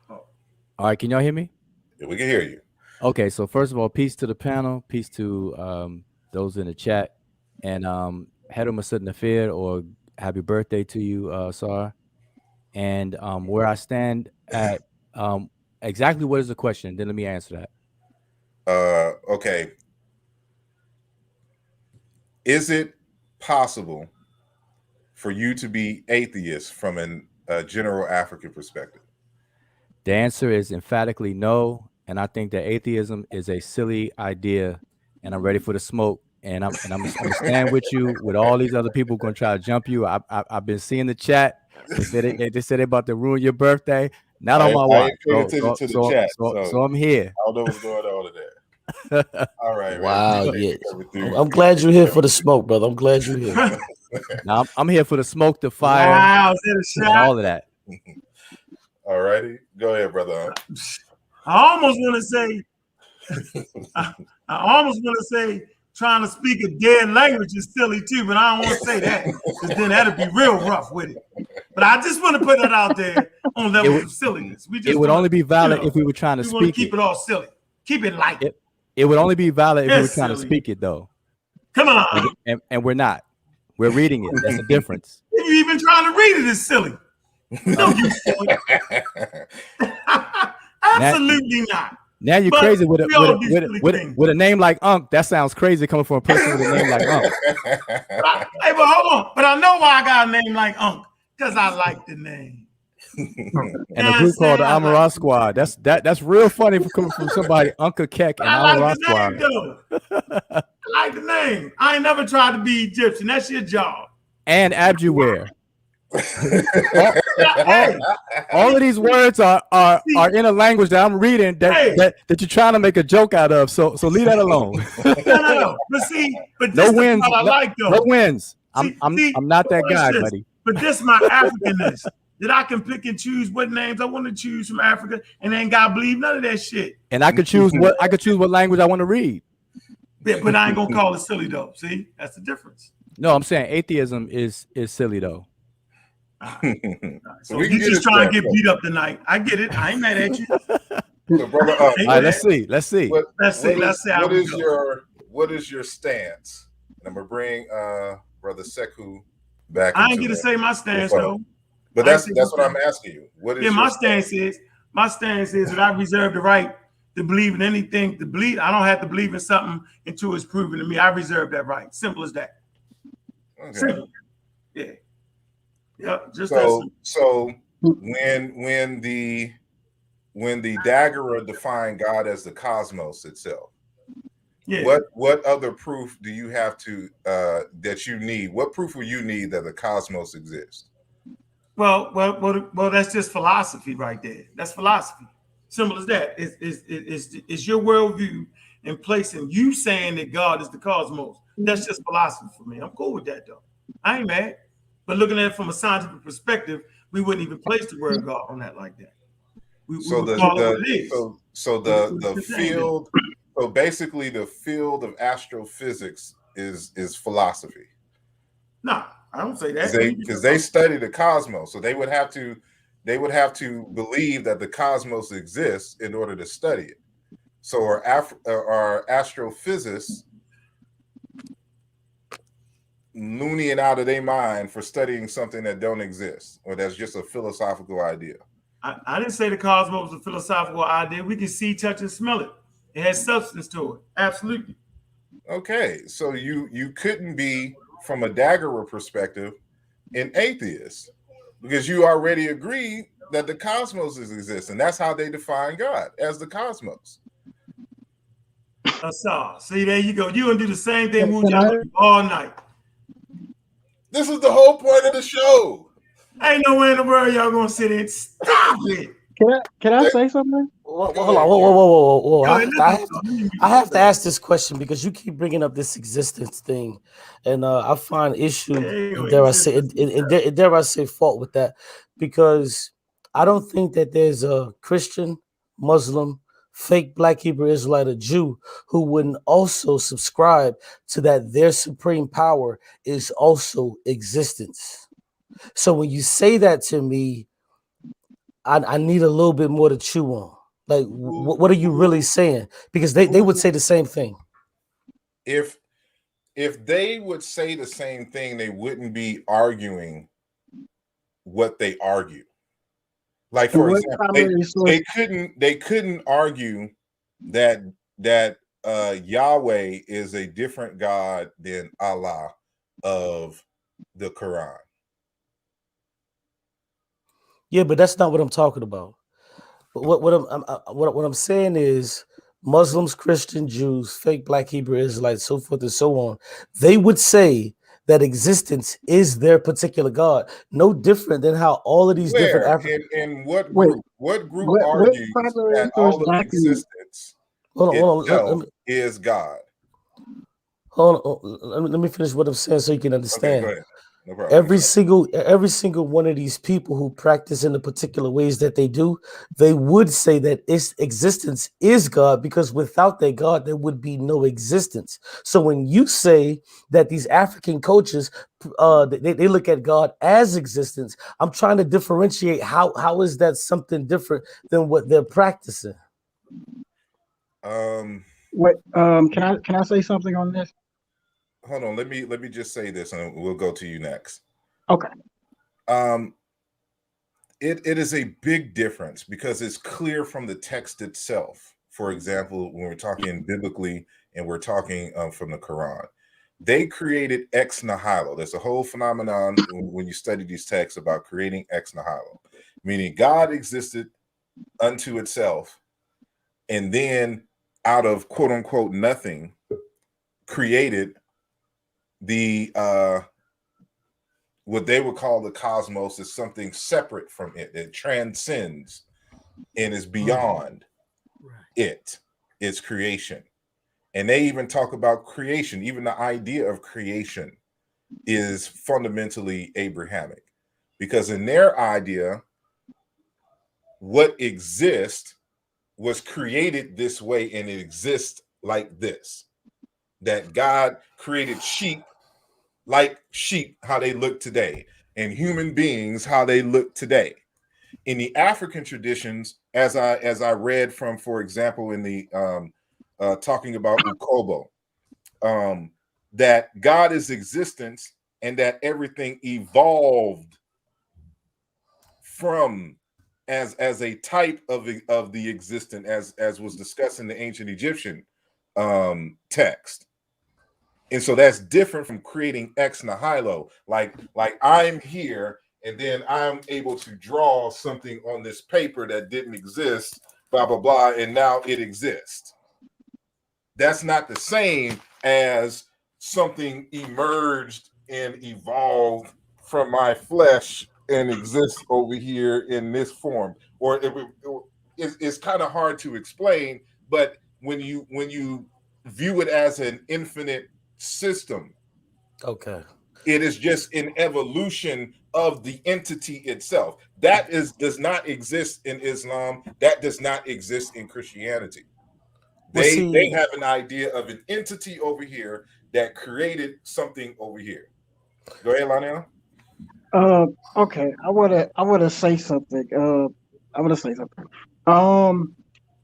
All right, can y'all hear me? Yeah, we can hear you. Okay, so first of all, peace to the panel, peace to those in the chat, and Hedom Nafir, or happy birthday to you, Sar. And where I stand at, exactly what is the question? Then let me answer that. Okay. Is it possible for you to be atheist from a general African perspective? The answer is emphatically no, and I think that atheism is a silly idea, and I'm ready for the smoke. And I'm gonna stand with you. With all these other people going to try to jump you. I've been seeing the chat. They said they about to ruin your birthday. Not on my watch. So I'm here. I don't know what's going on there. All right. Wow. Man. Yeah. I'm glad you're here for the smoke, brother. I'm glad you're here. Now I'm here for the smoke, the fire, and all of that. All righty, go ahead, brother. I almost want to say, trying to speak a dead language is silly too, but I don't want to say that because then that'd be real rough with it. But I just want to put that out there on levels of silliness. It would only be valid if we were trying to speak. We want to keep it all silly, keep it light. It would only be valid if we were trying to speak it, though. Come on, and we're not. We're reading it. That's the difference. If you even trying to read it is silly. No, you silly. Absolutely not. Now you're crazy with a name like Unk. That sounds crazy coming from a person with a name like Unk. Hey, but hold on. But I know why I got a name like Unk, because I like the name. And a group called the Amara Squad. That's real funny for coming from somebody Uncle Keck and Amara Squad. I like the name. I ain't never tried to be Egyptian. That's your job. And Abjuware. all of these words are in a language that I'm reading that you're trying to make a joke out of. So leave that alone. No. But no wins. I like though. No wins. I'm not that guy, buddy. But this is my Africanness. That I can pick and choose what names I want to choose from Africa, and ain't gotta believe none of that shit. And I could choose what language I want to read. Yeah, but I ain't gonna call it silly though. See, that's the difference. No, I'm saying atheism is silly though. So you just trying to get beat up tonight. I get it. I ain't mad at you. So, brother, all right, let's see. Let's see. What is your stance? I'm gonna bring brother Sekou back. I ain't get to say my stance though. But that's what I'm asking you. What is my stance is that I reserve the right to believe in anything. I don't have to believe in something until it's proven to me. I reserve that right. Simple as that. Okay. Simple. Yeah. Yep. Just that simple. So when the Dagura defined God as the cosmos itself, yeah. What other proof do you have to that you need? What proof will you need that the cosmos exists? Well, that's just philosophy right there. That's philosophy. Simple as that. It's your worldview and placing you saying that God is the cosmos. That's just philosophy for me. I'm cool with that though. I ain't mad. But looking at it from a scientific perspective, we wouldn't even place the word God on that like that. We would call it what it is. So the field. So basically, the field of astrophysics is philosophy. No, I don't say that. Because they study the cosmos, so they would have to believe that the cosmos exists in order to study it. So are astrophysicists loony and out of their mind for studying something that don't exist, or that's just a philosophical idea? I didn't say the cosmos was a philosophical idea. We can see, touch, and smell it. It has substance to it. Absolutely. Okay, so you couldn't be, from a Dagura perspective, an atheist, because you already agreed that the cosmos exists, and that's how they define God, as the cosmos. See, there you go. You gonna do the same thing all night. This is the whole point of the show. Ain't no way in the world y'all gonna sit in. Stop it. Can I say something? Hold on. Whoa. I have to ask this question because you keep bringing up this existence thing, and I find issue, and dare I say fault with that, because I don't think that there's a Christian, Muslim, fake Black Hebrew Israelite, or Jew who wouldn't also subscribe to that their supreme power is also existence. So when you say that to me, I need a little bit more to chew on. Like, what are you really saying? Because they would say the same thing. If they would say the same thing, they wouldn't be arguing what they argue. Like, for example, they couldn't argue that Yahweh is a different God than Allah of the Quran. Yeah, but that's not what I'm talking about. What I'm saying is Muslims, Christian, Jews, fake Black Hebrew Israelites, so forth and so on, they would say that existence is their particular God, no different than how all of these different African. And what group argues that all of existence itself is God? Hold on, let me finish what I'm saying so you can understand. Okay, go ahead. No problem. Every single one of these people who practice in the particular ways that they do, they would say that its existence is God, because without their God, there would be no existence. So when you say that these African cultures, they look at God as existence, I'm trying to differentiate how is that something different than what they're practicing? Can I say something on this? Hold on, let me just say this, and we'll go to you next. Okay. It is a big difference because it's clear from the text itself. For example, when we're talking biblically and we're talking from the Quran, they created ex nihilo. There's a whole phenomenon when you study these texts about creating ex nihilo, meaning God existed unto itself, and then out of quote unquote nothing created the what they would call the cosmos is something separate from it. It transcends and is beyond its creation. And they even talk about creation. Even the idea of creation is fundamentally Abrahamic, because in their idea, what exists was created this way, and it exists like this. That God created sheep like sheep, how they look today, and human beings, how they look today. In the African traditions, as I read from, for example, in the talking about Ukobo, that God is existence and that everything evolved from as a type of the existent, as was discussed in the ancient Egyptian text. And so that's different from creating ex nihilo. Like I'm here and then I'm able to draw something on this paper that didn't exist, blah, blah, blah, and now it exists. That's not the same as something emerged and evolved from my flesh and exists over here in this form. Or it's kind of hard to explain, but when you view it as an infinite system, okay, it is just an evolution of the entity itself. That does not exist in Islam. That does not exist in Christianity. They have an idea of an entity over here that created something over here. Go ahead, Lionel. Okay, I wanna say something.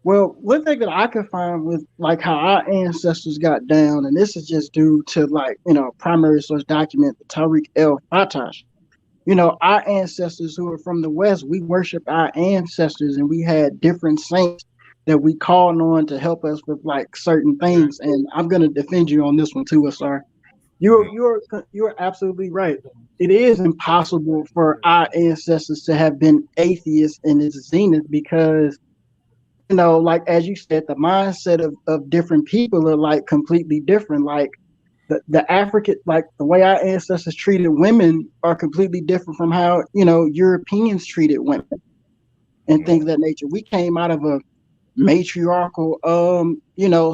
Well, one thing that I could find with like how our ancestors got down, and this is just due to like, primary source document, the Tariq El Fatash. Our ancestors who are from the West, we worship our ancestors, and we had different saints that we called on to help us with like certain things. And I'm gonna defend you on this one too, Asar. You're absolutely right. It is impossible for our ancestors to have been atheists in its zenith because, like as you said, the mindset of different people are like completely different. Like the African, like the way our ancestors treated women are completely different from how, Europeans treated women and things of that nature. We came out of a matriarchal,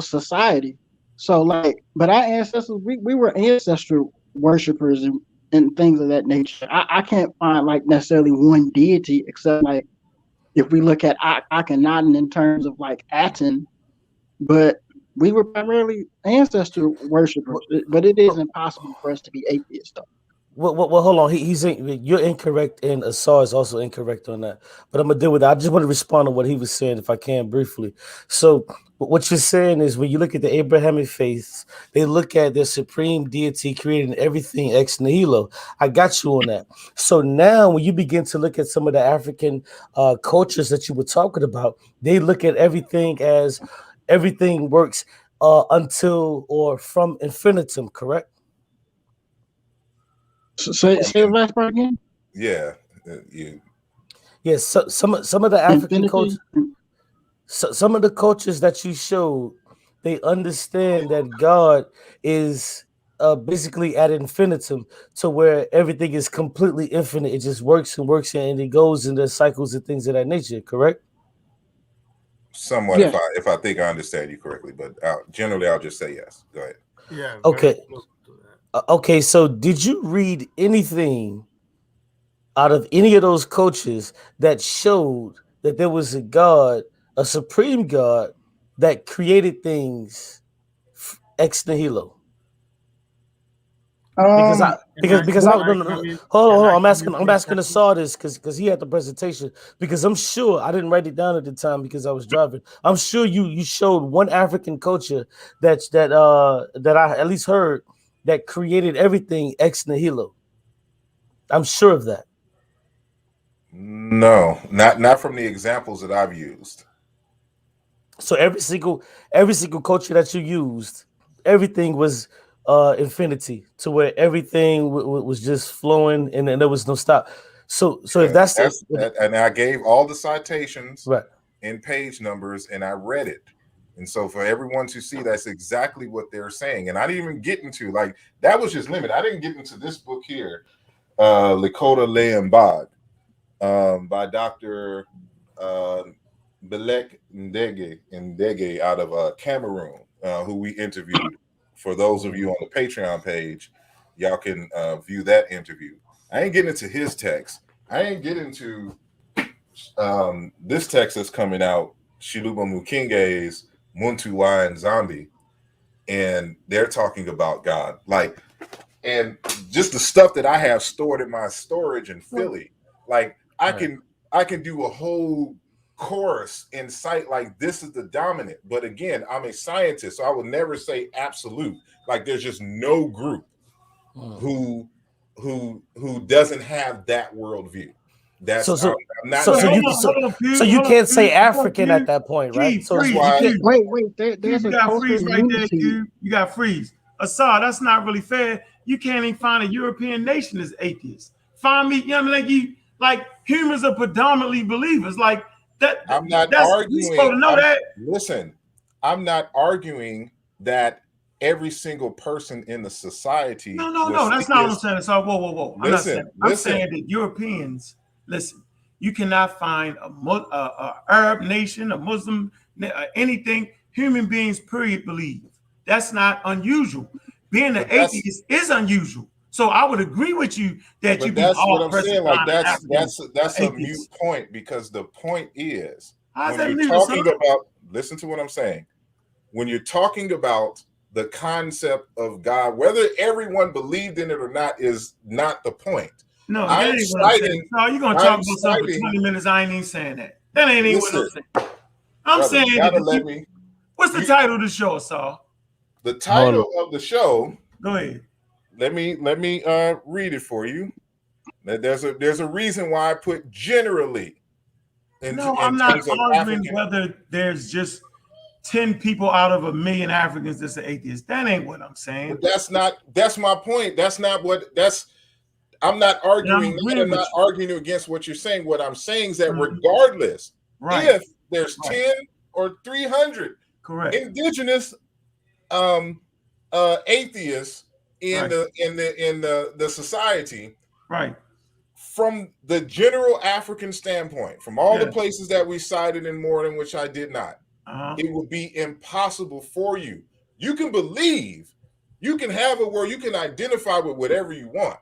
society. So like, but our ancestors, we were ancestral worshipers and things of that nature. I can't find like necessarily one deity except like if we look at Akhenaten in terms of like Aten, but we were primarily ancestral worshipers. But it is impossible for us to be atheists, though. Well, hold on. You're incorrect, and Asar is also incorrect on that. But I'm gonna deal with that. I just want to respond to what he was saying, if I can, briefly. So, what you're saying is, when you look at the Abrahamic faiths, they look at their supreme deity creating everything ex nihilo. I got you on that. So now, when you begin to look at some of the African cultures that you were talking about, they look at everything as everything works until or from infinitum. Correct? Say the last part again. Yeah, Yes. So some of the African cultures, Infinity. some of the cultures that you showed, they understand that God is basically at infinitum, to where everything is completely infinite. It just works and works, and it goes into cycles and things of that nature. Correct? somewhat. Yes. If I think I understand you correctly, but generally I'll just say yes. Go ahead. Yeah. Okay. Okay. So, did you read anything out of any of those cultures that showed that there was a God, a supreme God, that created things ex nihilo? Because I hold on, I'm asking the saw this because he had the presentation, because I'm sure I didn't write it down at the time because I was driving. I'm sure you showed one African culture that I at least heard that created everything ex nihilo. I'm sure of that. No, not from the examples that I've used. So every single culture that you used, everything was infinity, to where everything was just flowing and there was no stop. So if that's and I gave all the citations right in page numbers and I read it. And so for everyone to see, that's exactly what they're saying. And I didn't even get into, like, that was just limited. I didn't get into this book here, Lakota Leambad, by Dr. Belek Ndege out of Cameroon, who we interviewed. For those of you on the Patreon page, y'all can view that interview. I ain't getting into his text. I ain't getting into this text that's coming out, Shiluba Mukinge's Muntu Lion Zombie, and they're talking about God. Like, and just the stuff that I have stored in my storage in Philly, like I can do a whole course in sight, like this is the dominant. But again, I'm a scientist, so I would never say absolute. Like there's just no group who doesn't have that worldview. That's So I'm not. so you can't say Hold on, African Q. at that point, right? Q, So That's freeze, why. Q. Wait, Q, there's you a got cultural freeze right there, unity. Q. You got freeze. Asar, that's not really fair. You can't even find a European nation as atheist. Find me, you know what I mean? Like humans are predominantly believers. Like that. I'm not That's you supposed to arguing. know that. Listen, I'm not arguing that every single person in the society. No. That's not what I'm saying. So whoa. I'm not saying. I'm Listen. saying that Europeans. Listen, you cannot find a Arab nation, a Muslim, anything. Human beings, period, believe. That's not unusual. Being an atheist is unusual. So I would agree with you that you can that's all what I'm saying. Like that's a mute atheists. point, because the point is How's when that you're mute, talking son? about. Listen to what I'm saying. When you're talking about the concept of God, whether everyone believed in it or not is not the point. No, that ain't what I'm saying. No, you're gonna talk about something for 20 minutes. I ain't even saying that. That ain't even what I'm saying. I'm brother, saying that what's the title of the show, Saul? The title of the show. Go ahead. Let me read it for you. There's a reason why I put generally. I'm not arguing whether there's just 10 people out of 1 million Africans that's an atheist. That ain't what I'm saying. But that's my point. I'm not arguing. I'm not arguing against what you're saying. What I'm saying is that regardless, if there's 10 or 300 indigenous atheists in the society, right? From the general African standpoint, from all the places that we cited in Morning, which I did not, it would be impossible for you. You can believe, you can have a word, you can identify with whatever you want.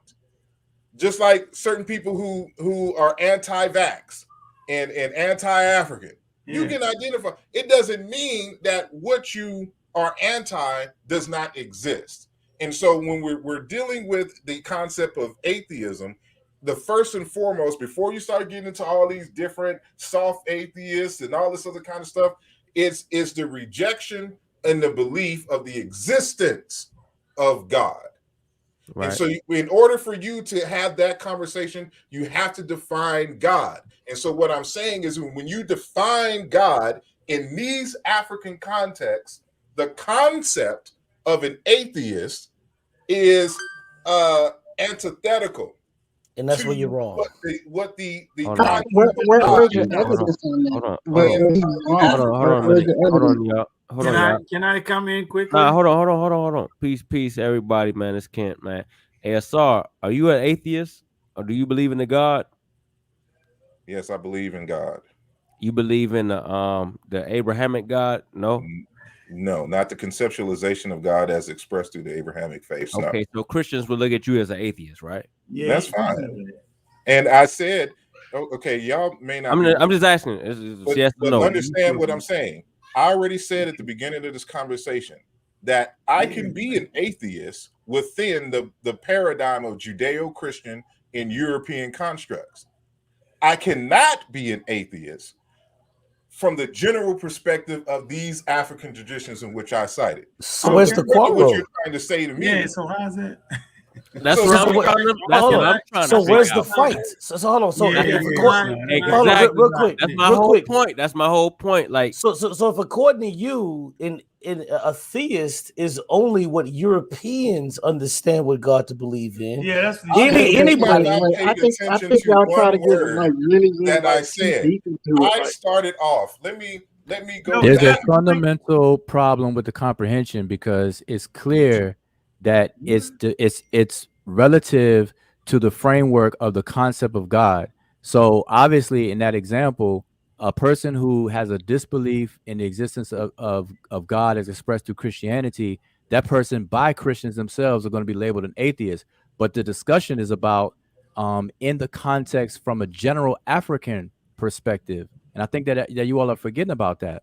Just like certain people who are anti-vax and anti-African, you can identify. It doesn't mean that what you are anti does not exist. And so when we're dealing with the concept of atheism, the first and foremost, before you start getting into all these different soft atheists and all this other kind of stuff, it's the rejection and the belief of the existence of God. Right. And so in order for you to have that conversation, you have to define God. And so what I'm saying is when you define God in these African contexts, the concept of an atheist is antithetical. And that's where you're wrong. Where's your evidence on that? Hold on. Can I come in quickly? Nah, hold on. Peace, everybody, man. It's Kent, man. Hey, Asar, are you an atheist, or do you believe in the God? Yes, I believe in God. You believe in the Abrahamic God? No. No, not the conceptualization of God as expressed through the Abrahamic faith. Okay, so Christians will look at you as an atheist, right? Yeah, that's fine. And I said, okay, y'all may not. I'm just asking. But understand what I'm saying. I already said at the beginning of this conversation that I can be an atheist within the paradigm of Judeo-Christian and European constructs. I cannot be an atheist from the general perspective of these African traditions in which I cited. So where's the quarrel? What you're trying to say to me? Yeah. So how's it? That's what I'm trying to. So where's the fight? So hold on. So real quick. That's my whole point. That's my whole point. Like so if according to you, in a theist is only what Europeans understand what God to believe in. Yeah, that's anybody. I think y'all try to get like really that I said. I started off. Let me go. There's a fundamental problem with the comprehension because it's clear that it's relative to the framework of the concept of God. So obviously in that example, a person who has a disbelief in the existence of God as expressed through Christianity, that person by Christians themselves are going to be labeled an atheist. But the discussion is about in the context from a general African perspective. And I think that you all are forgetting about that.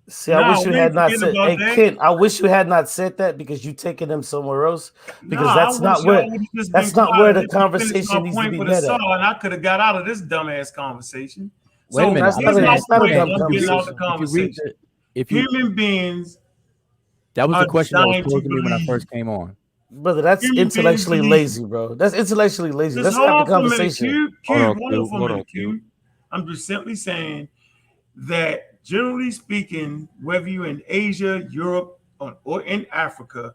See, I wish you had not said. Hey, Kent, I wish you had not said that because you're taking them somewhere else. Because that's not where the conversation needs to be met at. And I could have got out of this dumbass conversation. Wait a minute. That's not a dumb conversation. Human beings. That was the question that was posed to me when I first came on. Brother, that's Human beings intellectually believe. lazy, bro. That's intellectually lazy. Just Let's hold have the on for a minute, conversation. Q. Hold on, Hold Q. on for a Hold on, minute, Q. Q. I'm just simply saying that generally speaking, whether you're in Asia, Europe, or in Africa,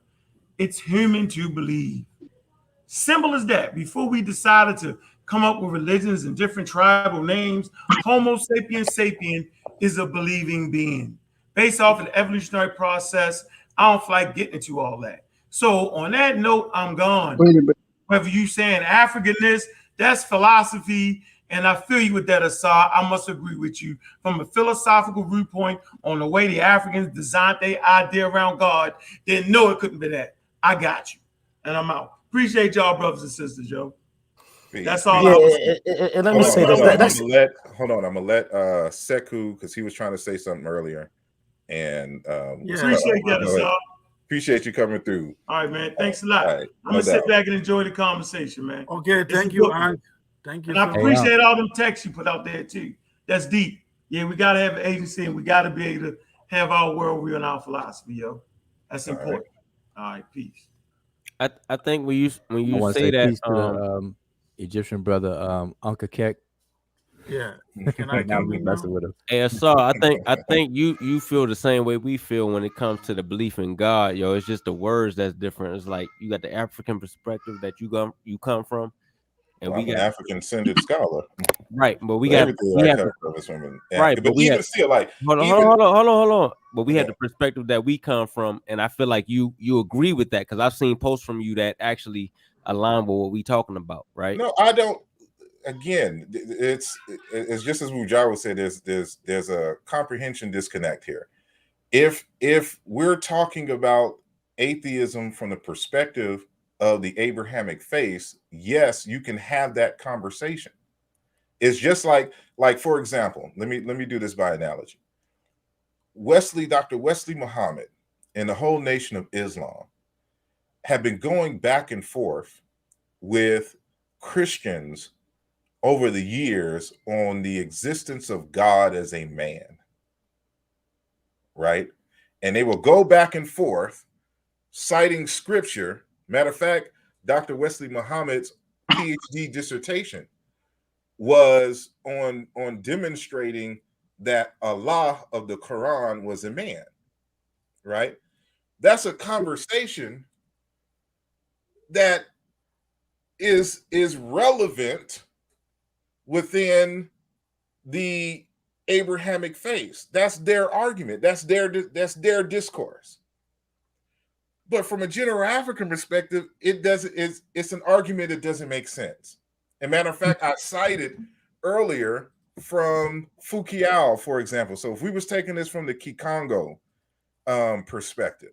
it's human to believe. Simple as that. Before we decided to come up with religions and different tribal names, Homo sapiens sapien is a believing being. Based off of the evolutionary process, I don't feel like getting into all that. So on that note, I'm gone. Wait a minute. Whether you saying Africanness, that's philosophy, and I feel you with that, Assad. I must agree with you. From a philosophical viewpoint on the way the Africans designed their idea around God, they know it couldn't be that. I got you. And I'm out. Appreciate y'all, brothers and sisters, yo. That's all I was saying. And let me say this. Hold on. I'm gonna let Seku, because he was trying to say something earlier. And appreciate that, Assad. Appreciate you coming through. All right, man. Thanks a lot. Right, I'm gonna sit back and enjoy the conversation, man. Okay, thank you, Hank. Thank you. And I appreciate all them texts you put out there too. That's deep. Yeah, we gotta have an agency, and we gotta be able to have our worldview and our philosophy, yo. That's important. All right, peace. I think when you say that, peace to the Egyptian brother, Uncle Keck. Yeah. Can I come in now? With him. Hey, I think you feel the same way we feel when it comes to the belief in God, yo. It's just the words that's different. It's like you got the African perspective that you come from, and we got an African-centered scholar, right? But we have right. But we even have still like hold on. But we have the perspective that we come from, and I feel like you agree with that because I've seen posts from you that actually align with what we talking about, right? No, I don't. Again, it's just as Mujahid said. There's a comprehension disconnect here. If we're talking about atheism from the perspective of the Abrahamic faith, yes, you can have that conversation. It's just like for example, let me do this by analogy. Dr. Wesley Muhammad and the whole nation of Islam have been going back and forth with Christians over the years on the existence of God as a man, right? And they will go back and forth citing scripture. Matter of fact, Dr. Wesley Muhammad's PhD dissertation was on demonstrating that Allah of the Quran was a man, right? That's a conversation that is relevant within the Abrahamic faith. That's their argument. That's their discourse. But from a general African perspective, it's an argument that doesn't make sense. As a matter of fact, I cited earlier from Foucault, for example. So if we was taking this from the Kikongo perspective.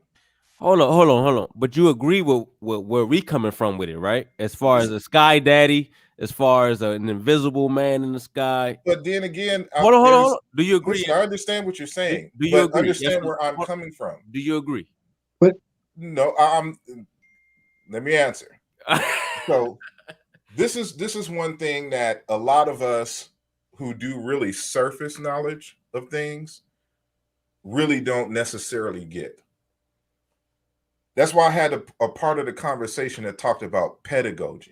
Hold on. But you agree with where we coming from with it, right? As far as a sky daddy, as far as an invisible man in the sky. But then again, hold on. Do you agree? Listen, I understand what you're saying. Do you agree? Understand where I'm coming from? Do you agree? But no, let me answer. So this is one thing that a lot of us who do really surface knowledge of things really don't necessarily get. That's why I had a part of the conversation that talked about pedagogy.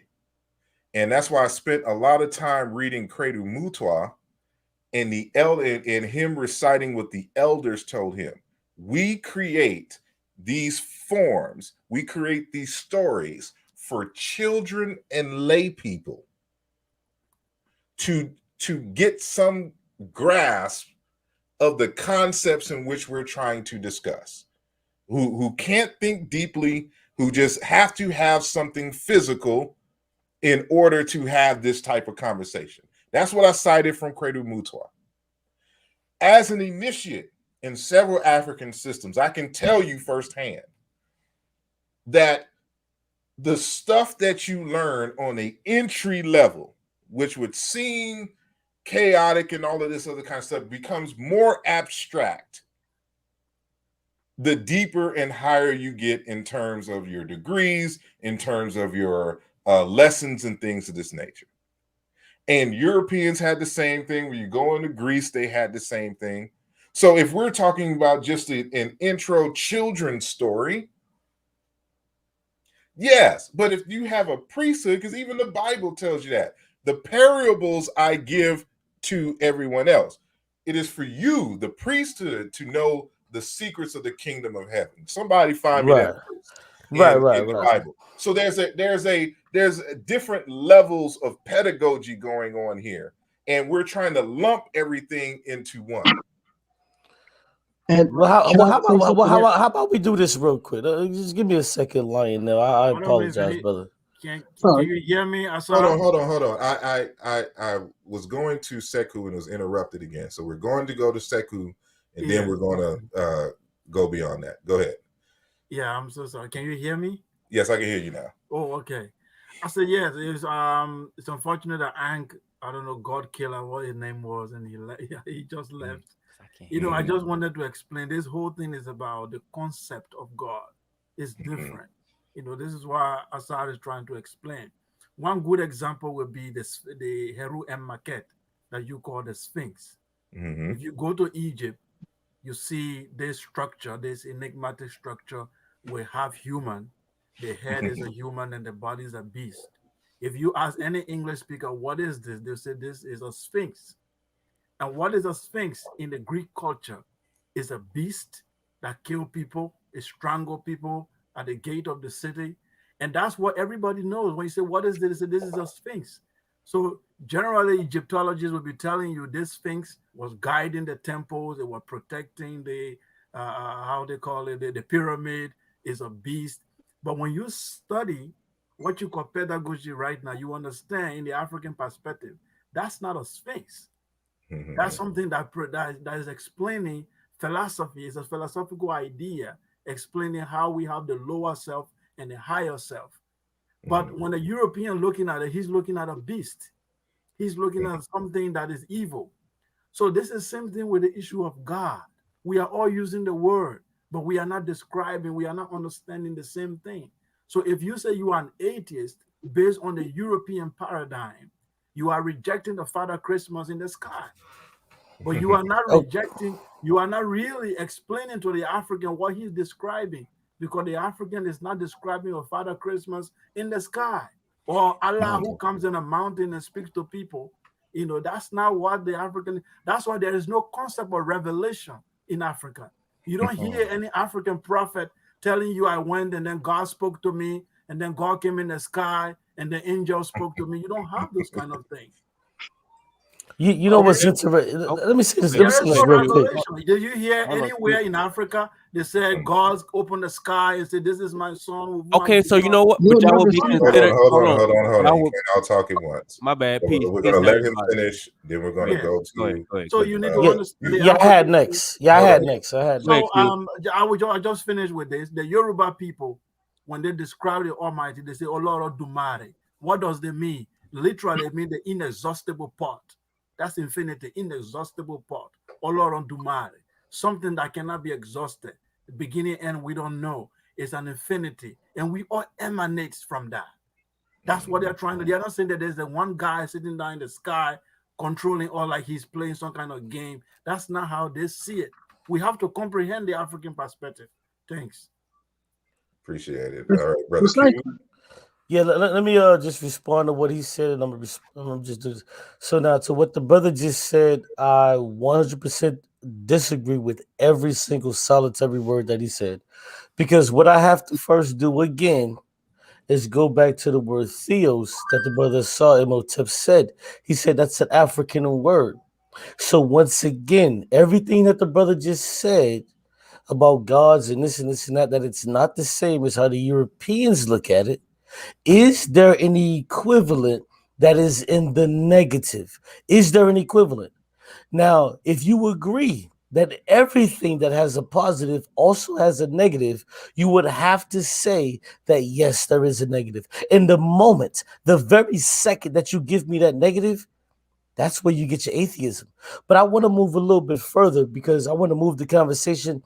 And that's why I spent a lot of time reading Credo Mutwa and and him reciting what the elders told him. We create these forms, we create these stories for children and lay people to get some grasp of the concepts in which we're trying to discuss. Who can't think deeply, who just have to have something physical in order to have this type of conversation. That's what I cited from Credo Mutwa. As an initiate in several African systems, I can tell you firsthand that the stuff that you learn on the entry level, which would seem chaotic and all of this other kind of stuff, becomes more abstract the deeper and higher you get in terms of your degrees, in terms of your lessons and things of this nature. And Europeans had the same thing. When you go into Greece, they had the same thing. So if we're talking about just an intro children's story, Yes, but if you have a priesthood, because even the Bible tells you that the parables I give to everyone else, it is for you, the priesthood, to know the secrets of the kingdom of heaven. Somebody find me that verse in the Bible. So there's different levels of pedagogy going on here, and we're trying to lump everything into one. And how about we do this real quick? Just give me a second, Lion. Now I apologize, brother. Can you hear me? Hold on. I was going to Sekou and was interrupted again. So we're going to go to Sekou, and then we're going to go beyond that. Go ahead. Yeah, I'm so sorry. Can you hear me? Yes, I can hear you now. Oh, okay. I said yes. It's unfortunate that Ankh, I don't know, God Killer, what his name was, and he just left. I just wanted to explain. This whole thing is about the concept of God. It's different. This is why Asar is trying to explain. One good example would be the Heru M. Maquette that you call the Sphinx. If you go to Egypt, you see this structure, this enigmatic structure, we have human. The head is a human and the body is a beast. If you ask any English speaker, what is this? They'll say this is a Sphinx. And what is a Sphinx in the Greek culture? Is a beast that kills people, it strangles people at the gate of the city. And that's what everybody knows. When you say, what is this? They say, this is a Sphinx. So generally, Egyptologists will be telling you this Sphinx was guiding the temples, it was protecting the, how they call it, the pyramid is a beast. But when you study what you call pedagogy right now, you understand in the African perspective, that's not a Sphinx. That's something that is explaining philosophy. It's a philosophical idea explaining how we have the lower self and the higher self. But when a European looking at it, he's looking at a beast. He's looking at something that is evil. So this is the same thing with the issue of God. We are all using the word, but we are not describing, we are not understanding the same thing. So if you say you are an atheist based on the European paradigm, you are rejecting the Father Christmas in the sky. But you are not rejecting, you are not really explaining to the African what he's describing, because the African is not describing a Father Christmas in the sky or Allah who comes in a mountain and speaks to people. That's not what the African, that's why there is no concept of revelation in Africa. You don't hear any African prophet telling you, I went and then God spoke to me and then God came in the sky and the angel spoke to me. You don't have those kind of things. You know what's interesting? Let me say this. Let me say this real quick. Did you hear anywhere in Africa they said God opened the sky and said, "This is my son"? Okay, so you know what? But y'all will be considered. Hold on. You can't all talk at once. My bad. We're going to let him finish. Then we're going to go to. Go ahead. So you need to understand. Yeah, I had next. So I just finished with this. The Yoruba people, when they describe the Almighty, they say Oloro Dumare. What does they mean? Literally, it means the inexhaustible pot. That's infinity, inexhaustible pot. Olorun Dumare, something that cannot be exhausted. The beginning and we don't know. It's an infinity, and we all emanate from that. That's what they're trying to do. They're not saying that there's the one guy sitting down in the sky controlling all like he's playing some kind of game. That's not how they see it. We have to comprehend the African perspective. Thanks. Appreciate it. All right, brother. Yeah, let me just respond to what he said, and I'm gonna just do this. So now to what the brother just said, I 100% disagree with every single solitary word that he said, because what I have to first do again is go back to the word theos that the brother asarimhotep said. He said that's an African word. So once again, everything that the brother just said about gods and this and that, that it's not the same as how the Europeans look at it. Is there any equivalent that is in the negative? Is there an equivalent? Now, if you agree that everything that has a positive also has a negative, you would have to say that, yes, there is a negative. In the moment, the very second that you give me that negative, that's where you get your atheism. But I want to move a little bit further because I want to move the conversation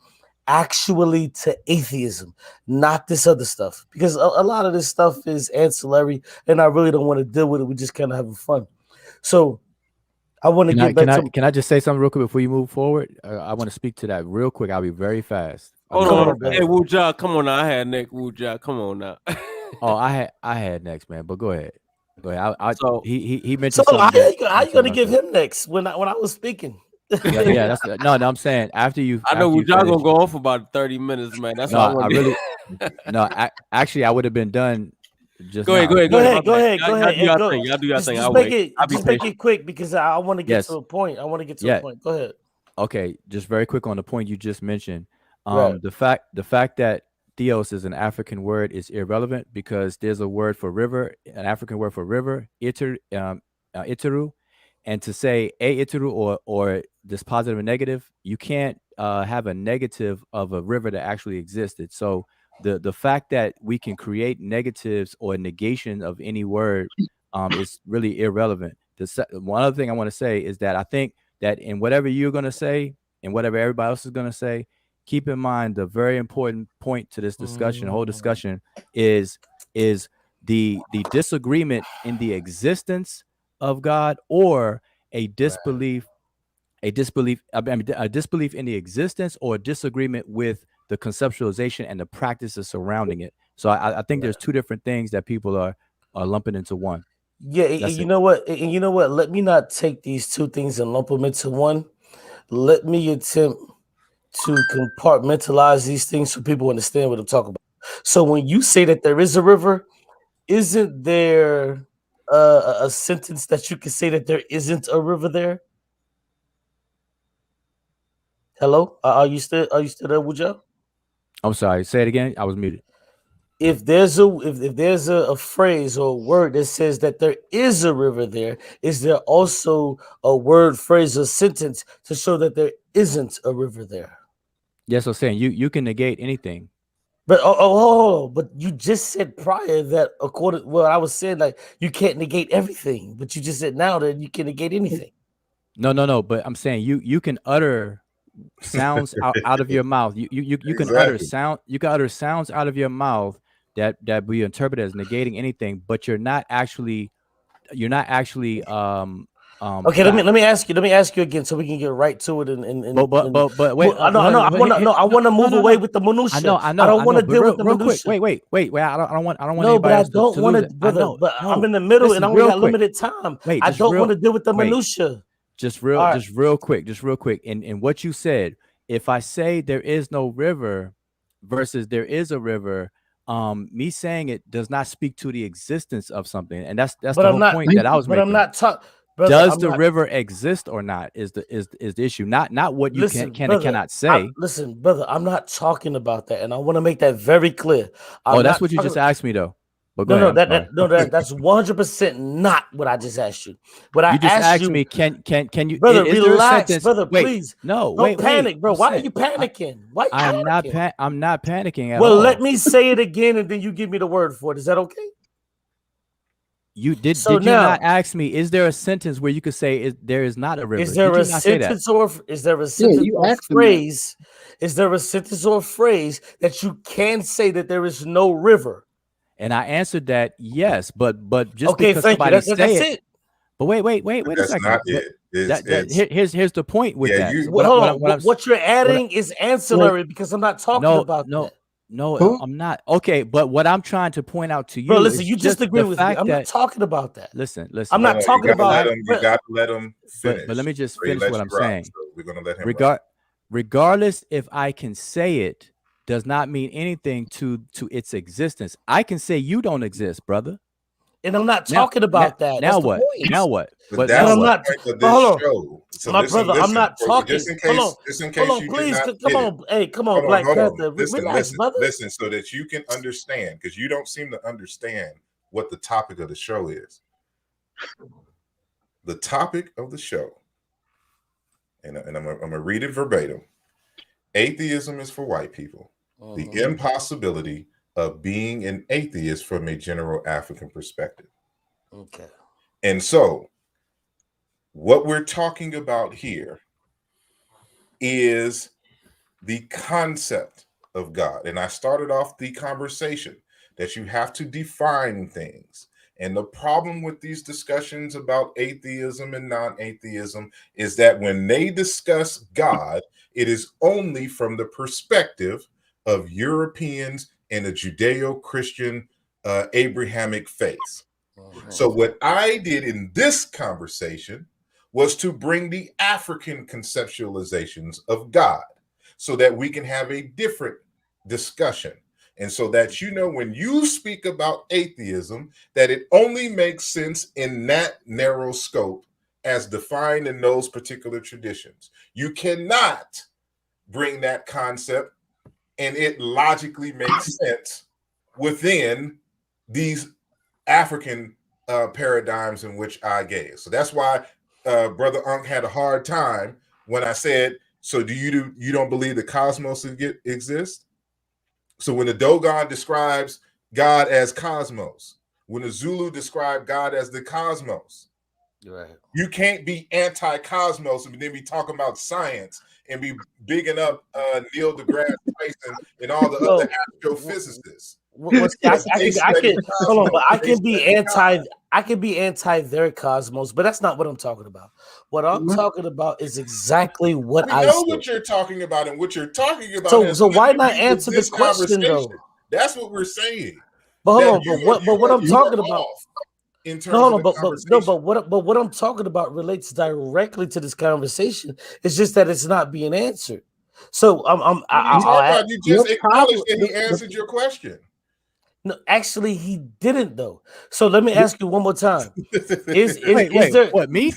actually to atheism, not this other stuff, because a lot of this stuff is ancillary and I really don't want to deal with it. We're just kind of having fun. So I want to get back to. Can I just say something real quick before you move forward? I want to speak to that real quick. I'll be very fast. Hold on. Hey, Wuja, come on now. I had Nick Wuja. Come on now. Oh, I had next, man. But go ahead. Go ahead. So He So mentioned something how that you gonna something I give said. him next when I was speaking? Yeah. That's no. I'm saying after you I know y'all finish. gonna go on for about 30 minutes, man. That's No, why I I want really no. Actually, I would have been done just Go ahead, now. go ahead, Go go ahead. My ahead, go bad. ahead, go Y'all ahead, do and y'all go. thing. Y'all do y'all thing. Just I'll make wait. it, I'll be just make patient. it quick because I want to get to Yes. a point. I want to get to a Yeah. point. Go ahead. Okay. Just very quick on the point you just mentioned. Right. The fact that theos is an African word is irrelevant because there's a word for river, an African word for river, iteru, and to say a iteru or this positive and negative, you can't have a negative of a river that actually existed. So the fact that we can create negatives or negation of any word is really irrelevant. One other thing I want to say is that I think that in whatever you're going to say and whatever everybody else is going to say, keep in mind the very important point to this discussion, whole discussion is the disagreement in the existence of God or a disbelief, a disbelief in the existence or a disagreement with the conceptualization and the practices surrounding it. So I think there's two different things that people are lumping into one. Yeah, and That's you it. know what? And you know what? Let me not take these two things and lump them into one. Let me attempt to compartmentalize these things so people understand what I'm talking about. So when you say that there is a river, isn't there a sentence that you can say that there isn't a river there? Hello, are you still there, Wujo? I'm sorry. Say it again. I was muted. If there's a phrase or a word that says that there is a river there, is there also a word, phrase, or sentence to show that there isn't a river there? Yes, I'm saying you can negate anything. But but you just said prior that I was saying like you can't negate everything, but you just said now that you can negate anything. No. But I'm saying you can utter sounds out of your mouth. You can utter Exactly. sound. You can utter sounds out of your mouth that we interpret as negating anything, but you're not actually Okay, fact. let me ask you again so we can get right to it. But wait. I want to move away with the I minutia. know. I don't want to But deal with the real quick. minutia. Wait. I don't want No, but anybody I else don't to want lose to, it. I brother. know. But I'm No. in the middle and Listen, I only real got quick. limited time. Wait, I don't want to deal with the wait. minutia. Just All right. real quick. In what you said, if I say there is no river versus there is a river, me saying it does not speak to the existence of something, and that's But the I'm whole not. point that I was But I'm making. not talking, brother. Does I'm the not. river exist or not is the issue, not what you can Listen, and brother. cannot say. Listen, brother. I'm not talking about that, and I want to make that very clear. Oh, I'm that's not what you talking. just asked me though. But go No, ahead. no, I'm sorry. that's 100% not what I just asked you. What I You just asked asked you, me, can you? brother, Is there a relax, sentence? brother. Wait, Please no, don't wait. panic, bro. I'm Why are saying you panicking? Why are I am you not panicking? I'm not panicking at Well, all. let me say it again, and then you give me the word for it. Is that okay? You So did you not now, ask me, is there a sentence where you could say there is not a is river? Did there you a not say that? sentence or is there a Yeah, sentence you or asked him that. phrase? Is there a sentence or phrase that you can say that there is no river? And I answered that yes, but just Okay, because thank you. somebody say That's it, it. but wait But a that's not second. But it. It's that it's here's the point with yeah, that. you So Well, hold on. what I'm What you're what adding is Wait, ancillary because I'm not talking no, about that. who? I'm not. Okay, but what I'm trying to point out to Bro, you listen, is you just just agree the with me. fact I'm not that talking about that. I'm listen, no, not no, you talking the gotta about, let fact him you bro, gotta let him but let finish. me just Or he finish let what you I'm rock. saying. So we're gonna let him rock. Regard regardless if I can say it does not mean anything to its existence. I can say you don't exist, brother. and I'm not Now talking about that. That's now the what? point. Now what? But But But now that's I'm the what? not, point of but this hold on. show. So My brother, I'm listen. not talking. Hold on. Just in Hold case on, you did please. not Come get it. on. Hey, come on, Black Hold on. Panther. Relax, Listen, brother. listen, so that you can understand, because you don't seem to understand what the topic of the show is. The topic of the show, and I'm gonna read it verbatim. Atheism is for white people. The impossibility of being an atheist from a general African perspective. Okay. And so, what we're talking about here is the concept of God. And I started off the conversation that you have to define things. And the problem with these discussions about atheism and non atheism is that when they discuss God, it is only from the perspective of Europeans and a Judeo Christian Abrahamic faith. So what I did in this conversation was to bring the African conceptualizations of God so that we can have a different discussion. And so that, you know, when you speak about atheism, that it only makes sense in that narrow scope as defined in those particular traditions. You cannot bring that concept and it logically makes sense within these African paradigms in which I gave. So that's why Brother Unk had a hard time when I said, so you don't believe the cosmos exists? So when the Dogon describes God as cosmos, when the Zulu describe God as the cosmos, right, you can't be anti-cosmos and then be talking about science and be bigging up Neil deGrasse Tyson and all the other astrophysicists. I can be anti their cosmos, but that's not what I'm talking about. What I'm talking about is exactly what I know said. what you're talking about, and what you're talking about. So why not answer the question though? That's what we're saying. But hold on, but what I'm talking about in terms of the conversation. But what I'm talking about relates directly to this conversation. It's just that it's not being answered. So you just acknowledged that he answered your question. No, actually, he didn't though. So let me ask you one more time: Is there what me?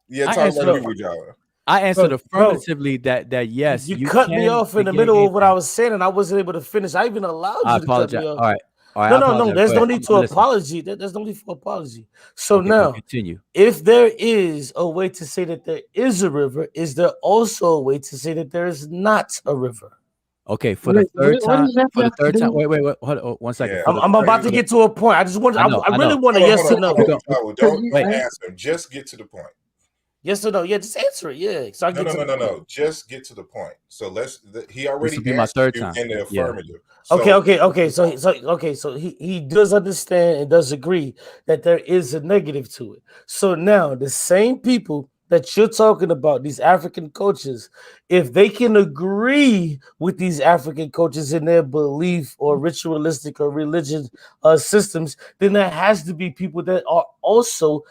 Yeah, talk about you, Java. I answered affirmatively that yes. You cut me off in the middle of what I was saying, and I wasn't able to finish. I even allowed you to cut me off. All right. No. There's no need to apology. There's no need for apology. So now, continue. If there is a way to say that there is a river, is there also a way to say that there is not a river? Okay, for the third time. Wait. Hold on 1 second. Yeah. I'm about to get to a point. I just want. I really want a yes or no. Don't answer him. Just get to the point. Yes or no? Yeah, just answer it. Yeah. So No. Just get to the point. So he already this will be my third time in the affirmative. Okay. So he does understand and does agree that there is a negative to it. So now the same people that you're talking about, these African coaches, if they can agree with these African coaches in their belief or ritualistic or religious systems, then there has to be people that are also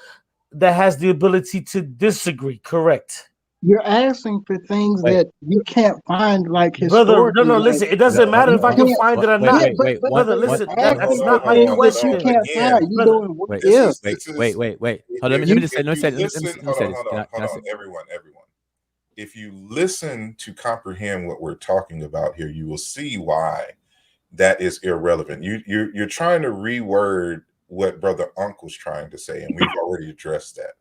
that has the ability to disagree, correct? You're asking for things that you can't find, like historically. Brother, no, listen. It doesn't matter if I can find it or not. Brother, listen. That's not my question. You can't find. You're doing what if? Wait. Hold on. Let me say. Hold on, everyone. If you listen to comprehend what we're talking about here, you will see why that is irrelevant. You're trying to reword what Brother Unk was trying to say, and we've already addressed that.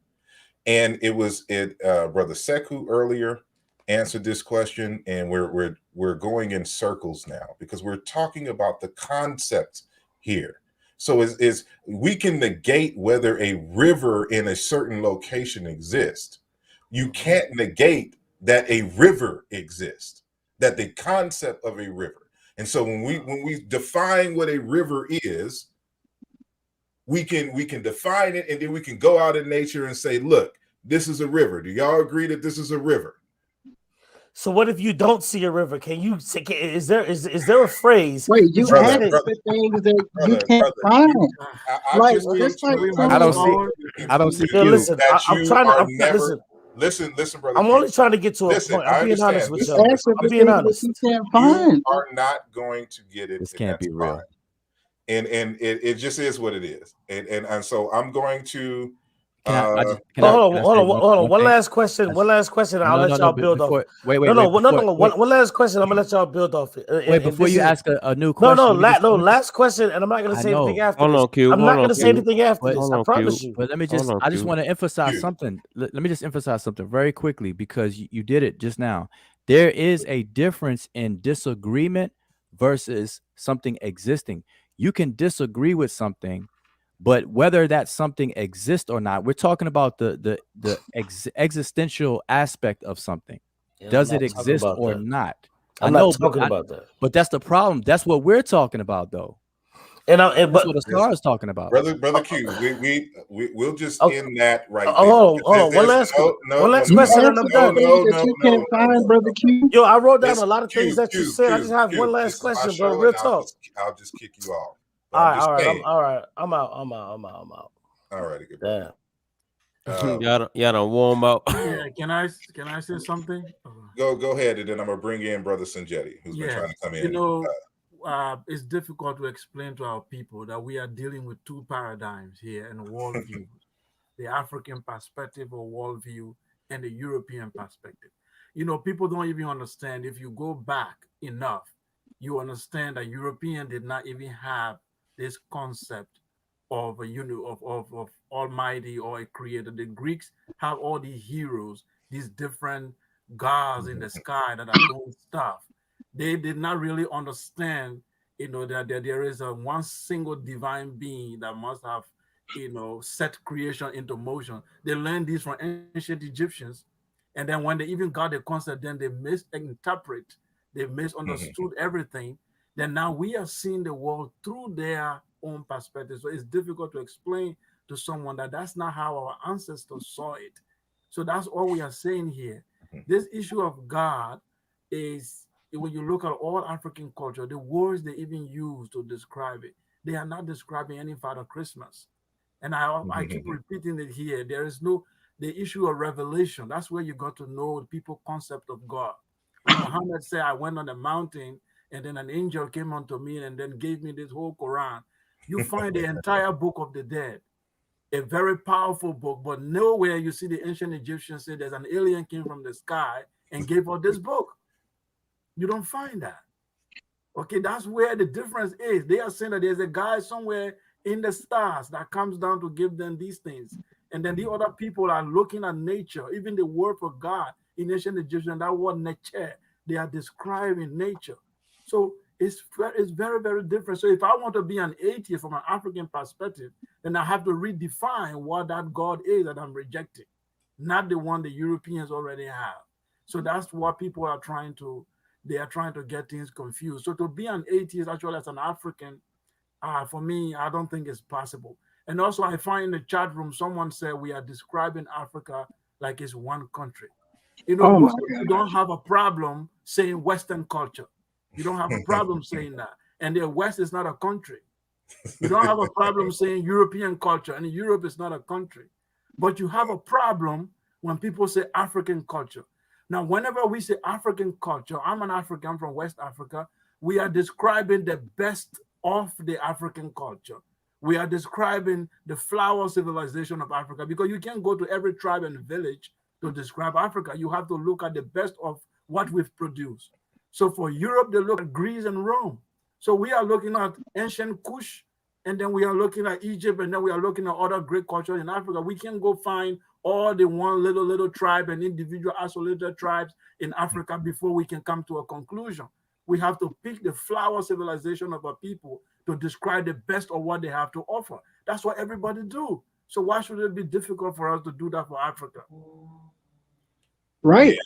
And Brother Seku earlier answered this question, and we're going in circles now because we're talking about the concept here. So is we can negate whether a river in a certain location exists. You can't negate that a river exists, that the concept of a river. And so when we define what a river is, we can define it, and then we can go out in nature and say, look, this is a river. Do y'all agree that this is a river? So what if you don't see a river? Can you say, is there a phrase? Wait, you asked for things that you can't find. I don't see. Listen, I'm trying to listen, brother. I'm only trying to get to a point. I'm being honest with you. I'm being honest. You are not going to get it. This can't be real. And it just is what it is. And so I'm going to. Hold on. One last question. I'll let y'all build off. Wait. One last question. I'm gonna let y'all build off it. Wait, before you ask a new question. Last question, and I'm not gonna say anything after. Hold on, Q. I'm not gonna say anything after this. I promise you. But I just want to emphasize something. Let me just emphasize something very quickly because you did it just now. There is a difference in disagreement versus something existing. You can disagree with something, but whether that something exists or not, we're talking about the existential aspect of something. Yeah, does it exist or not? I'm not talking about that. But that's the problem. That's what we're talking about, though. But what the star is talking about, brother Q. We'll just end that right there. Hold on. One last question, and I'm done. You can't find, brother Q. Yo, I wrote down a lot of things that you said. I just have one last question, bro. Real talk. I'll just kick you off. All right, all right, all right. I'm out. All righty, good brother. Y'all don't warm up. Yeah, can I say something? Go ahead, and then I'm gonna bring in Brother Sanjetti, who's been trying to come in. It's difficult to explain to our people that we are dealing with two paradigms here and worldviews: the African perspective or worldview and the European perspective. People don't even understand. If you go back enough, you understand that European did not even have this concept of of Almighty or a creator. The Greeks have all these heroes, these different gods in the sky that are doing stuff. They did not really understand, that there is a one single divine being that must have, set creation into motion. They learned this from ancient Egyptians, and then when they even got the concept, then they misinterpret, they misunderstood everything. Then now we are seeing the world through their own perspective. So it's difficult to explain to someone that that's not how our ancestors saw it. So that's all we are saying here. This issue of God is, when you look at all African culture, the words they even use to describe it, they are not describing any Father Christmas. And I keep repeating it here. There is the issue of revelation. That's where you got to know the people concept of God. When Muhammad said, I went on a mountain and then an angel came unto me and then gave me this whole Quran, you find the entire book of the dead, a very powerful book, but nowhere you see the ancient Egyptians say there's an alien came from the sky and gave us this book. You don't find that. Okay, that's where the difference is. They are saying that there's a guy somewhere in the stars that comes down to give them these things. And then the other people are looking at nature, even the word for God in ancient Egyptian, that word nature, they are describing nature. So it's very, very different. So if I want to be an atheist from an African perspective, then I have to redefine what that God is that I'm rejecting, not the one the Europeans already have. So that's what people are trying to get things confused. So to be an atheist, actually, as an African, for me, I don't think it's possible. And also, I find in the chat room, someone said we are describing Africa like it's one country. Most of you don't have a problem saying Western culture. You don't have a problem saying that. And the West is not a country. You don't have a problem saying European culture, and Europe is not a country. But you have a problem when people say African culture. Now, whenever we say African culture, I'm an African from West Africa, we are describing the best of the African culture. We are describing the flower civilization of Africa, because you can't go to every tribe and village to describe Africa. You have to look at the best of what we've produced. So for Europe, they look at Greece and Rome. So we are looking at ancient Kush, and then we are looking at Egypt, and then we are looking at other great cultures in Africa. We can go find all the one little tribe and individual isolated tribes in Africa before we can come to a conclusion. We have to pick the flower civilization of our people to describe the best of what they have to offer. That's what everybody do. So why should it be difficult for us to do that for Africa? Right.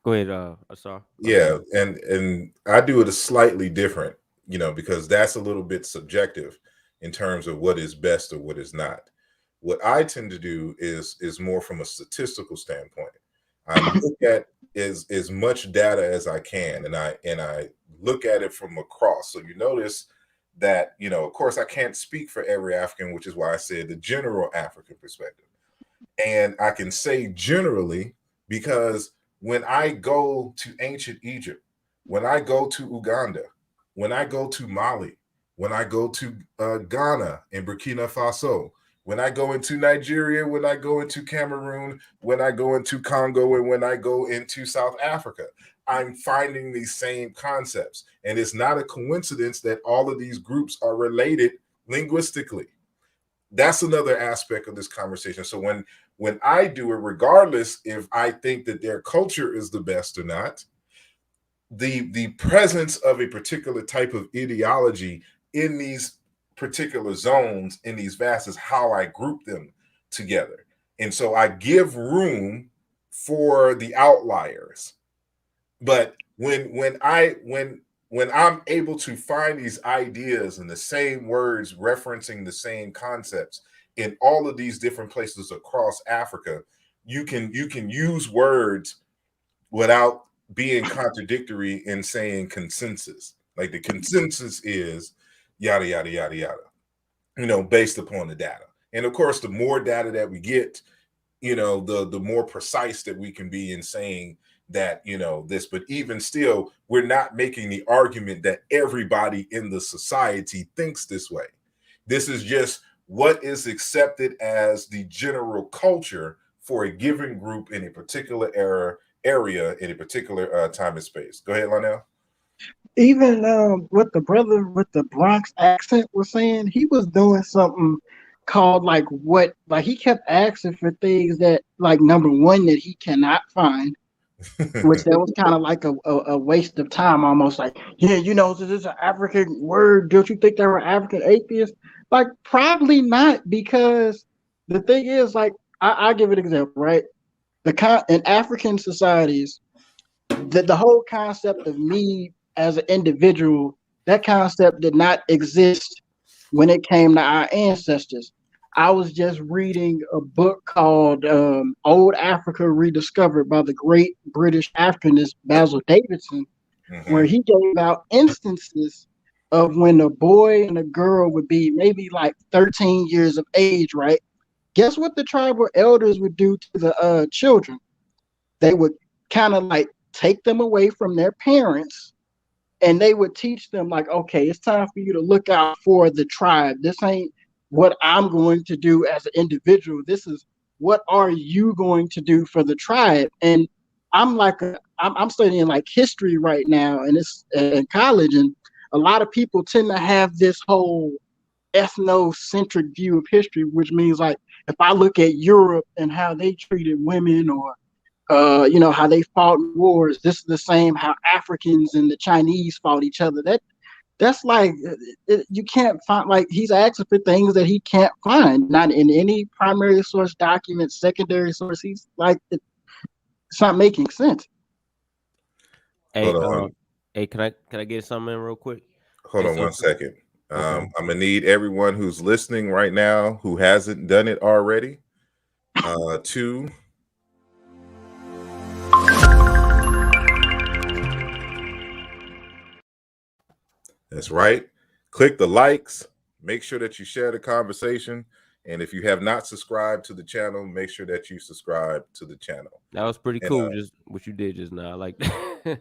Go ahead, Asar. Yeah, and I do it a slightly different, because that's a little bit subjective in terms of what is best or what is not. What I tend to do is more from a statistical standpoint. I look at as much data as I can, and I look at it from across. So you notice that, of course, I can't speak for every African, which is why I said the general African perspective. And I can say generally because when I go to ancient Egypt, when I go to Uganda, when I go to Mali, when I go to Ghana and Burkina Faso, when I go into Nigeria, when I go into Cameroon, when I go into Congo, and when I go into South Africa, I'm finding these same concepts. And it's not a coincidence that all of these groups are related linguistically. That's another aspect of this conversation. So when I do it, regardless if I think that their culture is the best or not, the presence of a particular type of ideology in these particular zones, in these vasts, is how I group them together. And so I give room for the outliers. But when I'm able to find these ideas and the same words referencing the same concepts in all of these different places across Africa, you can use words without being contradictory in saying consensus. Like the consensus is yada, yada, yada, yada, based upon the data. And of course, the more data that we get, the more precise that we can be in saying that, this. But even still, we're not making the argument that everybody in the society thinks this way. This is just what is accepted as the general culture for a given group in a particular area in a particular time and space. Go ahead, Lionel. Even what the brother with the Bronx accent was saying, he was doing something called like he kept asking for things that, like, number one, that he cannot find, which that was kind of like a waste of time, almost like, yeah, this is an African word. Don't you think they were African atheists? Like, probably not, because the thing is, like, I'll give an example, right? In African societies, the whole concept of me as an individual, that concept did not exist when it came to our ancestors. I was just reading a book called Old Africa Rediscovered by the great British Africanist Basil Davidson, where he gave out instances of when a boy and a girl would be maybe like 13 years of age, right? Guess what the tribal elders would do to the children? They would kind of like take them away from their parents, and they would teach them, like, okay, it's time for you to look out for the tribe. This ain't what I'm going to do as an individual. This is what are you going to do for the tribe. And I'm studying like history right now, and it's in college, and a lot of people tend to have this whole ethnocentric view of history, which means, like, if I look at Europe and how they treated women, or how they fought in wars, this is the same how Africans and the Chinese fought each other. That's like, you can't find, like, he's asking for things that he can't find, not in any primary source document, secondary source. He's like, it's not making sense. Hey, hey, can I get something in real quick? Hold on one second. I'm gonna need everyone who's listening right now who hasn't done it already to that's right. Click the likes. Make sure that you share the conversation. And if you have not subscribed to the channel, make sure that you subscribe to the channel. That was pretty cool, just what you did just now. I like that.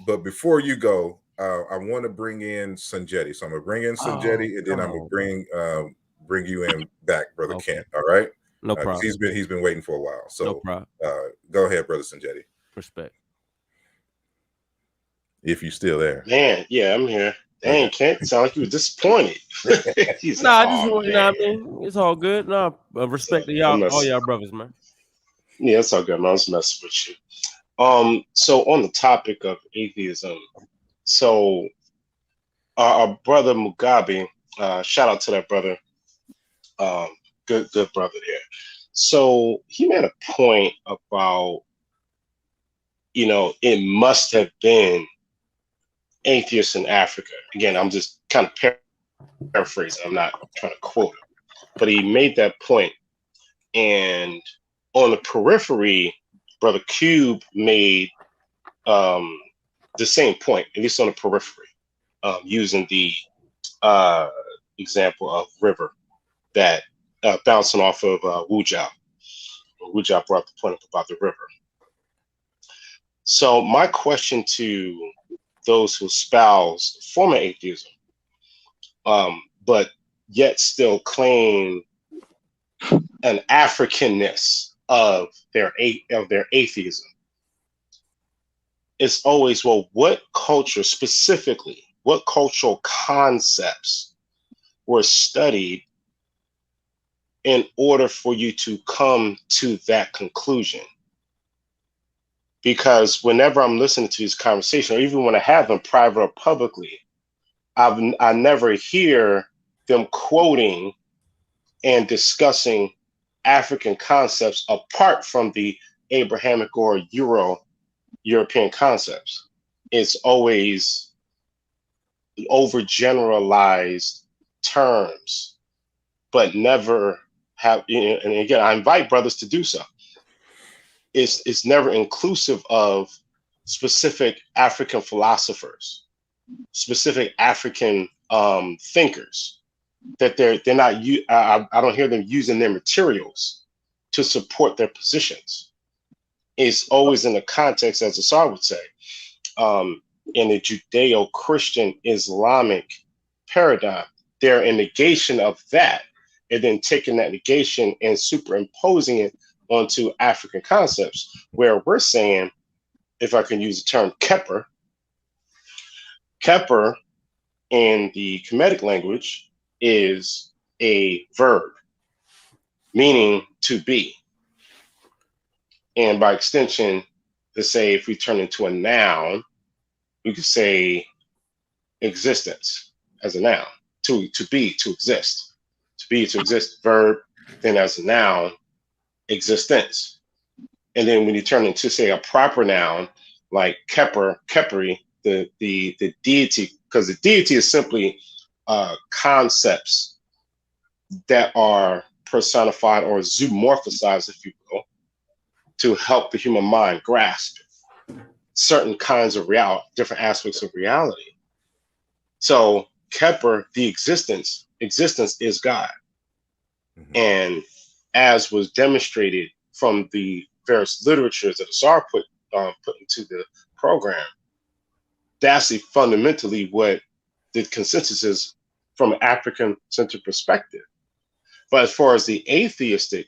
But before you go, I want to bring in Sanjetti. So I'm going to bring in Sanjetti, and then I'm going to bring you in back, Brother Kent. All right? No problem. He's been waiting for a while. So no problem. Go ahead, Brother Sanjetti. Respect. If you're still there. Man, yeah, I'm here. Dang, Kent, sound like you were disappointed. I just want, I mean, it's all good. No, respect to y'all, all y'all brothers, man. Yeah, it's all good, man. I was messing with you. So on the topic of atheism, so our brother Mugabe, shout out to that brother, good brother there. So he made a point about, it must have been atheists in Africa. Again, I'm just kind of paraphrasing. I'm not trying to quote him, but he made that point. And on the periphery, Brother Cube made the same point, at least on the periphery, using the example of river that bouncing off of Wu Jiao. Wu Jiao brought the point up about the river. So my question to those who espouse former atheism, but yet still claim an Africanness of their atheism, it's always, well, what culture specifically, what cultural concepts were studied in order for you to come to that conclusion? Because whenever I'm listening to these conversations, or even when I have them private or publicly, I never hear them quoting and discussing African concepts apart from the Abrahamic or European concepts. It's always overgeneralized terms, but never have, and again, I invite brothers to do so. It's never inclusive of specific African philosophers, specific African thinkers, that they're not. I don't hear them using their materials to support their positions. It's always in the context, as Asar would say, in the Judeo-Christian Islamic paradigm. They're a negation of that, and then taking that negation and superimposing it onto African concepts, where we're saying, if I can use the term Kepper in the Kemetic language is a verb, meaning to be. And by extension, to say, if we turn into a noun, we could say existence as a noun, to be, to exist. To be, to exist, verb, then as a noun, existence. And then when you turn into, say, a proper noun, like Kepri, the deity, because the deity is simply concepts that are personified or zoomorphized, if you will, to help the human mind grasp certain kinds of reality, different aspects of reality. So Kepper, the existence is God. Mm-hmm. And as was demonstrated from the various literatures that Asar put into the program, that's fundamentally what the consensus is from an African-centered perspective. But as far as the atheistic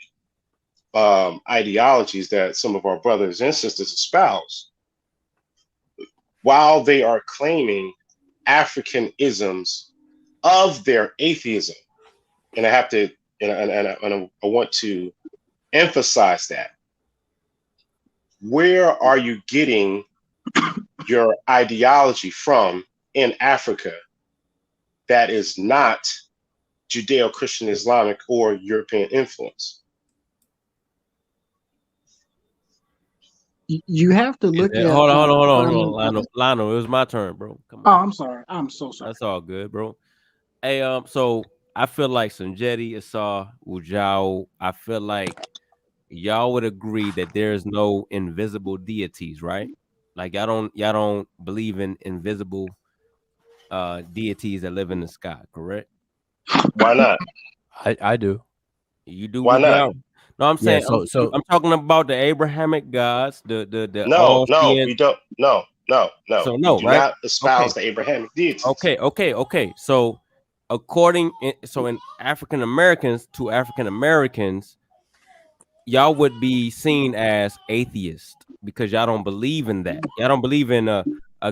ideologies that some of our brothers and sisters espouse, while they are claiming African isms of their atheism, and I have to, and I want to emphasize that, where are you getting your ideology from in Africa that is not Judeo-Christian Islamic or European influence? You have to look at. Hold on, Lionel. It was my turn, bro. Come on. Oh, I'm sorry. I'm so sorry. That's all good, bro. Hey, so I feel like Sanjeti, Asar, Ujao, I feel like y'all would agree that there's no invisible deities, right? Like y'all don't believe in invisible deities that live in the sky, correct? Why not? I do. You do? Why not? No, I'm saying, Yeah, so I'm talking about the Abrahamic gods, the no, we don't. No. So no, we do right? not espouse the Abrahamic deities. Okay. So in African Americans, y'all would be seen as atheists because y'all don't believe in that. Y'all don't believe in a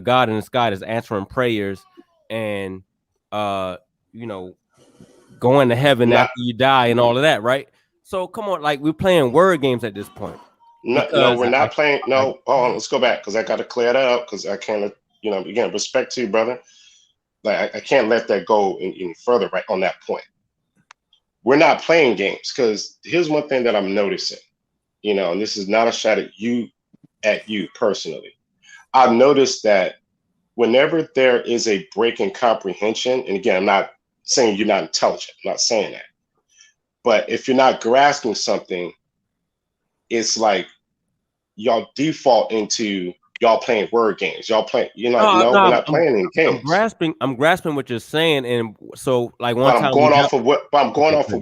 God in the sky that's answering prayers and going to heaven after you die and all of that, right? So come on, like we're playing word games at this point. No, we're not playing. No, hold on, let's go back because I got to clear that up because I can't. Again, respect to you, brother. Like I can't let that go any further right on that point. We're not playing games because here's one thing that I'm noticing. And this is not a shot at you personally. I've noticed that whenever there is a break in comprehension, and again, I'm not saying you're not intelligent. I'm not saying that. But if you're not grasping something, it's like y'all default into y'all playing word games. Y'all playing, we're not playing any games. I'm grasping what you're saying, and so like I'm going off of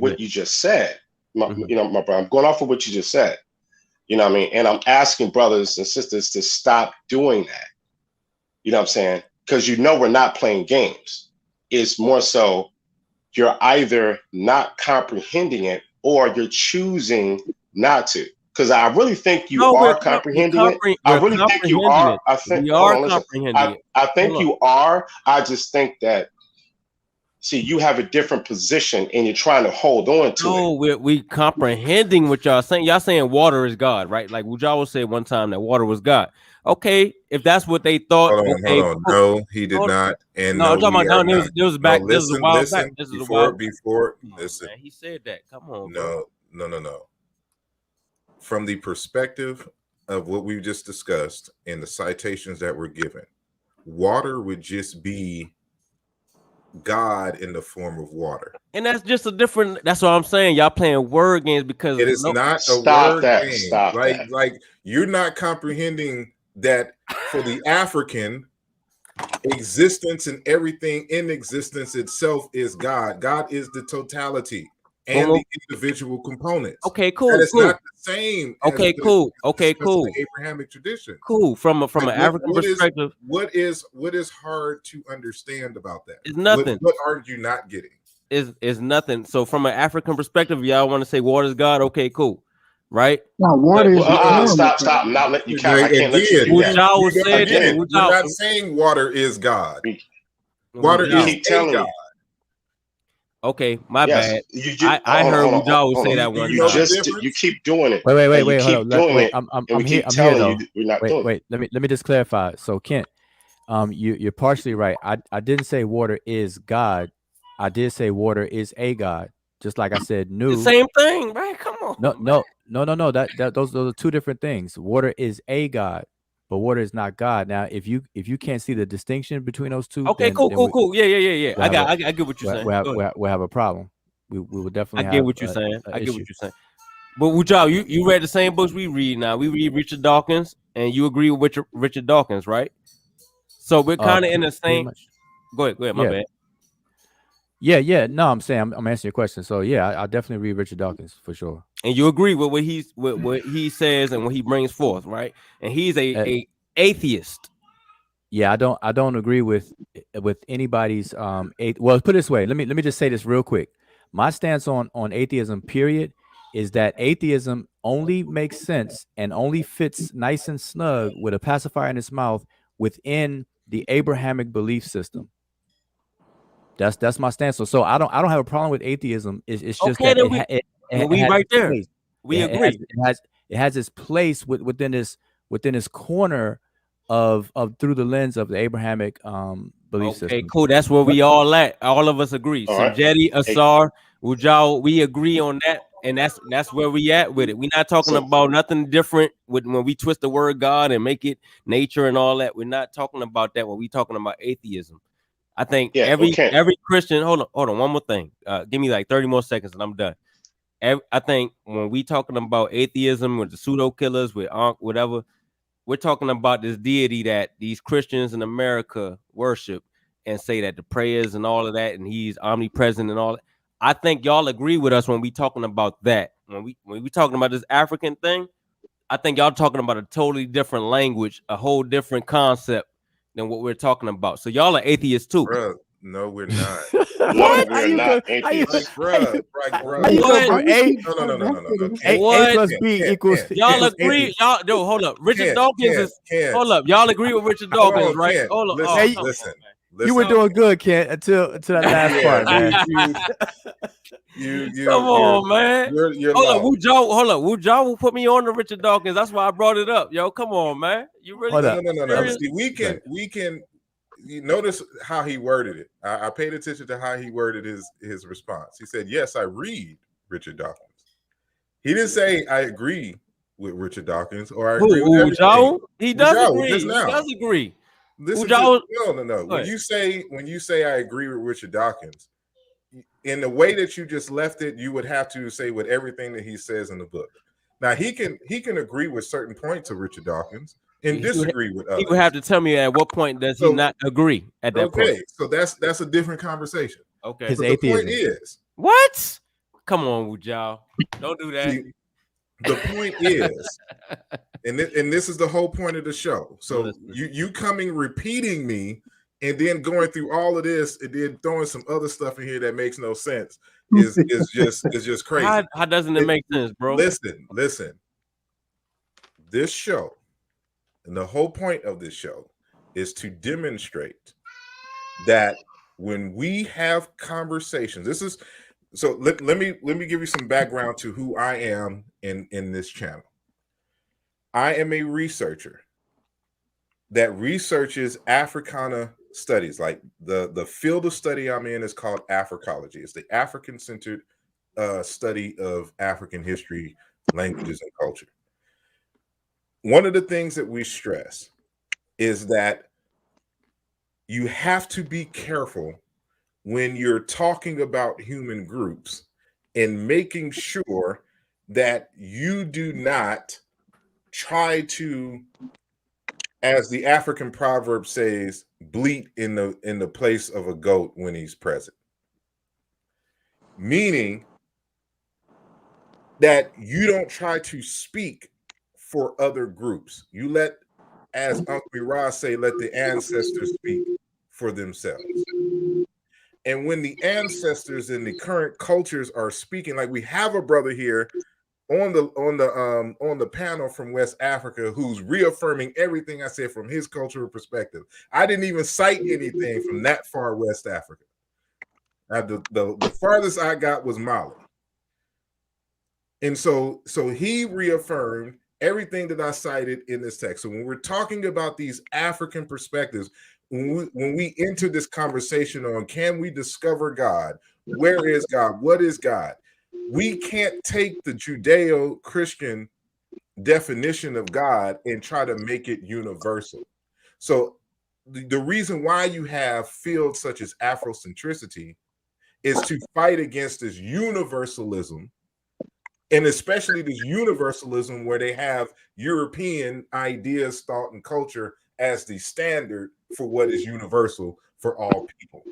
what you just said. My brother, I'm going off of what you just said. You know what I mean? And I'm asking brothers and sisters to stop doing that. You know what I'm saying? Because we're not playing games. It's more so you're either not comprehending it or you're choosing not to. Because I really think you are comprehending it. I really think you are. I think we are comprehending it. I think you are. I just think that, see, you have a different position and you're trying to hold on to it. No, we comprehending what y'all saying. Y'all saying water is God, right? Like Ujao said one time that water was God. Okay, if that's what they thought. Hold on. No, he did not. And no, I'm talking about down. This was back. This was a while back. This is a while. Before. Listen, man, he said that. Come on. No. From the perspective of what we've just discussed and the citations that were given, water would just be God in the form of water. And that's just that's what I'm saying. Y'all playing word games because it is not a word game. Like you're not comprehending that for the African, existence and everything in existence itself is God. God is the totality and the individual components. Okay, cool. That is cool. not the same. Okay, as cool. Okay, the cool. Abrahamic tradition. Cool. From an African what perspective, what is hard to understand about that? it's nothing. What are you not getting? Is nothing. So from an African perspective, y'all want to say water is God? Okay, cool. Right? No, water is Stop. Not let you can't. I can't let you do that. Ujao said that. We're not saying water is God. Water is keep telling God. me. Okay, my bad. I heard Ujao say that one time. You keep doing it. Wait. You Hold keep on. doing Wait, it. I'm here. I'm here though. We're not doing wait. Let me just clarify. So Kent, you're partially right. I didn't say water is God. I did say water is a God. Just like I said, new. The same thing, right? Come on. No. Those are two different things. Water is a God, but water is not God. Now, if you can't see the distinction between those two, okay, then, cool. Yeah. I get what you're saying. We'll have a problem. We will definitely. I get what you're saying. I get what you're saying. But Ujao, you read the same books we read now. We read Richard Dawkins, and you agree with Richard Dawkins, right? So we're kind of in the same. Go ahead. My bad. Yeah. No, I'm saying I'm answering your question. So yeah, I definitely read Richard Dawkins for sure. And you agree with what he says and what he brings forth, right? And he's a atheist. Yeah, I don't agree with anybody's well, put it this way. Let me just say this real quick. My stance on atheism, period, is that atheism only makes sense and only fits nice and snug with a pacifier in its mouth within the Abrahamic belief system. That's my stance. So I don't have a problem with atheism. It's just okay, that we right there. Place. We agree. It has its place within this corner of through the lens of the Abrahamic belief system. Okay, cool. That's where we all at. All of us agree. Sanjeti, Asar, Ujao, we agree on that, and that's where we at with it. We're not talking about nothing different when we twist the word God and make it nature and all that. We're not talking about that when we talking about atheism. I think every Christian. Hold on. One more thing. Give me like 30 more seconds and I'm done. I think when we talking about atheism with the pseudo killers with whatever, we're talking about this deity that these Christians in America worship and say that the prayers and all of that, and he's omnipresent and all that. I think y'all agree with us when we talking about that. When we talking about this African thing, I think y'all talking about a totally different language, a whole different concept than what we're talking about. So y'all are atheists too. Bruh, no, we're not. No, we're not atheists. Bruh. No. A plus B equals. Y'all agree? Y'all, no, hold up. Richard Dawkins is. Hold up. Y'all agree with Richard Dawkins, right? Hold up. Listen. You were doing good, Kent, until that last part, man. Come on, man. Hold up. Ujao will put me on to Richard Dawkins. That's why I brought it up. Yo, come on, man. You really? No. See, we can. You notice how he worded it. I paid attention to how he worded his response. He said, "Yes, I read Richard Dawkins." He didn't say I agree with Richard Dawkins or I agree with everything. He does agree. He does agree. No. When you say I agree with Richard Dawkins, in the way that you just left it, you would have to say with everything that he says in the book. Now he can agree with certain points of Richard Dawkins and disagree with others. He would have to tell me at what point does he not agree at that point. Okay, so that's a different conversation. Okay, his atheism. The point is what? Come on, Ujao. Don't do that. See, the point is, and this is the whole point of the show. So you coming repeating me and then going through all of this and then throwing some other stuff in here that makes no sense is just crazy. How doesn't it make sense, bro? Listen. This show and the whole point of this show is to demonstrate that when we have conversations, this is so let me give you some background to who I am in this channel. I am a researcher that researches Africana studies. Like the field of study I'm in is called Africology. It's the African-centered study of African history, languages, and culture. One of the things that we stress is that you have to be careful when you're talking about human groups and making sure that you do not try to as the African proverb says, bleat in the place of a goat when he's present. Meaning that you don't try to speak for other groups. You let, as Uncle Ra say, let the ancestors speak for themselves. And when the ancestors in the current cultures are speaking, like we have a brother here on the panel from West Africa who's reaffirming everything I said from his cultural perspective. I didn't even cite anything from that far West Africa. Now, the farthest I got was Mali. And so he reaffirmed everything that I cited in this text. So when we're talking about these African perspectives, when we enter this conversation on can we discover God? Where is God? What is God? We can't take the Judeo-Christian definition of God and try to make it universal. So the reason why you have fields such as Afrocentricity is to fight against this universalism, and especially this universalism where they have European ideas, thought, and culture as the standard for what is universal for all people.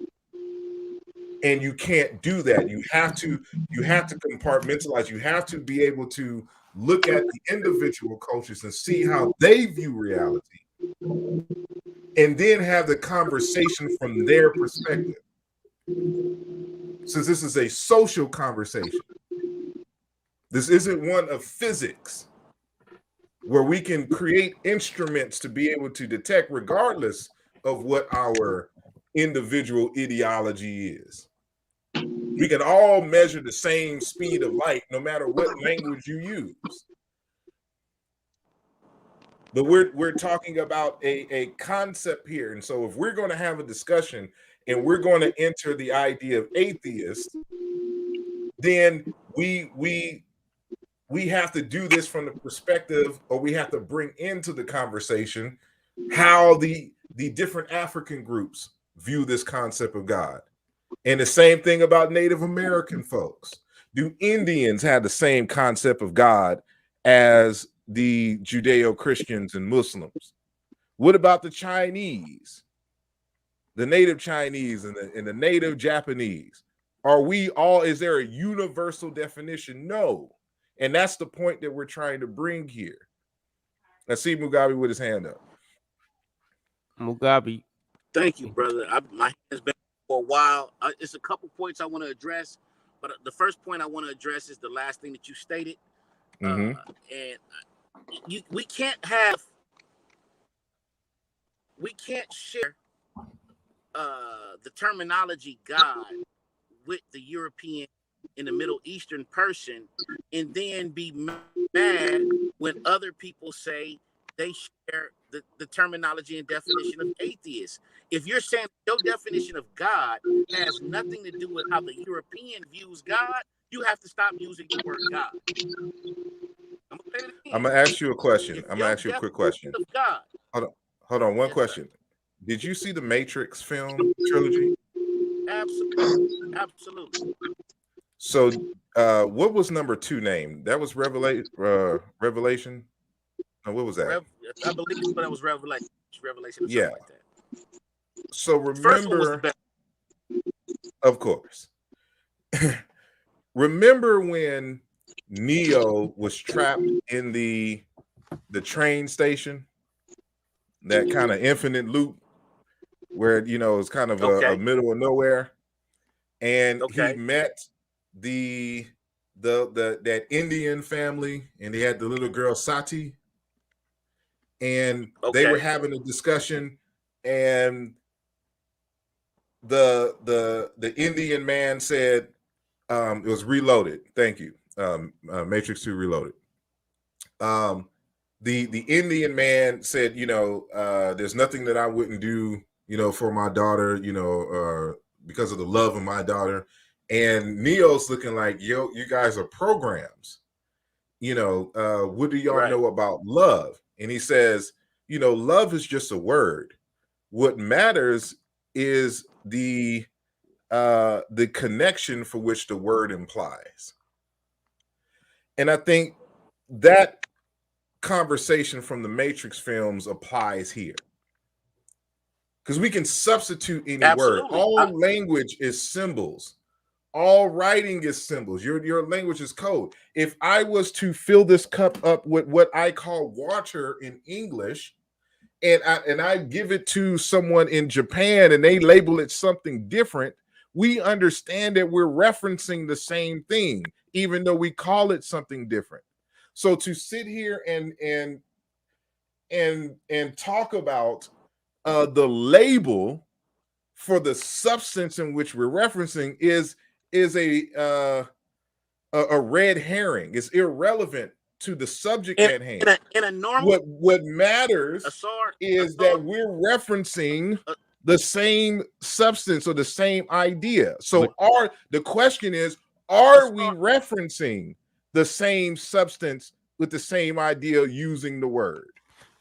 And you can't do that. You have to compartmentalize. You have to be able to look at the individual cultures and see how they view reality, and then have the conversation from their perspective. Since this is a social conversation, this isn't one of physics where we can create instruments to be able to detect regardless of what our individual ideology is. We can all measure the same speed of light no matter what language you use. But we're talking about a concept here. And so if we're going to have a discussion and we're going to enter the idea of atheist, then we have to do this from the perspective, or we have to bring into the conversation how the different African groups view this concept of God. And the same thing about Native American folks. Do Indians have the same concept of God as the Judeo-Christians and Muslims? What about the Chinese, the native Chinese and the native Japanese? Are we all, is there a universal definition? No. And that's the point that we're trying to bring here. I see Mugabe with his hand up. Mugabe. Thank you, brother. My hand's been for a while. It's a couple points I want to address, but the first point I want to address is the last thing that you stated. And we can't share the terminology God with the European and the Middle Eastern person and then be mad when other people say they share the terminology and definition of atheist. If you're saying your definition of God has nothing to do with how the European views God, you have to stop using the word God. I'm gonna ask you a question. I'm gonna ask you a quick question. Of God. Hold on. One question. Sir. Did you see the Matrix film trilogy? Absolutely. So, what was number 2 named? That was Revelation. No, what was that? I believe that was Revelation. Yeah. Like that. So remember, of course. Remember when Neo was trapped in the train station, that kind of infinite loop where it's kind of a middle of nowhere, and he met that Indian family, and they had the little girl Sati, and they were having a discussion, and the Indian man said, it was Reloaded. Thank you. Matrix 2 Reloaded. The Indian man said, there's nothing that I wouldn't do, for my daughter, because of the love of my daughter. And Neo's looking like, yo, you guys are programs. What do y'all know about love? And he says, love is just a word. What matters is the connection for which the word implies. And I think that conversation from the Matrix films applies here. Because we can substitute any word. Absolutely. All language is symbols. All writing is symbols. Your language is code. If I was to fill this cup up with what I call water in English, and I give it to someone in Japan and they label it something different, we understand that we're referencing the same thing, even though we call it something different. So to sit here and talk about the label for the substance in which we're referencing is a red herring. It's irrelevant to the subject at hand. In a normal, what matters is that we're referencing the same substance or the same idea. So the question is, are we referencing the same substance with the same idea using the word?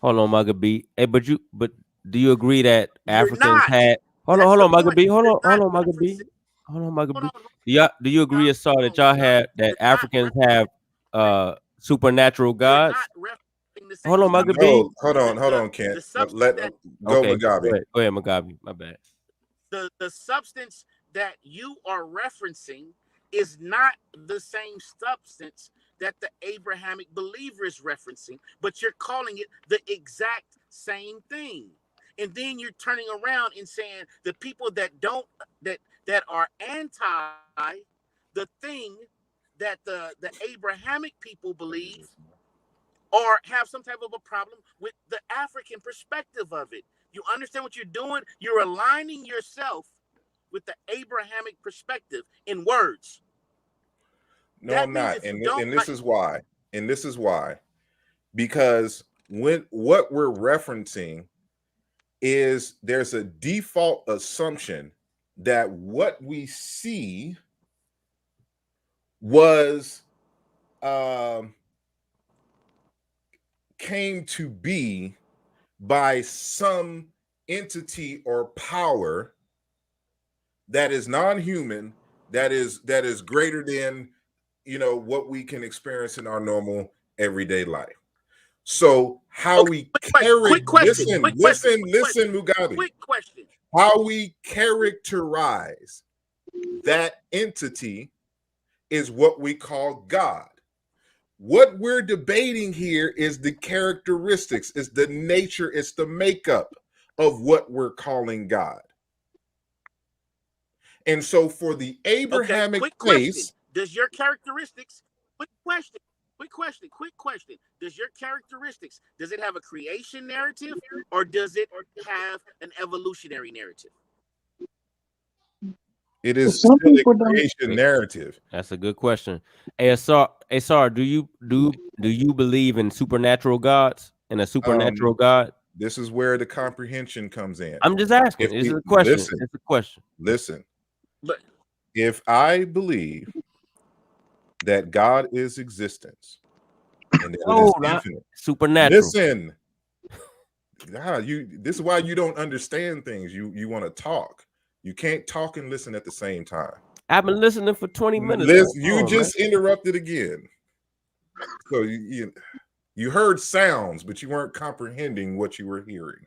Hold on, Mugga B. Hey, but do you agree that Africans not. had hold on, Mugga B. Hold on, Mugga B. Hold on, Mugga B. Do you agree, Asar, that y'all have that Africans have supernatural gods? Hold on, Mugga B. Hold on, Kent. Let go, okay, Mugabe. Go ahead, Mugabe. My bad. The substance that you are referencing is not the same substance that the Abrahamic believer is referencing, but you're calling it the exact same thing. And then you're turning around and saying the people that are anti the thing that the Abrahamic people believe or have some type of a problem with the African perspective of it. You understand what you're doing? You're aligning yourself with the Abrahamic perspective in words. No, I'm not. And this is why. And this is why. Because what we're referencing is there's a default assumption that what we see was came to be by some entity or power that is non-human, that is greater than what we can experience in our normal everyday life. So how we listen, Mugabe. Quick question. How we characterize that entity is what we call God. What we're debating here is the characteristics, is the nature, it's the makeup of what we're calling God. And so for the Abrahamic case, does your characteristics, quick question. Does your characteristics, does it have a creation narrative or does it have an evolutionary narrative? It is still a creation narrative. That's a good question. Hey, Asar, do you believe in supernatural gods and a supernatural God? This is where the comprehension comes in. I'm just asking. It's a question. It's a question. Listen. But if I believe that God is existence and that it is infinite, supernatural. Listen. This is why you don't understand things. You want to talk. You can't talk and listen at the same time. I've been listening for 20 minutes. You just interrupted again. So you heard sounds, but you weren't comprehending what you were hearing.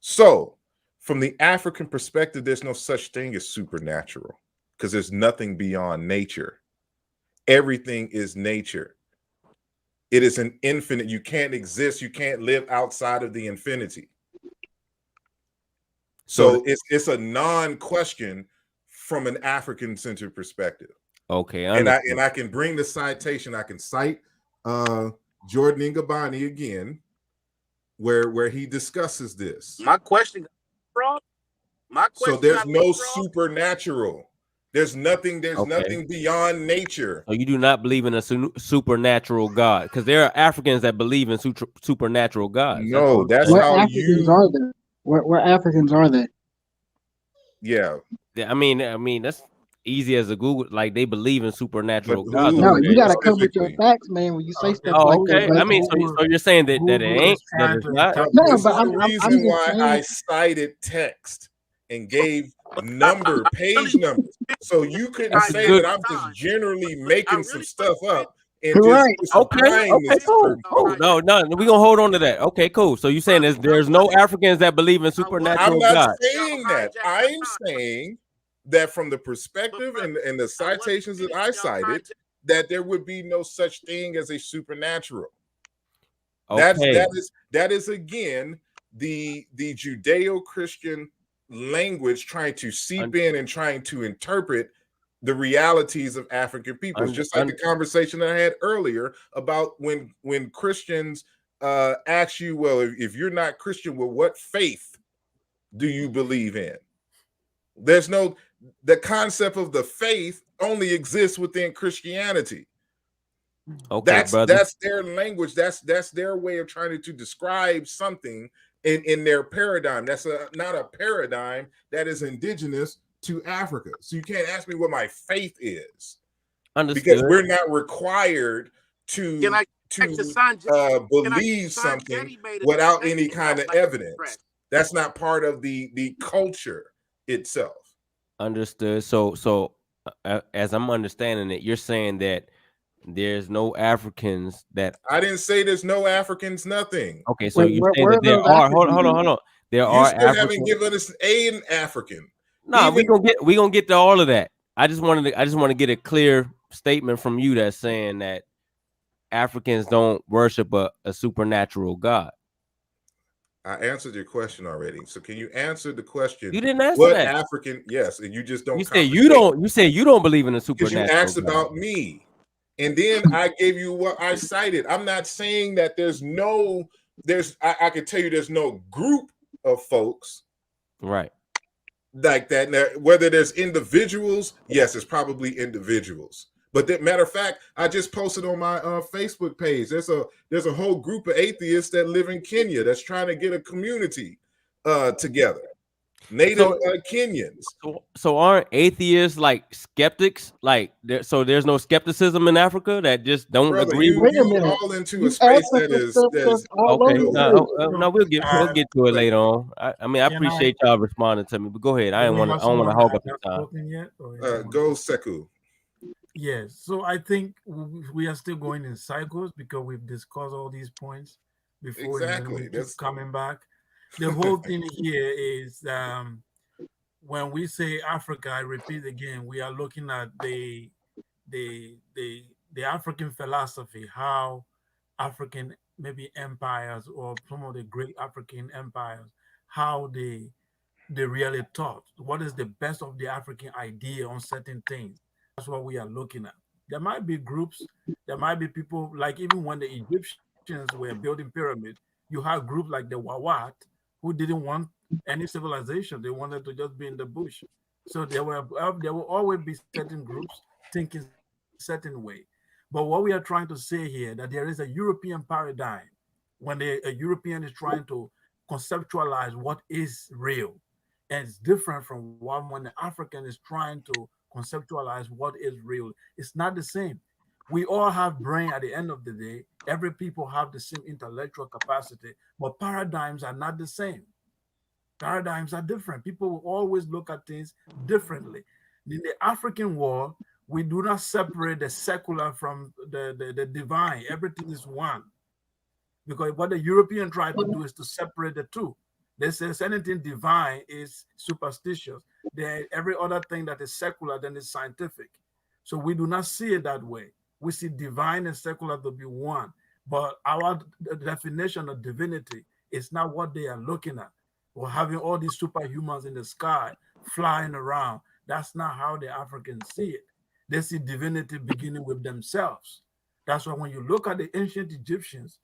So from the African perspective, there's no such thing as supernatural because there's nothing beyond nature. Everything is nature. It is an infinite. You can't exist. You can't live outside of the infinity. So it's a non-question from an African-centered perspective. Okay, and I can bring the citation. I can cite Jordan Ngabani again, where he discusses this. My question, so there's no supernatural. There's nothing beyond nature. So you do not believe in a supernatural God, because there are Africans that believe in supernatural gods. No, that's where how Africans are they? Where Africans are they? Yeah. I mean that's easy as a Google. Like they believe in supernatural gods. No, you gotta come with your facts, man. When you say stuff like that. I mean, so you're saying that it ain't. That it's not. No, but I'm reason why I cited text and gave page numbers, so you couldn't say that I'm just generally making some stuff up and just Right. define this Cool. term. No, we're gonna hold on to that. Okay, cool. So you saying there's no Africans that believe in I'm supernatural not God? saying that. I'm saying that from the perspective and the citations that I cited, that there would be no such thing as a supernatural. Okay. That is again the Judeo-Christian language trying to seep in and trying to interpret the realities of African peoples, just like the conversation that I had earlier about when Christians ask you, well, if you're not Christian, well, what faith do you believe in? There's no, the concept of the faith only exists within Christianity. Okay, That's their language. That's their way of trying to describe something in their paradigm. That's not a paradigm that is indigenous to Africa. So you can't ask me what my faith is. Understood. Because we're not required to believe something without any kind of evidence. That's not part of the culture itself. Understood. So as I'm understanding it, you're saying that there's no Africans that I didn't say there's no Africans, nothing. Okay, so you're saying that there are hold on. There are still Africans. haven't given us an African. No, we gonna get to all of that. I just want to get a clear statement from you that's saying that Africans don't worship a supernatural God. I answered your question already. So can you answer the question? You didn't answer what that. African? Yes, and you just don't. You said you don't. You said you don't believe in a supernatural. Because you asked God. about me, and then I gave you what I cited. I'm not saying that there's no. I can tell you there's no group of folks, right, like that. Now, whether there's individuals, yes, it's probably individuals. But that matter of fact, I just posted on my Facebook page. There's a whole group of atheists that live in Kenya that's trying to get a community together. Native Kenyans. So aren't atheists like skeptics? Like so there's no skepticism in Africa that just don't agree with you all into a space that is okay. No, we'll get to it later on. I mean, I appreciate y'all responding to me, but go ahead. I don't want to hog up the time. Go Sekou. Yes, so I think we are still going in cycles because we've discussed all these points before. Exactly. That's coming back. The whole thing here is when we say Africa, I repeat again, we are looking at the African philosophy, how African maybe empires or some of the great African empires, how they really thought. What is the best of the African idea on certain things? That's what we are looking at. There might be groups, there might be people, like even when the Egyptians were building pyramids, you had groups like the Wawat who didn't want any civilization. They wanted to just be in the bush. So there will always be certain groups thinking certain way. But what we are trying to say here, that there is a European paradigm when a European is trying to conceptualize what is real. And it's different from when the African is trying to conceptualize what is real. It's not the same. We all have brain at the end of the day. Every people have the same intellectual capacity, but paradigms are not the same. Paradigms are different. People will always look at things differently. In the African world, we do not separate the secular from the divine. Everything is one. Because what the European try to do is to separate the two. They say anything divine is superstitious. Every other thing that is secular then is scientific. So we do not see it that way. We see divine and secular to be one. But our definition of divinity is not what they are looking at. Or having all these superhumans in the sky flying around. That's not how the Africans see it. They see divinity beginning with themselves. That's why when you look at the ancient Egyptians,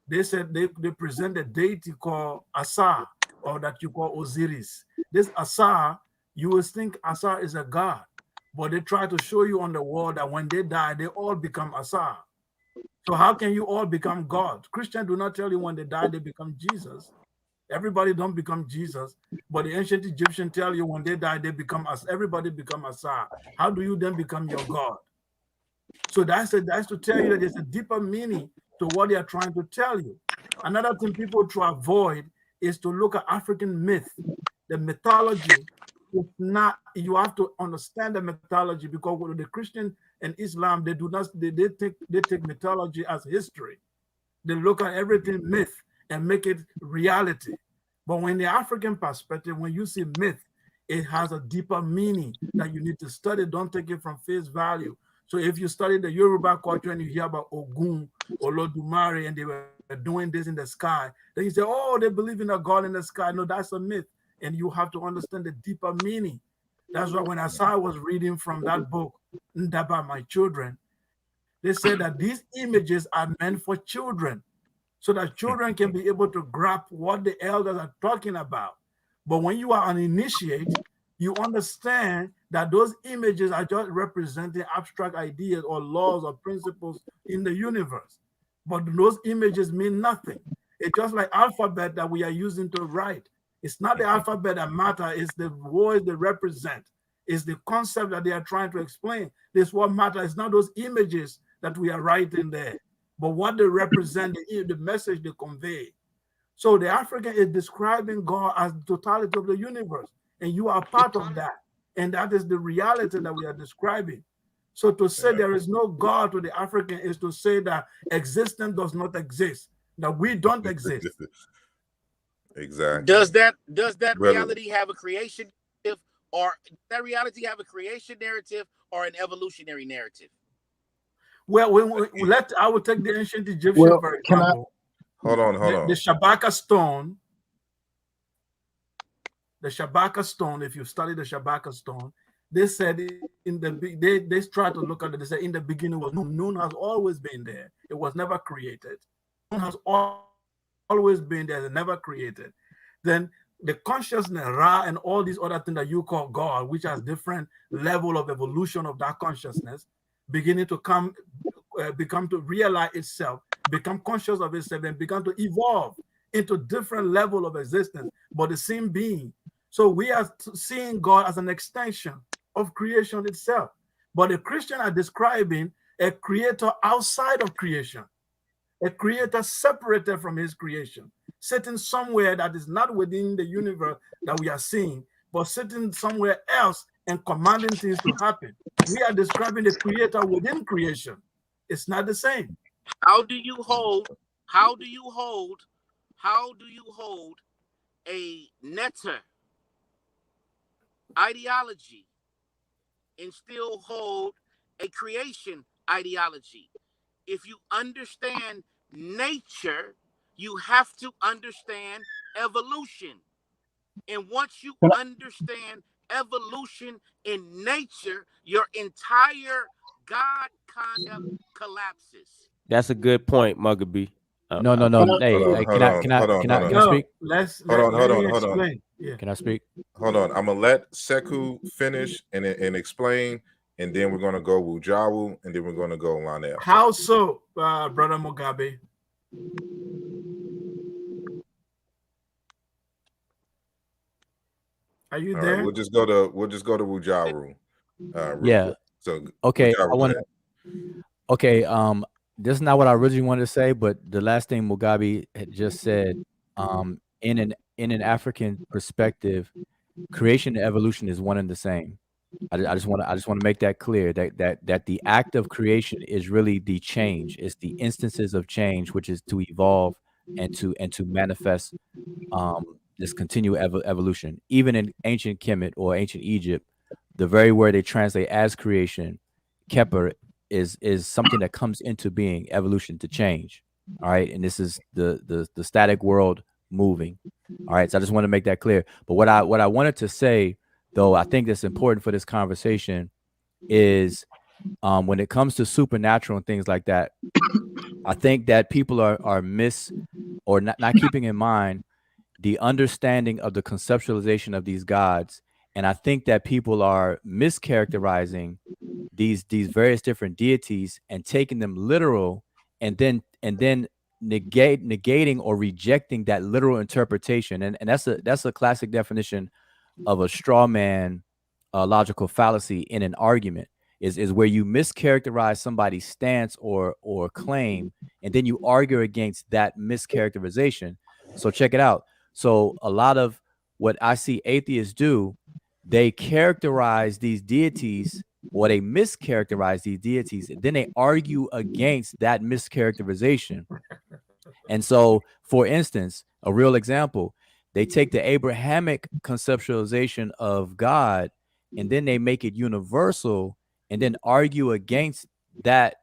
they said they present a deity called Asa, or that you call Osiris. This Asa, you will think Asa is a god, but they try to show you on the wall that when they die, they all become Asa. So how can you all become God? Christians do not tell you when they die, they become Jesus. Everybody don't become Jesus, but the ancient Egyptians tell you when they die, they become us. Everybody become Asa. How do you then become your God? So that's to tell you that there's a deeper meaning to what they are trying to tell you. Another thing people try to avoid is to look at African myth. The mythology is not, you have to understand the mythology, because the Christian and Islam, they do not, they take mythology as history. They look at everything myth and make it reality. But when the African perspective, when you see myth, it has a deeper meaning that you need to study. Don't take it from face value. So if you study the Yoruba culture and you hear about Ogun or Olodumare and they were doing this in the sky, then you say, oh, they believe in a God in the sky. No, that's a myth. And you have to understand the deeper meaning. That's why when Asai was reading from that book, Ndaba, My Children, they said that these images are meant for children so that children can be able to grasp what the elders are talking about. But when you are an initiate, you understand that those images are just representing abstract ideas or laws or principles in the universe. But those images mean nothing. It's just like alphabet that we are using to write. It's not the alphabet that matters, it's the words they represent. It's the concept that they are trying to explain. This is what matters. It's not those images that we are writing there, but what they represent, the message they convey. So the African is describing God as the totality of the universe, and you are part of that. And that is the reality that we are describing. So to say there is no God to the African is to say that existence does not exist, that we don't exist. Exactly. Does that reality have a creation narrative, or that reality have a creation narrative or an evolutionary narrative? Well, I will take the ancient Egyptian, for example. Hold on. The Shabaka stone. The Shabaka stone, if you study the Shabaka stone, they said they try to look at it. They say in the beginning was Noon. Noon has always been there. It was never created. Noon has always been there. It never created. Then the consciousness, Ra, and all these other things that you call God, which has different level of evolution of that consciousness, beginning to become to realize itself, become conscious of itself, and become to evolve into different level of existence, but the same being. So we are seeing God as an extension of creation itself. But the Christian are describing a creator outside of creation, a creator separated from his creation, sitting somewhere that is not within the universe that we are seeing, but sitting somewhere else and commanding things to happen. We are describing the creator within creation. It's not the same. How do you hold a netter ideology and still hold a creation ideology? If you understand nature, you have to understand evolution. And once you understand evolution in nature, your entire God concept collapses. That's a good point, Mugabe. No. Hey, can I speak? Hold on. Yeah. Can I speak? Hold on. I'm gonna let Sekou finish and explain, and then we're gonna go Wujawu, and then we're gonna go Lanel. How so, Brother Mugabe? Are you there? Right, we'll just go to Wujawu. Yeah. Quick. So okay, Wujawu, this is not what I originally wanted to say, but the last thing Mugabe had just said, in an African perspective, creation and evolution is one and the same. I just want to make that clear, that the act of creation is really the change. It's the instances of change, which is to evolve and to manifest this continual evolution. Even in ancient Kemet or ancient Egypt, the very word they translate as creation, Keper, is something that comes into being, evolution, to change. All right, and this is the static world moving. All right, so I just want to make that clear. But what I wanted to say, though, I think that's important for this conversation, is when it comes to supernatural and things like that, I think that people are not keeping in mind the understanding of the conceptualization of these gods. And I think that people are mischaracterizing these various different deities and taking them literal, and then negating or rejecting that literal interpretation. And that's a classic definition of a straw man logical fallacy in an argument, is where you mischaracterize somebody's stance or claim, and then you argue against that mischaracterization. So check it out. So a lot of what I see atheists do, they characterize these deities or they mischaracterize these deities, and then they argue against that mischaracterization. And so, for instance, a real example, they take the Abrahamic conceptualization of God and then they make it universal and then argue against that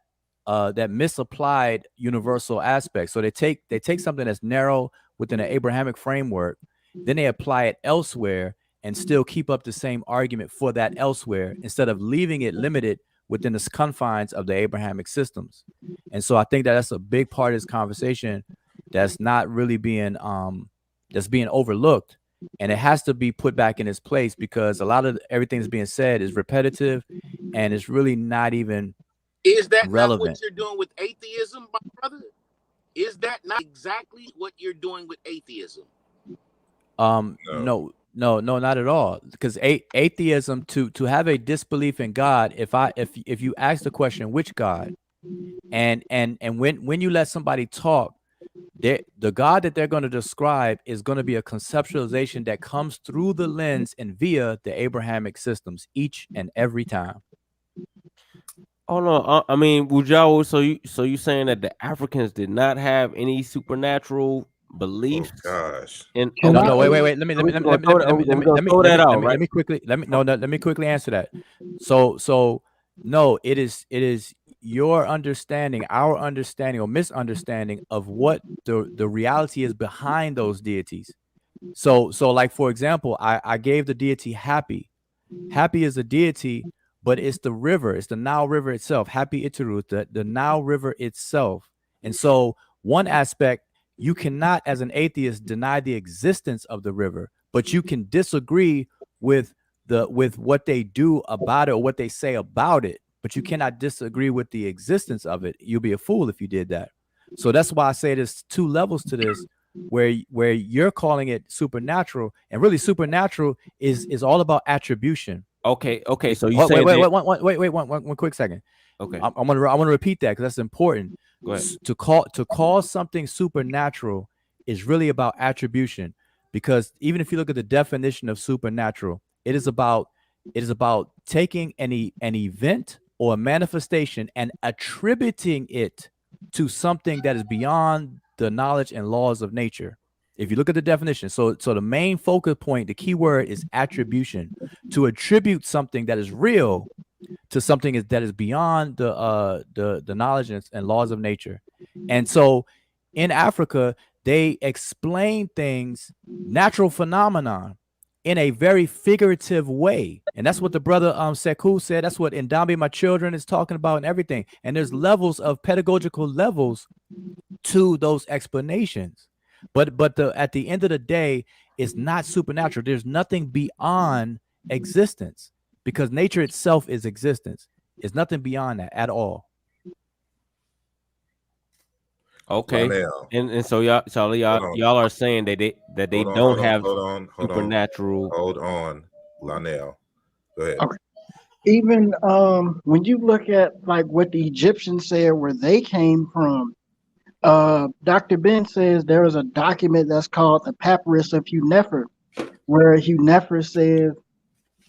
that misapplied universal aspect. So they take something that's narrow within an Abrahamic framework, then they apply it elsewhere and still keep up the same argument for that elsewhere instead of leaving it limited within the confines of the Abrahamic systems. And so I think that that's a big part of this conversation that's not really being that's being overlooked, and it has to be put back in its place, because a lot of everything that's being said is repetitive and it's really not even Is that not what relevant. you're doing with atheism, my brother? Is that not exactly what you're doing with atheism? No, not at all. Because atheism, to have a disbelief in God, if you ask the question, which God, and when you let somebody talk, the God that they're going to describe is going to be a conceptualization that comes through the lens and via the Abrahamic systems each and every time. Oh no, I mean, Wujao, so you saying that the Africans did not have any supernatural beliefs? Oh gosh. And No, wait. Let me quickly answer that. So no, it is your understanding, our understanding or misunderstanding of what the reality is behind those deities. So like, for example, I gave the deity Happy. Happy is a deity, but it's the river, it's the Nile River itself. Happy Itaru, the Nile River itself. And so one aspect, you cannot, as an atheist, deny the existence of the river, but you can disagree with what they do about it or what they say about it, but you cannot disagree with the existence of it. You'll be a fool if you did that. So that's why I say there's two levels to this, where you're calling it supernatural, and really supernatural is all about attribution. Okay. So you wait, one quick second. Okay. I want to repeat that because that's important. Go ahead. To call something supernatural is really about attribution, because even if you look at the definition of supernatural, it is about taking an event or a manifestation and attributing it to something that is beyond the knowledge and laws of nature. If you look at the definition, so the main focal point, the key word is attribution. To attribute something that is real to something that is beyond the knowledge and laws of nature. And so in Africa, they explain things, natural phenomenon, in a very figurative way. And that's what the brother Sekou said. That's what Ndambi, my children, is talking about and everything. And there's levels of pedagogical levels to those explanations. But at the end of the day, it's not supernatural. There's nothing beyond existence, because nature itself is existence. It's nothing beyond that at all. Okay. And so y'all are saying that they don't have supernatural. Hold on, Lionel. Go ahead. Okay. Even when you look at like what the Egyptians said where they came from, Dr. Ben says there is a document that's called the Papyrus of Hunefer, where Hunefer says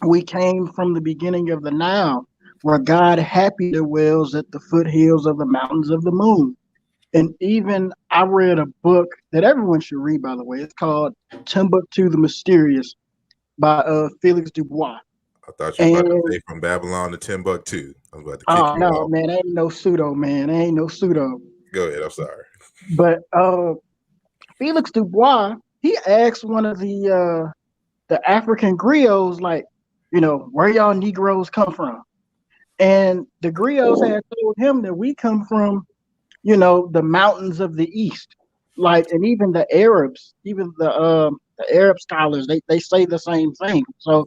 we came from the beginning of the Nile, where God happy dwells at the foothills of the mountains of the moon. And even I read a book that everyone should read, by the way. It's called Timbuktu the Mysterious by Felix Dubois. I thought you were about to say From Babylon to Timbuktu. I was about to kick you off. Man, ain't no pseudo, man. Ain't no pseudo. Go ahead, I'm sorry. But Felix Dubois, he asked one of the African griots, like, where y'all Negroes come from? And the griots had told him that we come from, the mountains of the east. Like, and even the Arabs, even the Arab scholars, they say the same thing. So,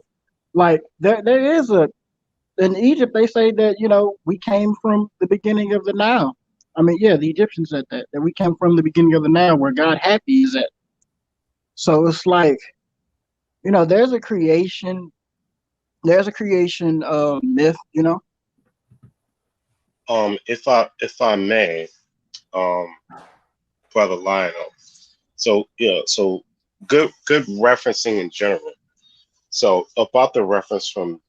like, there is in Egypt, they say that, we came from the beginning of the Nile. I mean, yeah, the Egyptians said that we came from the beginning of the Nile, where God happy is at. So it's like, there's a creation myth, If I may, Brother Lionel. So good referencing in general. So about the reference from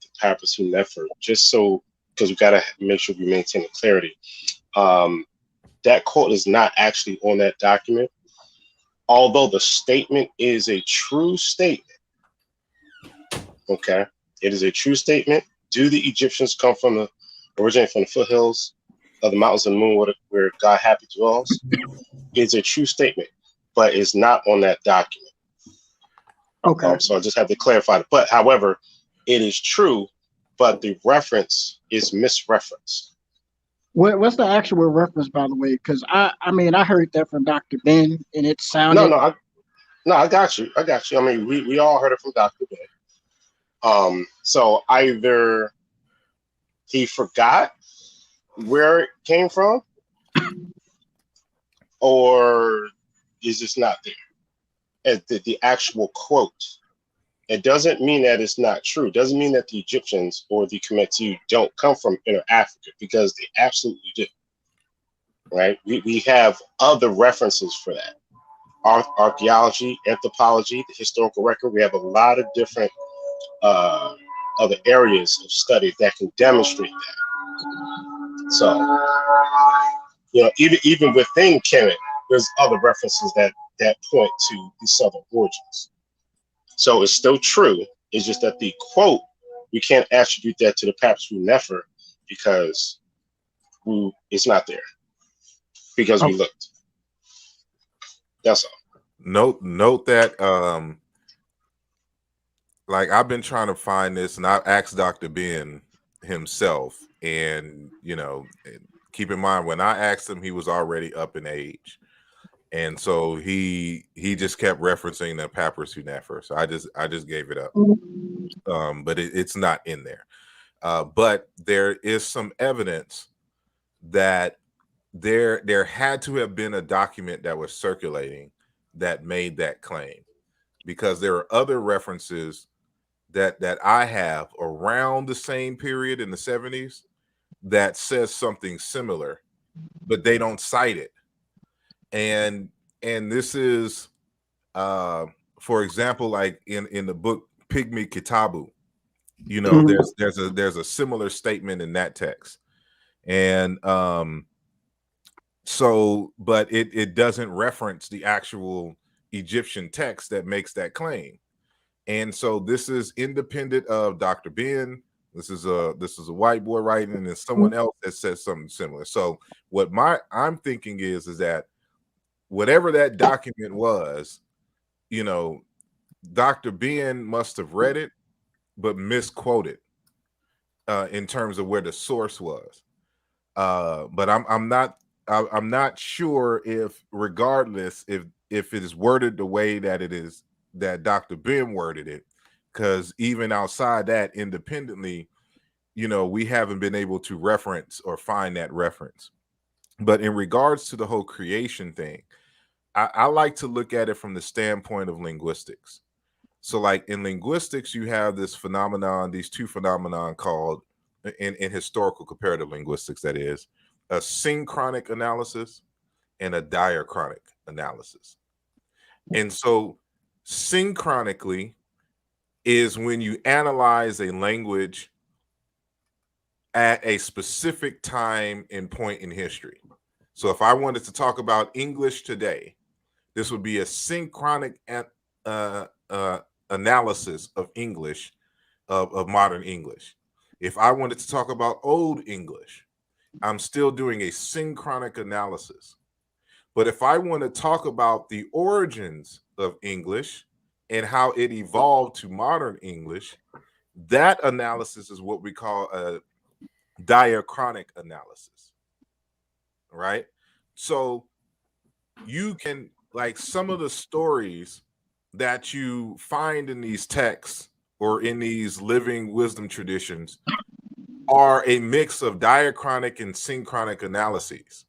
the Papyrus Nefer, just so, because we got to make sure we maintain the clarity. That quote is not actually on that document, although the statement is a true statement. Okay, it is a true statement. Do the Egyptians come from the originate from the foothills of the mountains and the moon, where God happy dwells? It's a true statement, but it's not on that document. Okay. So I just have to clarify it. But however, it is true, but the reference is misreferenced. What's the actual reference, by the way? Because I mean, I heard that from Dr. Ben, and it sounded. I got you. I mean, we all heard it from Dr. Ben. So either he forgot where it came from, or is just not there. As the actual quote. It doesn't mean that it's not true. It doesn't mean that the Egyptians or the Kemetu don't come from Inner Africa, because they absolutely do. Right? We have other references for that. Archaeology, anthropology, the historical record. We have a lot of different other areas of study that can demonstrate that. So, even within Kemet, there's other references that point to the southern origins. So it's still true. It's just that the quote, we can't attribute that to the Papyrus Nefer because it's not there, because we looked. That's all. Note that like, I've been trying to find this, and I've asked Dr. Ben himself, and keep in mind, when I asked him, he was already up in age. And so he just kept referencing the Papyrus Nefer. So I just gave it up. But it's not in there. But there is some evidence that there had to have been a document that was circulating that made that claim, because there are other references that I have around the same period in the 70s that says something similar, but they don't cite it. And this is, for example, like in the book Pygmy Kitabu, there's a similar statement in that text, and so, but it doesn't reference the actual Egyptian text that makes that claim, and so this is independent of Dr. Ben. This is a white boy writing, and someone else that says something similar. So what I'm thinking is that whatever that document was, Dr. Ben must have read it, but misquoted in terms of where the source was. But I'm not sure if, regardless, if it is worded the way that it is, that Dr. Ben worded it, because even outside that, independently, we haven't been able to reference or find that reference. But in regards to the whole creation thing, I like to look at it from the standpoint of linguistics. So like in linguistics, you have this phenomenon, these two phenomenon called, in historical comparative linguistics, that is, a synchronic analysis and a diachronic analysis. And so synchronically is when you analyze a language at a specific time and point in history. So if I wanted to talk about English today, this would be a synchronic analysis of English, of modern English. If I wanted to talk about Old English, I'm still doing a synchronic analysis. But if I want to talk about the origins of English and how it evolved to modern English, that analysis is what we call a diachronic analysis, right? So you can, like, some of the stories that you find in these texts or in these living wisdom traditions are a mix of diachronic and synchronic analyses.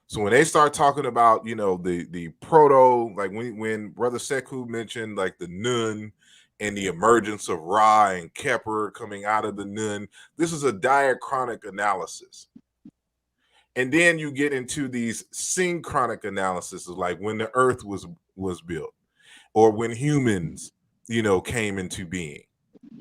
So when they start talking about, the proto, like when Brother Sekou mentioned like the Nun and the emergence of Ra and Keper coming out of the Nun, this is a diachronic analysis. And then you get into these synchronic analyses, like when the earth was built, or when humans, came into being.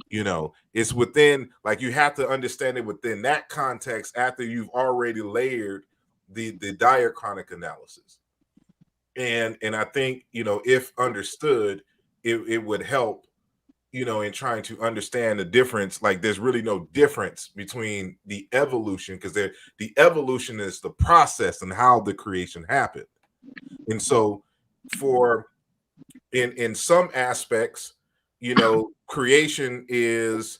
You know, it's within, like, you have to understand it within that context after you've already layered the diachronic analysis. And I think, you know, if understood, it would help, you know, in trying to understand the difference. Like, there's really no difference between the evolution, because the evolution is the process and how the creation happened. And so for in some aspects, you know, creation is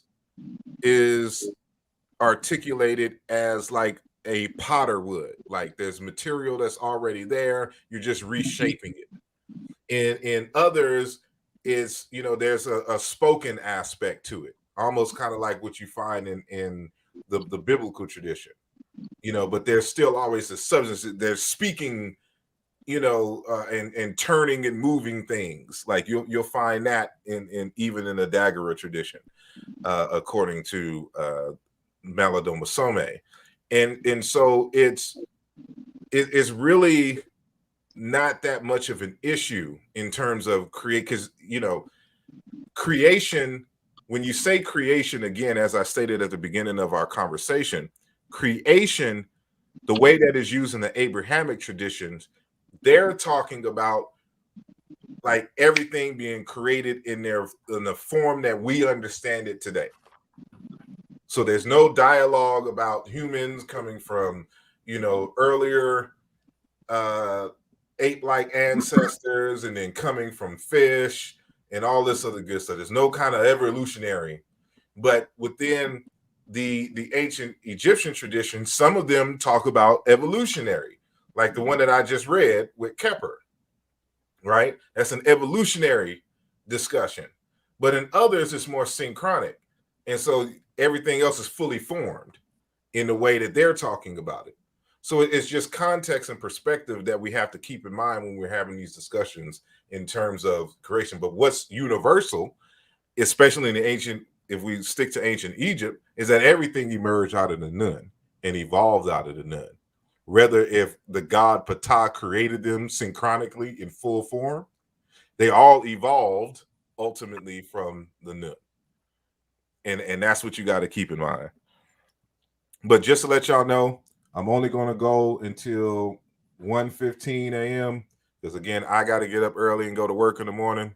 articulated as like a potter would. Like, there's material that's already there, you're just reshaping it. In others, it's, you know, there's a spoken aspect to it, almost kind of like what you find in the biblical tradition, you know, but there's still always a substance. There's speaking, you know, and turning and moving things. Like, you'll find that in even in the Dagura tradition, according to Malidoma Some. And so it's really not that much of an issue in terms of create, because, you know, creation, when you say creation, again, as I stated at the beginning of our conversation, creation, the way that is used in the Abrahamic traditions, they're talking about like everything being created in the form that we understand it today. So there's no dialogue about humans coming from, you know, earlier ape-like ancestors and then coming from fish and all this other good stuff. There's no kind of evolutionary. But within the ancient Egyptian tradition, some of them talk about evolutionary, like the one that I just read with Kepler, right? That's an evolutionary discussion. But in others, it's more synchronic. And so everything else is fully formed in the way that they're talking about it. So it's just context and perspective that we have to keep in mind when we're having these discussions in terms of creation. But what's universal, especially in the ancient, if we stick to ancient Egypt, is that everything emerged out of the none and evolved out of the none. Whether if the god Ptah created them synchronically in full form, they all evolved ultimately from the none. And that's what you got to keep in mind. But just to let y'all know, I'm only going to go until 1:15 a.m. because, again, I got to get up early and go to work in the morning.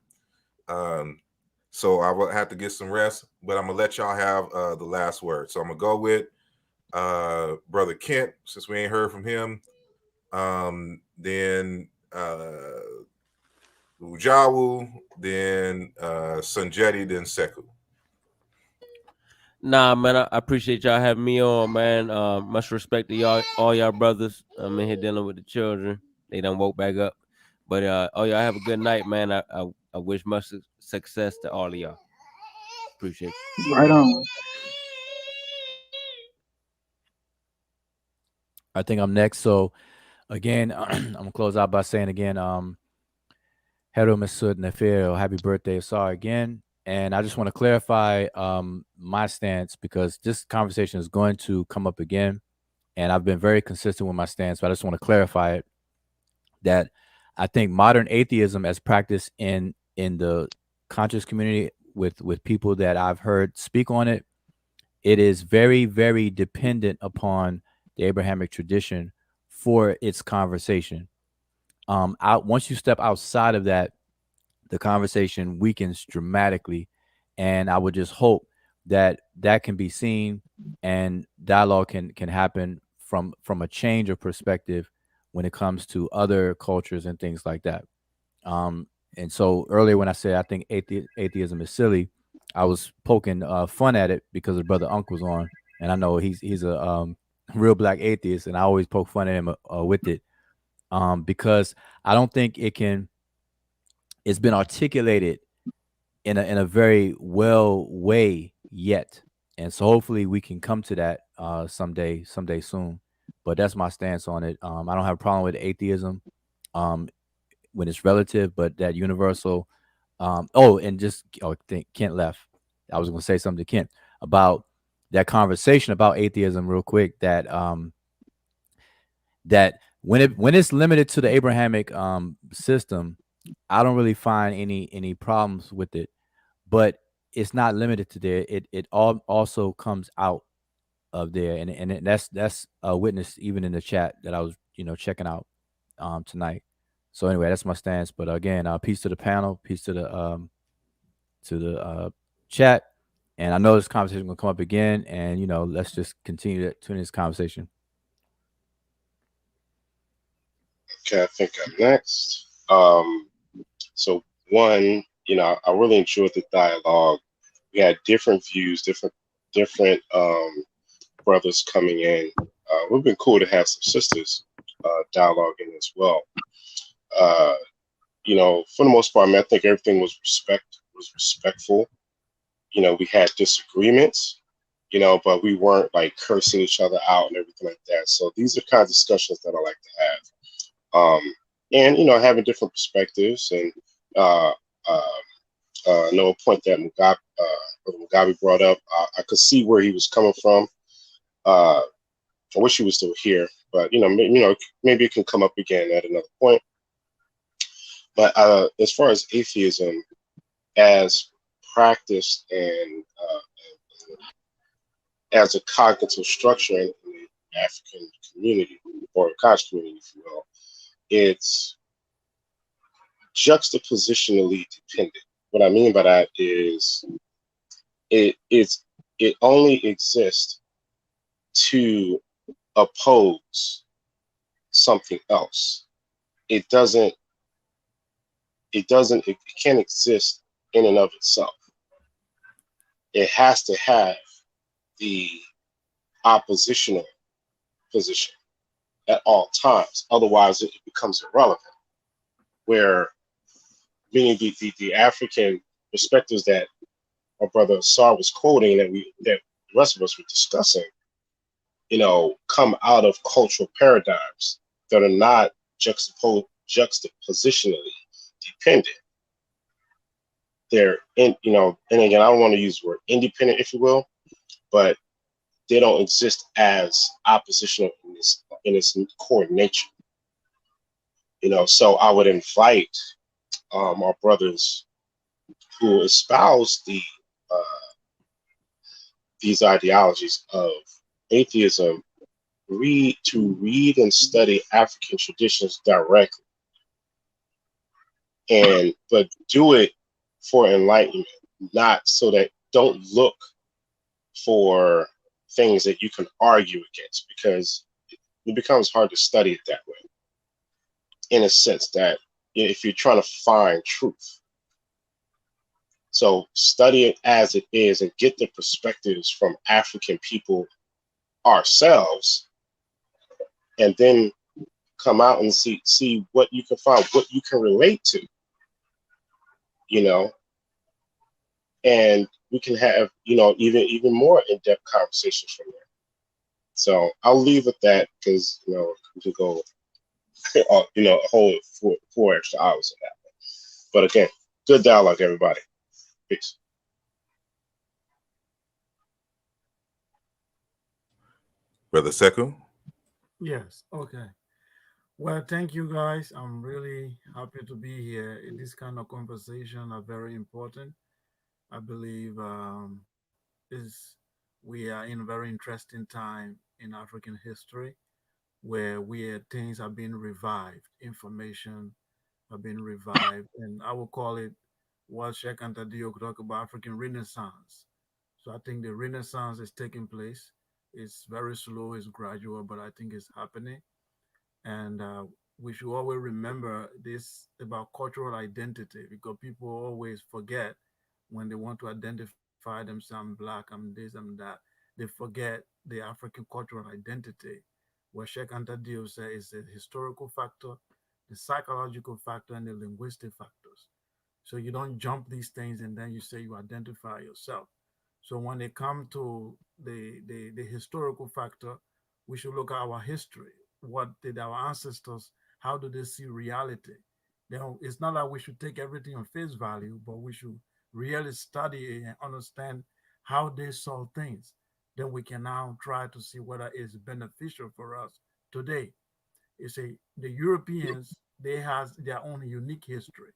So I will have to get some rest, but I'm going to let y'all have the last word. So I'm going to go with Brother Kent, since we ain't heard from him. Then Ujawu, then Sanjeti, then Seku. Nah, man, I appreciate y'all having me on, man. Much respect to y'all, all y'all brothers. I'm in here dealing with the children. They done woke back up. But y'all have a good night, man. I wish much success to all of y'all. Appreciate it. Right on. I think I'm next. So again, I'm gonna close out by saying again, Hero Masud Nefero, happy birthday, Asar again. And I just want to clarify my stance, because this conversation is going to come up again. And I've been very consistent with my stance, but I just want to clarify it, that I think modern atheism as practiced in the conscious community with people that I've heard speak on it, it is very, very dependent upon the Abrahamic tradition for its conversation. Once you step outside of that, the conversation weakens dramatically. And I would just hope that that can be seen and dialogue can happen from a change of perspective when it comes to other cultures and things like that. And so earlier when I said I think atheism is silly, I was poking fun at it because the brother Unc was on, and I know he's a real black atheist, and I always poke fun at him with it, because I don't think it's been articulated in a very well way yet. And so hopefully we can come to that someday soon. But that's my stance on it. I don't have a problem with atheism when it's relative, but that universal. Kent left. I was going to say something to Kent about that conversation about atheism real quick. That that when it's limited to the Abrahamic system, I don't really find any problems with it. But it's not limited to there. It all also comes out of there, and that's a witness even in the chat that I was checking out tonight. So anyway, that's my stance. But again, peace to the panel, peace to the chat, and I know this conversation will come up again, and let's just continue to tune this conversation. Okay, I think I'm next. So one, I really enjoyed the dialogue. We had different views, different brothers coming in. It would have been cool to have some sisters dialoguing as well. For the most part, I think everything was respectful. We had disagreements, but we weren't like cursing each other out and everything like that. So these are kinds of discussions that I like to have. And having different perspectives, and no point that Mugabe brought up. I could see where he was coming from. I wish he was still here, but maybe it can come up again at another point. But as far as atheism, as practiced and as a cognitive structure in the African community or conscious community, if you will, it's juxtapositionally dependent. What I mean by that is it only exists to oppose something else. It can't exist in and of itself. It has to have the oppositional position at all times. Otherwise, it becomes irrelevant. Where many the African perspectives that our brother Sar was quoting, that the rest of us were discussing, come out of cultural paradigms that are not juxtapositionally dependent. They're and again, I don't want to use the word independent, if you will, but they don't exist as oppositional in its core nature. So I would invite our brothers who espouse these ideologies of atheism to read and study African traditions directly, but do it for enlightenment, not so that don't look for things that you can argue against, because it becomes hard to study it that way, in a sense that if you're trying to find truth. So study it as it is and get the perspectives from African people ourselves, and then come out and see what you can find, what you can relate to, and we can have, even more in-depth conversations from there. So I'll leave with that, because, we could go, a whole four extra hours of that. But again, good dialogue, everybody. Peace. Brother Sekou? Yes. Okay. Well, thank you guys. I'm really happy to be here. This kind of conversation are very important. I believe is we are in a very interesting time in African history, where things are being revived, information are being revived, and I will call it what Sheikh Anta could talk about, African Renaissance. So I think the Renaissance is taking place. It's very slow, it's gradual, but I think it's happening. And we should always remember this about cultural identity, because people always forget when they want to identify themselves, I'm black, I'm this, I'm that. They forget the African cultural identity, where Sheikh Anta Diop says is the historical factor, the psychological factor, and the linguistic factors. So you don't jump these things and then you say you identify yourself. So when it comes to the historical factor, we should look at our history. What did our ancestors, how do they see reality? It's not like we should take everything on face value, but we should really study and understand how they saw things. Then we can now try to see whether it's beneficial for us today. You see, the Europeans, they have their own unique history.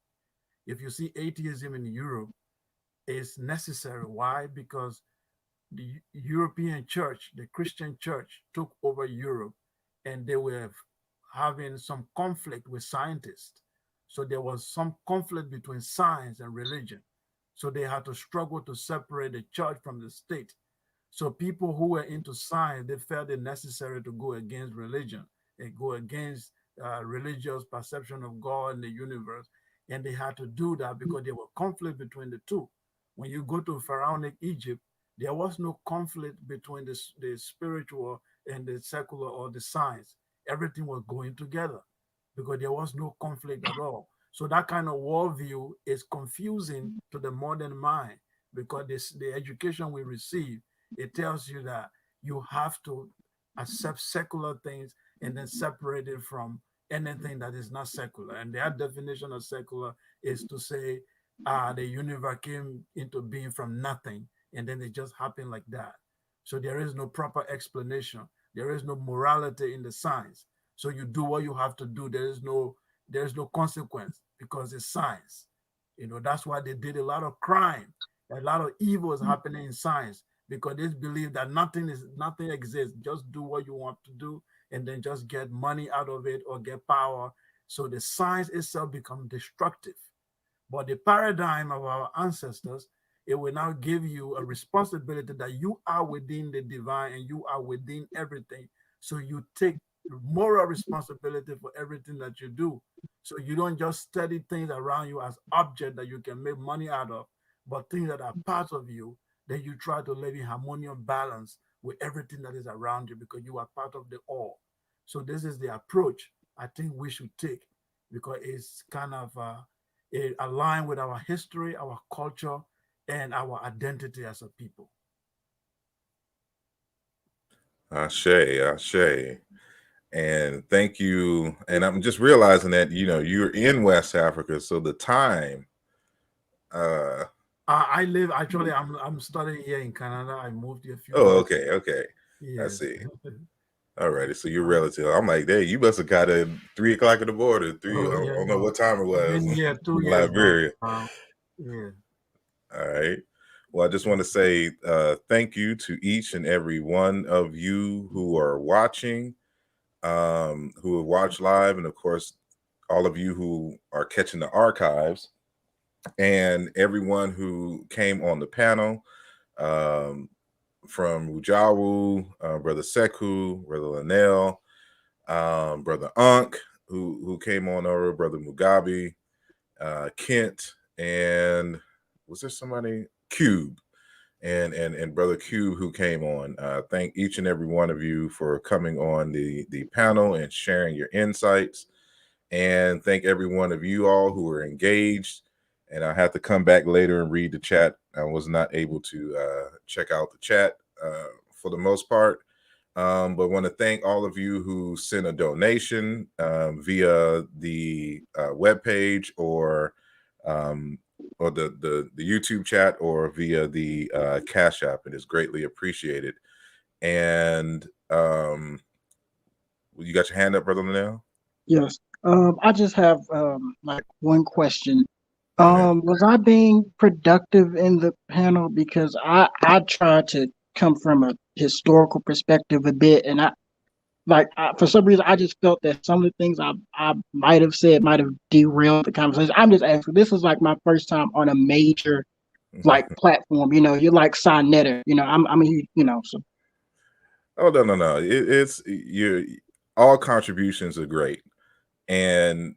If you see atheism in Europe, is necessary. Why? Because the European church, the Christian church, took over Europe, and they were having some conflict with scientists. So there was some conflict between science and religion. So they had to struggle to separate the church from the state. So people who were into science, they felt it necessary to go against religion and go against religious perception of God and the universe. And they had to do that because there was conflict between the two. When you go to Pharaonic Egypt, there was no conflict between the spiritual and the secular or the science. Everything was going together because there was no conflict at all. So that kind of worldview is confusing to the modern mind because the education we receive, it tells you that you have to accept secular things and then separate it from anything that is not secular. And their definition of secular is to say the universe came into being from nothing and then it just happened like that. So there is no proper explanation. There is no morality in the science. So you do what you have to do. There's no consequence because it's science. That's why they did a lot of crime. A lot of evil is happening in science because they believe that nothing exists. Just do what you want to do and then just get money out of it or get power. So the science itself becomes destructive. But the paradigm of our ancestors, it will now give you a responsibility that you are within the divine and you are within everything. So you take moral responsibility for everything that you do. So you don't just study things around you as objects that you can make money out of, but things that are part of you, then you try to live in harmonious balance with everything that is around you because you are part of the all. So this is the approach I think we should take because it's kind of it aligned with our history, our culture, and our identity as a people. Ashe. And thank you. And I'm just realizing that, you're in West Africa. So the time. I live, actually, I'm studying here in Canada. I moved here a few Oh, years. okay. Yes. I see. All righty. So you're relative. I'm like, hey, you must have got it 3 o'clock in the morning. I don't know what time it was. Been here 2 in years Liberia. now. Yeah. All right. Well, I just want to say thank you to each and every one of you who are watching, who have watched live, and of course, all of you who are catching the archives, and everyone who came on the panel, from Ujawu, Brother Seku, Brother Linnell, Brother Ankh, who came on over, Brother Mugabe, Kent, and was there somebody? Cube. And Brother Cube who came on. Thank each and every one of you for coming on the panel and sharing your insights. And thank every one of you all who were engaged. And I have to come back later and read the chat. I was not able to check out the chat for the most part. But want to thank all of you who sent a donation via the webpage or the YouTube chat or via the Cash App. It is greatly appreciated. And you got your hand up, Brother Linnell? Yes. I just have like one question. Was I being productive in the panel? Because I tried to come from a historical perspective a bit, and for some reason I just felt that some of the things I might have said might have derailed the conversation. I'm just asking. This is like my first time on a major platform. You're like Sinetter. I'm a huge. So. Oh no! It's all contributions are great, and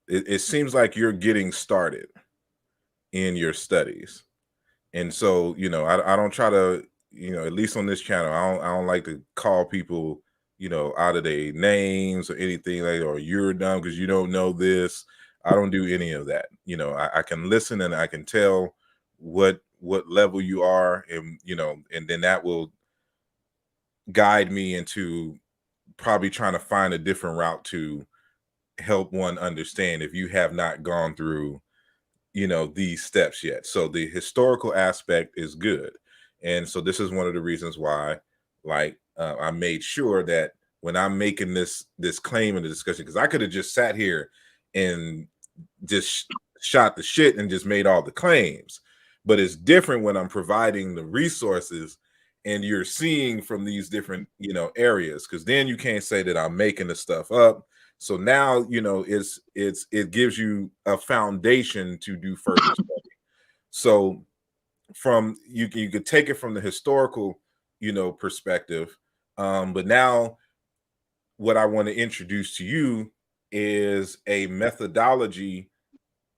it seems like you're getting started in your studies, and so I don't try to at least on this channel I don't like to call people out of their names or anything like, or you're dumb because you don't know this. I don't do any of that. I can listen and I can tell what level you are, and and then that will guide me into probably trying to find a different route to help one understand if you have not gone through these steps yet. So the historical aspect is good, and so this is one of the reasons why I made sure that when I'm making this claim in the discussion, because I could have just sat here and just shot the shit and just made all the claims. But it's different when I'm providing the resources and you're seeing from these different, you know, areas, because then you can't say that I'm making the stuff up. So now, you know, it gives you a foundation to do further study. So from you could take it from the historical, you know, perspective, but now what I want to introduce to you is a methodology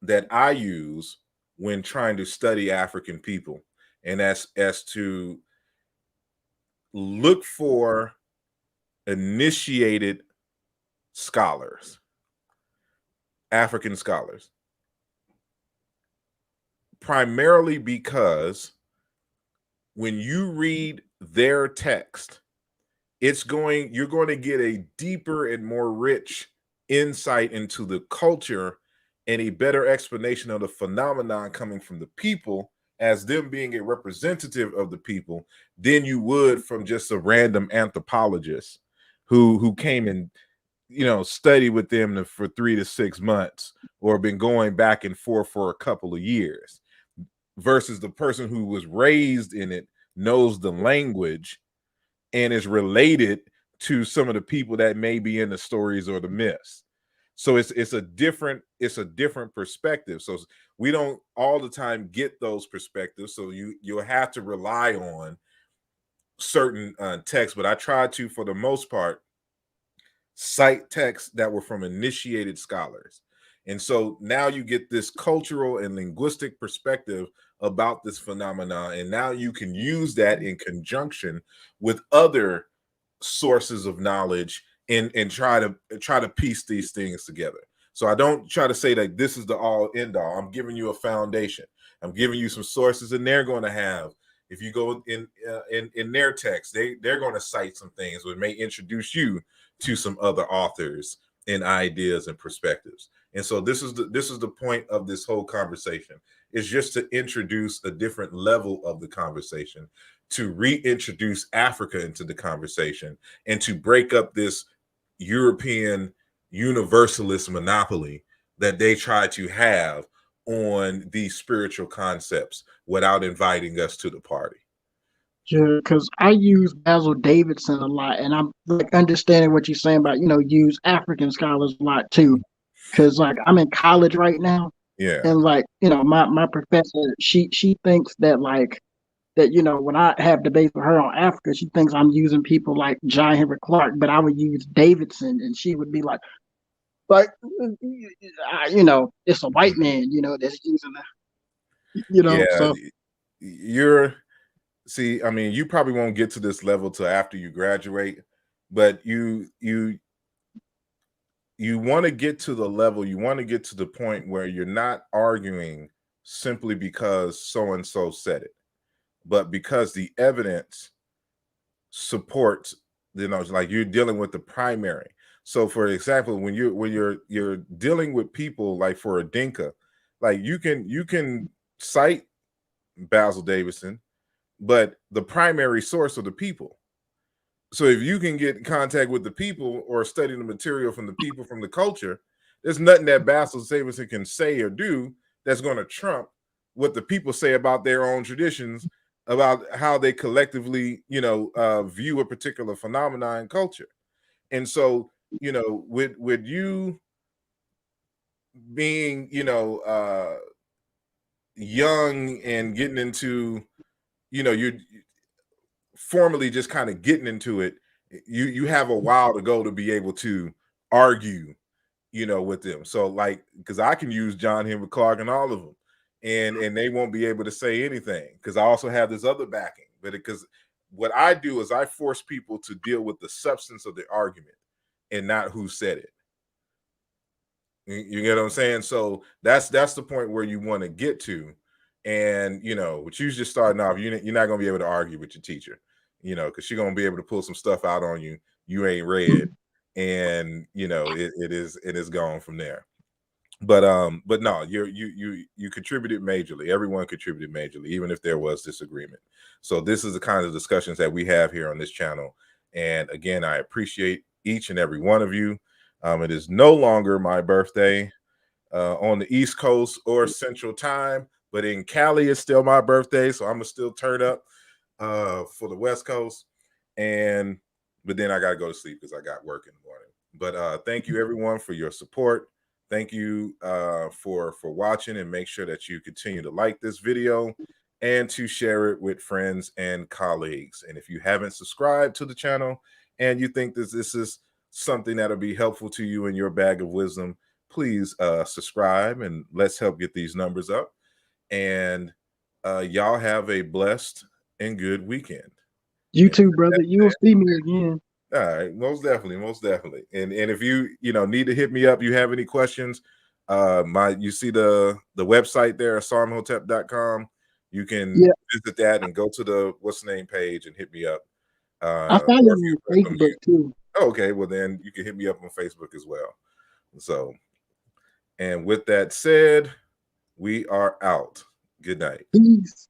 that I use when trying to study African people, and that's as to look for initiated scholars, African scholars, primarily because when you read their text, you're going to get a deeper and more rich insight into the culture and a better explanation of the phenomenon coming from the people as them being a representative of the people than you would from just a random anthropologist who came and, you know, studied with them for 3 to 6 months or been going back and forth for a couple of years, versus the person who was raised in it, knows the language, and is related to some of the people that may be in the stories or the myths. So it's a different perspective. So we don't all the time get those perspectives. So you'll have to rely on certain texts. But I try to, for the most part, cite texts that were from initiated scholars. And so now you get this cultural and linguistic perspective about this phenomenon. And now you can use that in conjunction with other sources of knowledge and try to piece these things together. So I don't try to say that this is the all end all. I'm giving you a foundation. I'm giving you some sources, and they're going to have, if you go in their text, they're going to cite some things that may introduce you to some other authors and ideas and perspectives. And so this is the point of this whole conversation, is just to introduce a different level of the conversation, to reintroduce Africa into the conversation, and to break up this European universalist monopoly that they try to have on these spiritual concepts without inviting us to the party. Yeah, because I use Basil Davidson a lot, and I'm like understanding what you're saying about, you know, use African scholars a lot too. Because like I'm in college right now, Yeah. and like, you know, my professor, she thinks that like that, you know, when I have debates with her on Africa, she thinks I'm using people like John Henry Clark, but I would use Davidson, and she would be like, you know, it's a white man, you know, that's using that, you know. Yeah, So see, I mean, you probably won't get to this level till after you graduate, but you want to get to the level, you want to get to the point where you're not arguing simply because so and so said it, but because the evidence supports, you know, like you're dealing with the primary. So for example, when you're dealing with people like for a Dinka, like you can cite Basil Davidson, but the primary source are the people. So if you can get in contact with the people or study the material from the people, from the culture, there's nothing that Basil Davidson can say or do that's going to trump what the people say about their own traditions, about how they collectively, you know, view a particular phenomenon and culture. And so, you know, with you being, you know, young and getting into, you know, you're formally just kind of getting into it, you have a while to go to be able to argue, you know, with them. So like, because I can use John Henry Clark and all of them, and they won't be able to say anything because I also have this other backing. But because what I do is I force people to deal with the substance of the argument and not who said it. You get what I'm saying? So that's the point where you want to get to. And, you know, with you just starting off, you're not going to be able to argue with your teacher, you know, because she's going to be able to pull some stuff out on you ain't read. And, you know, it is gone from there. But no, you contributed majorly. Everyone contributed majorly, even if there was disagreement. So this is the kind of discussions that we have here on this channel. And again, I appreciate each and every one of you. It is no longer my birthday. on the East Coast or Central Time. But in Cali, it's still my birthday, so I'm gonna still turn up for the West Coast. But then I gotta go to sleep because I got work in the morning. But thank you everyone for your support. Thank you for watching, and make sure that you continue to like this video and to share it with friends and colleagues. And if you haven't subscribed to the channel and you think this is something that'll be helpful to you in your bag of wisdom, please subscribe, and let's help get these numbers up. And y'all have a blessed and good weekend. You too, brother. You'll see me again. All right, most definitely. And if you need to hit me up, you have any questions, you see the website there, asarimhotep.com. You can visit that and go to the what's the name page and hit me up. I follow you on Facebook too. Okay, well then you can hit me up on Facebook as well. So, and with that said, we are out. Good night. Peace.